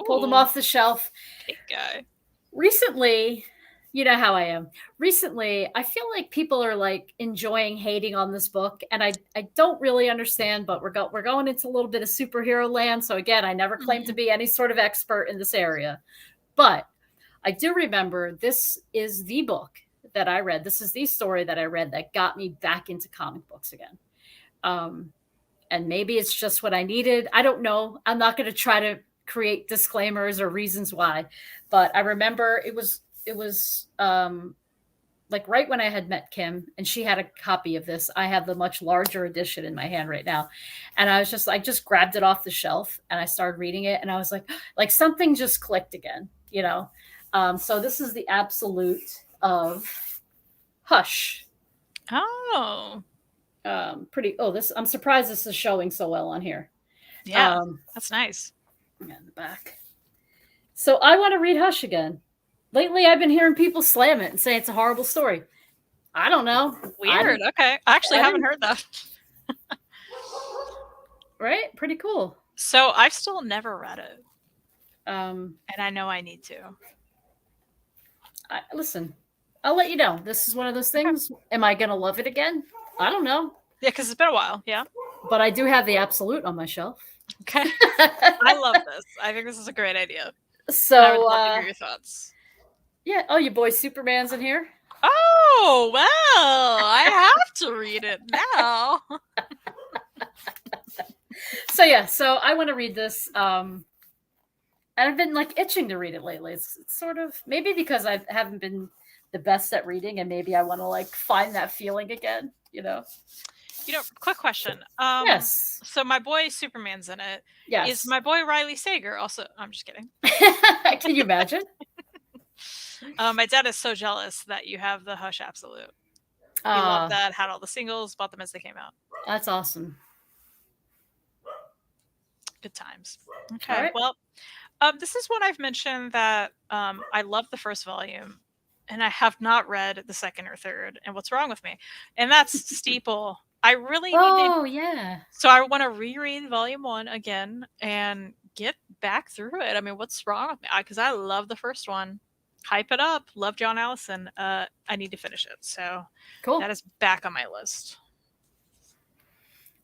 Pulled him off the shelf. Big guy. Recently, you know how I am. Recently, I feel like people are like enjoying hating on this book, and I don't really understand, but we're going into a little bit of superhero land. So again, I never claimed to be any sort of expert in this area, but I do remember this is the book that I read. This is the story that I read that got me back into comic books again. And maybe it's just what I needed. I don't know. I'm not going to try to create disclaimers or reasons why, but I remember it was like right when I had met Kim, and she had a copy of this. I have the much larger edition in my hand right now. And I just grabbed it off the shelf and I started reading it, and I was like something just clicked again, you know? So this is the absolute of Hush. Oh. I'm surprised this is showing so well on here. Yeah, that's nice. In the back. So I want to read Hush again. Lately, I've been hearing people slam it and say it's a horrible story. I don't know. Weird. Okay. I actually haven't heard that. Right? Pretty cool. So I've still never read it. And I know I need to. Listen, I'll let you know. This is one of those things. Okay. Am I going to love it again? I don't know. Yeah, because it's been a while. Yeah. But I do have the Absolute on my shelf. Okay. I love this. I think this is a great idea. So, I would love to hear your thoughts. Yeah. Oh, your boy Superman's in here. Oh, well, I have to read it now. So I want to read this. And I've been like itching to read it lately. It's sort of maybe because I haven't been the best at reading, and maybe I want to like find that feeling again, you know? Quick question. Yes. So my boy Superman's in it. Yes. Is my boy Riley Sager also? I'm just kidding. Can you imagine? My dad is so jealous that you have the Hush Absolute. He loved that, had all the singles, bought them as they came out. That's awesome. Good times. Okay. Right. Well, this is one I've mentioned that I love the first volume, and I have not read the second or third. And what's wrong with me? And that's Steeple. I really need to. Oh, yeah. So I want to reread volume 1 again and get back through it. I mean, what's wrong with me? Because I love the first one. Hype it up. Love John Allison. I need to finish it. So cool. That is back on my list.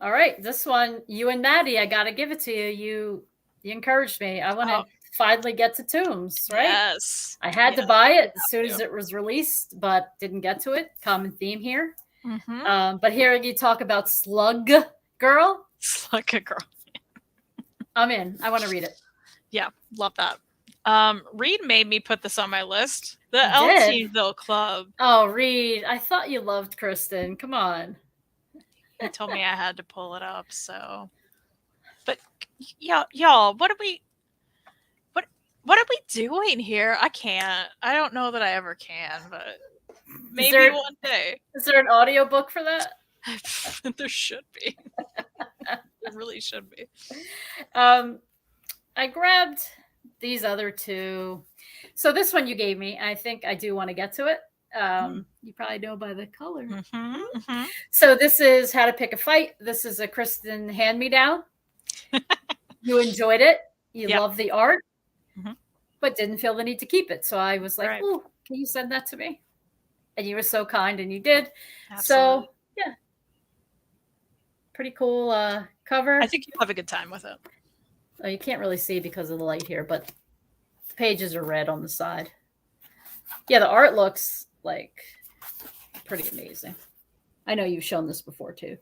All right. This one, you and Maddie, I got to give it to you. You encouraged me. I want to finally get to Tombs, right? Yes. I had to buy it as soon as it was released, but didn't get to it. Common theme here. Mm-hmm. But here you talk about Slug Girl. Slug Girl. I'm in. I want to read it. Yeah, love that. Reid made me put this on my list. The Elteenville Club. Oh, Reid. I thought you loved Kristen. Come on. He told me I had to pull it up, so. But y'all, what are we doing here? I can't. I don't know that I ever can, but maybe one day. Is there an audiobook for that? There should be. There really should be. I grabbed these other two. So this one you gave me, I think I do want to get to it. You probably know by the color. Mm-hmm, mm-hmm. So this is How to Pick a Fight. This is a Kristen hand-me-down. You enjoyed it. You love the art, but didn't feel the need to keep it. So I was like, "Oh, can you send that to me?" And you were so kind, and you did. Absolutely. So pretty cool cover. I think you'll have a good time with it. Oh, you can't really see because of the light here, but the pages are red on the side. Yeah, the art looks like pretty amazing. I know you've shown this before too,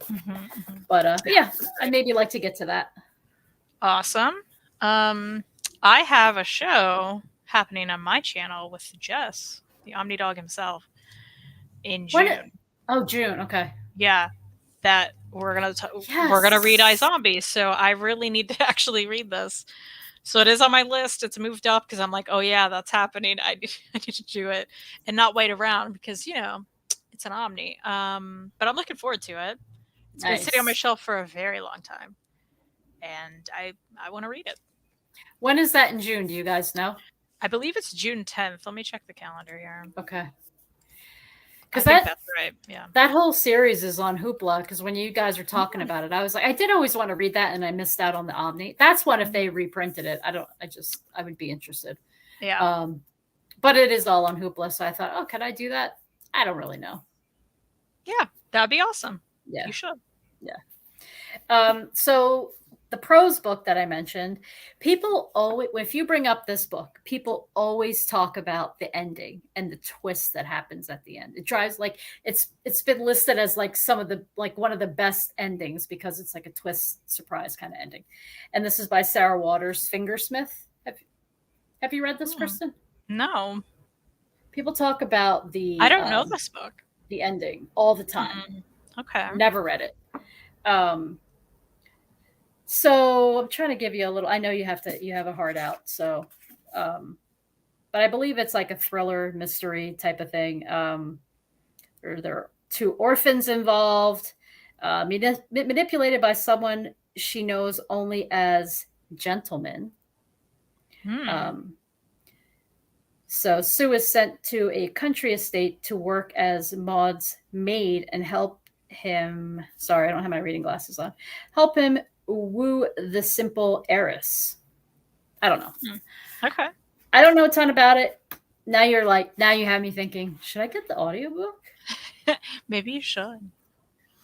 but yeah, I'd maybe like to get to that. Awesome. I have a show happening on my channel with Jess, the Omni Dog himself, in June. June. Okay. Yeah, that we're gonna read iZombies. So I really need to actually read this. So it is on my list. It's moved up because I'm like, oh yeah, that's happening. I need to do it and not wait around because it's an Omni. But I'm looking forward to it. It's been sitting on my shelf for a very long time, and I want to read it. When is that in June? Do you guys know? I believe it's June 10th. Let me check the calendar here. Okay. Because that's right. Yeah. That whole series is on Hoopla. Because when you guys were talking about it, I was like, I did always want to read that, and I missed out on the Omni. That's one if they reprinted it. I would be interested. Yeah. But it is all on Hoopla, so I thought, oh, can I do that? I don't really know. Yeah, that'd be awesome. Yeah, you should. Yeah. So the prose book that I mentioned, people always, if you bring up this book, people always talk about the ending and the twist that happens at the end. It drives it's been listed as one of the best endings because it's like a twist surprise kind of ending. And this is by Sarah Waters Fingersmith. Have you read this, Kristen? No. People talk about I don't know this book. The ending all the time. Okay. Never read it. So I'm trying to give you a little. I know you have a heart out. So, but I believe it's like a thriller mystery type of thing. There are two orphans involved, manipulated by someone she knows only as gentleman. So Sue is sent to a country estate to work as Maud's maid and help him. Sorry, I don't have my reading glasses on. Help him woo the simple heiress. I don't know. Okay. I don't know a ton about it. Now you have me thinking, should I get the audiobook? Maybe you should.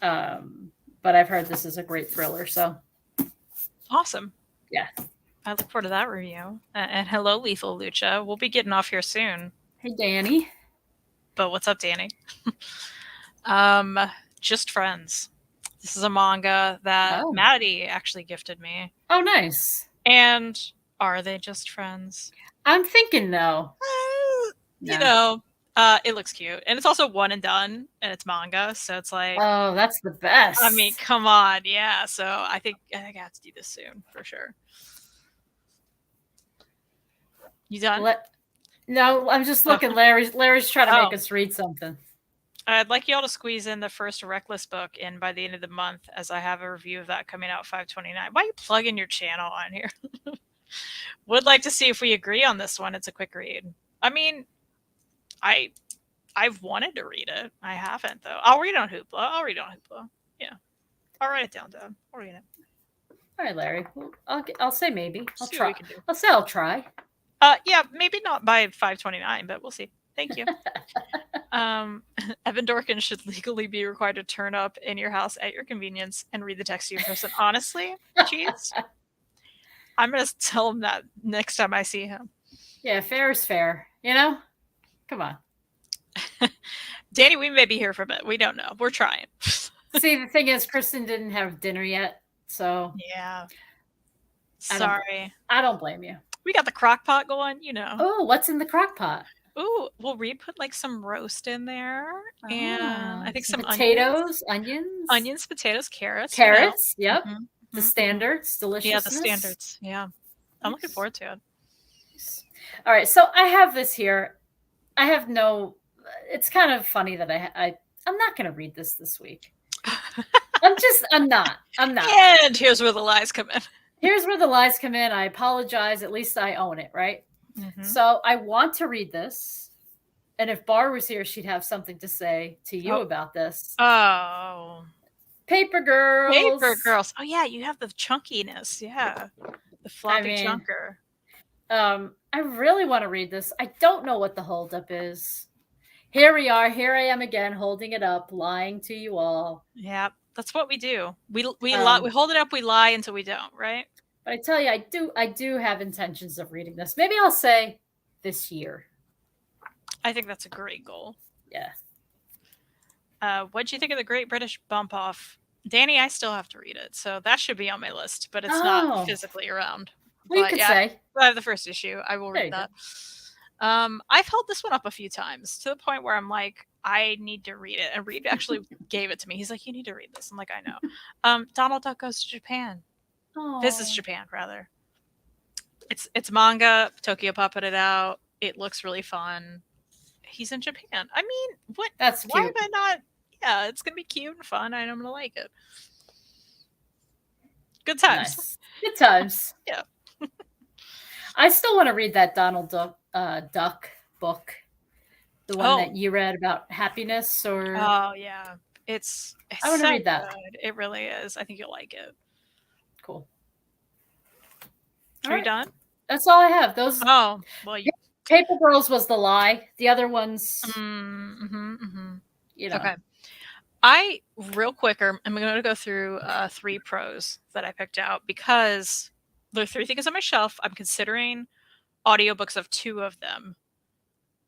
But I've heard this is a great thriller, so. Awesome. Yeah. I look forward to that review. And hello, Lethal Lucha. We'll be getting off here soon. Hey, Danny. But what's up, Danny? Just Friends. This is a manga that Maddie actually gifted me. Oh, nice. And are they just friends? I'm thinking no. No. It looks cute. And it's also one and done, and it's manga, so it's like... Oh, that's the best. I mean, come on. Yeah, so I think I have to do this soon, for sure. You done? No, I'm just looking. Larry's trying to make us read something. I'd like y'all to squeeze in the first Reckless book in by the end of the month, as I have a review of that coming out 5/29. Why are you plugging your channel on here? Would like to see if we agree on this one. It's a quick read. I mean, I've wanted to read it. I haven't, though. I'll read it on Hoopla. Yeah. I'll write it down, Dad. I'll read it. All right, Larry. I'll say maybe. I'll see try. What we can do. I'll say I'll try. Yeah, maybe not by 5/29, but we'll see. Thank you. Evan Dorkin should legally be required to turn up in your house at your convenience and read the text to you in person. Honestly, jeez. I'm going to tell him that next time I see him. Yeah, fair is fair. You know? Come on. Danny, we may be here for a bit. We don't know. We're trying. See, the thing is, Kristen didn't have dinner yet, so... Yeah. Sorry. I don't blame you. We got the crock pot going, you know. Oh, what's in the crock pot? Ooh, well, Reid put like some roast in there, and I think some potatoes, onions, potatoes, carrots. Yep. Mm-hmm. The standards, delicious. Yeah, the standards. Yeah, I'm looking forward to it. All right, so I have this here. I have no. It's kind of funny that I'm not going to read this week. I'm not. And here's where the lies come in. I apologize. At least I own it, right? Mm-hmm. So I want to read this. And if Bar was here, she'd have something to say to you about this. Oh. Paper Girls. Oh, yeah. You have the chunkiness. Yeah. The floppy chunker. I really want to read this. I don't know what the holdup is. Here we are. Here I am again, holding it up, lying to you all. Yeah. That's what we do. We hold it up, we lie until we don't, right? But I tell you, I do have intentions of reading this. Maybe I'll say this year. I think that's a great goal. Yeah. What'd you think of the Great British Bump Off? Danny, I still have to read it, so that should be on my list, but it's not physically around. Well, you But could yeah, say. I have the first issue. I will There read you that. I've held this one up a few times to the point where I'm like, I need to read it. And Reid actually gave it to me. He's like, you need to read this. I'm like, I know. Donald Duck Goes to Japan. Visits Japan, rather. It's manga. Tokyo puppeted out. It looks really fun. He's in Japan. I mean, what? That's why cute. am I not? Yeah, it's gonna be cute and fun, and I'm gonna like it. Good times. Nice. Good times. Yeah. I still want to read that Donald Duck book. The one that Oh. you read about happiness, or Oh yeah, it's I want to so read that. good. It really is. I think you'll like it. Cool. Are All you right. done? That's all I have. Those Oh well, you. Paper Girls was the lie. The other ones, you know. Okay. I real quick, I'm going to go through 3 pros that I picked out because there are 3 things on my shelf. I'm considering audiobooks of 2 of them,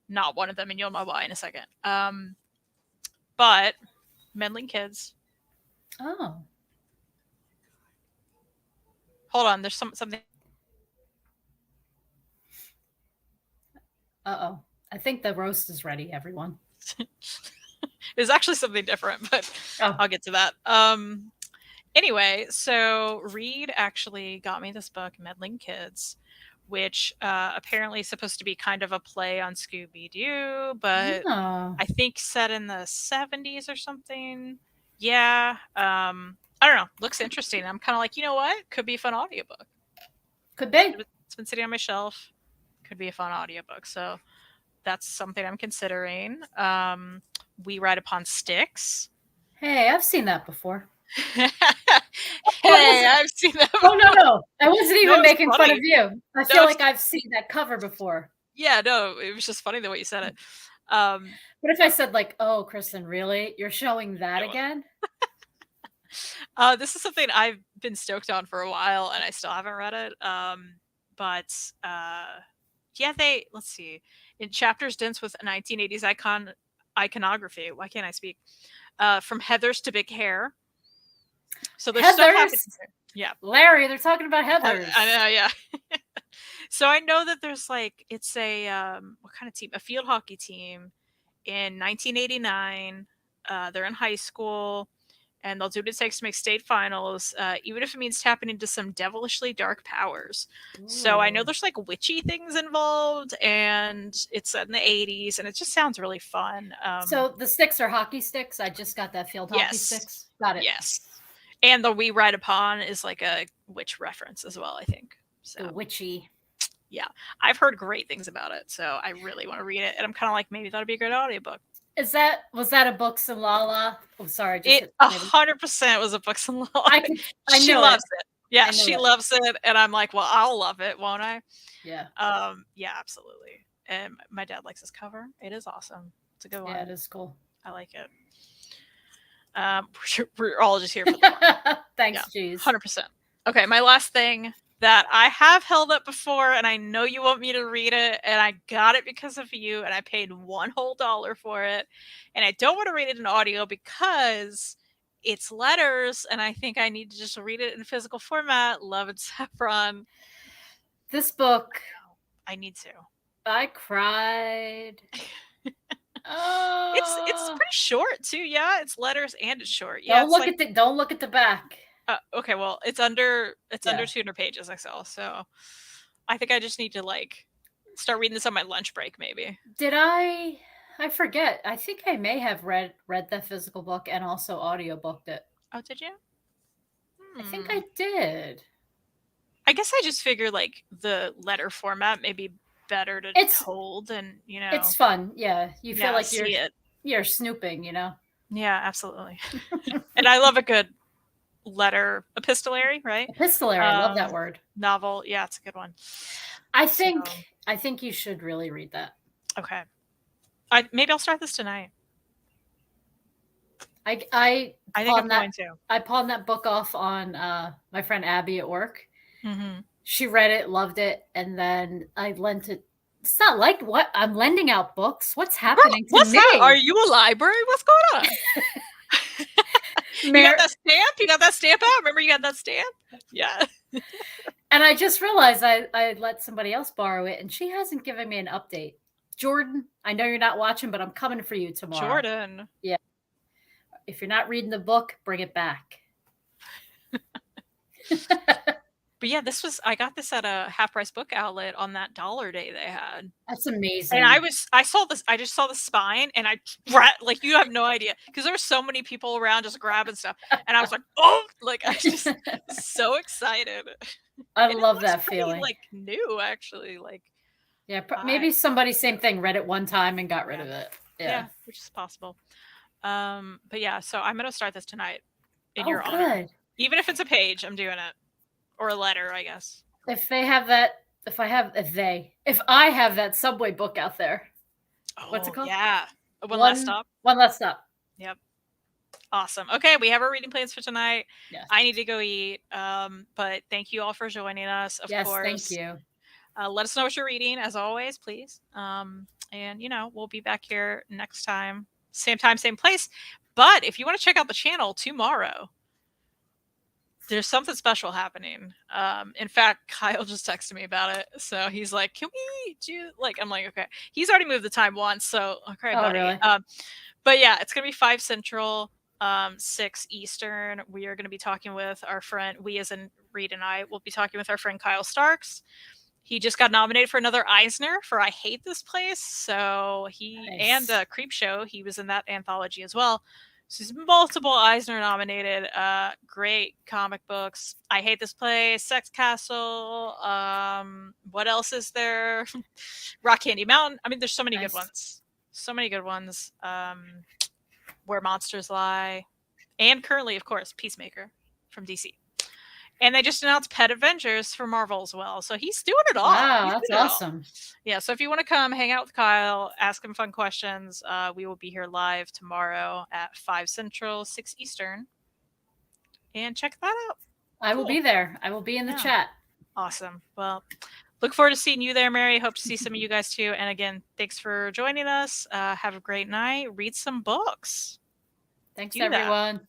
not one of them, and you'll know why in a second. But Meddling Kids. Oh. Hold on, there's something. Uh-oh. I think the roast is ready, everyone. There's actually something different, but I'll get to that. Anyway, so Reid actually got me this book, Meddling Kids, which apparently is supposed to be kind of a play on Scooby-Doo, but I think set in the 70s or something. Yeah. I don't know. Looks interesting. I'm kind of like, you know what? Could be a fun audiobook. Could be. It's been sitting on my shelf. Could be a fun audiobook. So that's something I'm considering. We Ride Upon Sticks. Hey, I've seen that before. Hey, I've seen that before. Oh, no. I wasn't even making fun of you. I feel like I've seen that cover before. Yeah, no, it was just funny the way you said it. What if I said, like, oh, Kristen, really? You're showing that again? This is something I've been stoked on for a while, and I still haven't read it. But yeah, let's see. In chapters dense with 1980s iconography. Why can't I speak? From Heathers to Big Hair. So there's stuff happening. Yeah, Larry, they're talking about Heathers. I know, yeah. So I know that there's like it's a what kind of team? A field hockey team in 1989. They're in high school, and they'll do what it takes to make state finals, even if it means tapping into some devilishly dark powers. Ooh. So I know there's like witchy things involved, and it's set in the 80s, and it just sounds really fun. So the sticks are hockey sticks? I just got that field hockey sticks. Got it. Yes. And the We Ride Upon is like a witch reference as well, I think. So the witchy. Yeah. I've heard great things about it, so I really want to read it. And I'm kind of like, maybe that'd be a great audiobook. Was that a Books and Lala? Oh, sorry. It 100% was a Books and Lala. She loves it. Yeah, she loves it. And I'm like, well, I'll love it, won't I? Yeah. Yeah, absolutely. And my dad likes this cover. It is awesome. It's a good one. Yeah, it is cool. I like it. We're all just here for the Thanks, Jeez. 100%. Okay, my last thing that I have held up before, and I know you want me to read it, and I got it because of you, and I paid $1 whole for it, and I don't want to read it in audio because it's letters, and I think I need to just read it in physical format. Love and Saffron. This book, I need to. I cried. It's pretty short too. Yeah, it's letters and it's short. Yeah, don't look at the back. Okay, well, it's under 200 pages I saw, so I think I just need to like start reading this on my lunch break, maybe. Did I forget. I think I may have read the physical book and also audiobooked it. Oh, did you? I think I did. I guess I just figured like the letter format may be better to hold, and you know, it's fun. Yeah, you feel like you're snooping, you know. Yeah, absolutely. And I love a good letter, epistolary, right? Epistolary, I love that word. Novel, yeah, it's a good one. I think you should really read that. Okay, maybe I'll start this tonight. I think I'm going to. I pawned that book off on my friend Abby at work, Mm-hmm. She read it, loved it, and then I lent it. It's not like what I'm lending out books. What's happening to What's me? that? Are you a library? What's going on? You got that stamp? You got that stamp out? Remember you got that stamp? Yeah. And I just realized I let somebody else borrow it, and she hasn't given me an update. Jordan, I know you're not watching, but I'm coming for you tomorrow. Jordan. Yeah. If you're not reading the book, bring it back. But yeah, I got this at a half price book outlet on that dollar day they had. That's amazing. And I saw this, I just saw the spine and like, you have no idea. Because there were so many people around just grabbing stuff. And I was like, oh, like, I just so excited. I And love that feeling. Like new, actually. Like, yeah, maybe somebody, same thing, read it one time and got rid of it. Yeah, which is possible. But yeah, so I'm gonna start this tonight in your honor. Even if it's a page, I'm doing it. Or a letter, I guess. If they have that, if I have that Subway book out there. What's it called? Yeah. One Last Stop. One Last Stop. Yep. Awesome. Okay, we have our reading plans for tonight. Yes. I need to go eat. But thank you all for joining us. Of course. Thank you. Let us know what you're reading, as always, please. And we'll be back here next time. Same time, same place. But if you want to check out the channel tomorrow, there's something special happening. In fact, Kyle just texted me about it. So he's like, can we do I'm like, okay. He's already moved the time once. So, okay, buddy. Really? But yeah, it's going to be 5 Central, 6 Eastern. We are going to be talking with our friend, we as in Reid and I, will be talking with our friend Kyle Starks. He just got nominated for another Eisner for I Hate This Place. So and Creep Show, he was in that anthology as well. So he's multiple Eisner nominated. Great comic books. I Hate This Place, Sex Castle. What else is there? Rock Candy Mountain. I mean, there's so many good ones. So many good ones. Where Monsters Lie. And currently, of course, Peacemaker from DC. And they just announced Pet Adventures for Marvel as well. So he's doing it all. Wow, that's awesome. Yeah, so if you want to come hang out with Kyle, ask him fun questions, we will be here live tomorrow at 5 Central, 6 Eastern. And check that out. I will be there. I will be in the chat. Awesome. Well, look forward to seeing you there, Mary. Hope to see some of you guys too. And again, thanks for joining us. Have a great night. Read some books. Thanks, everyone.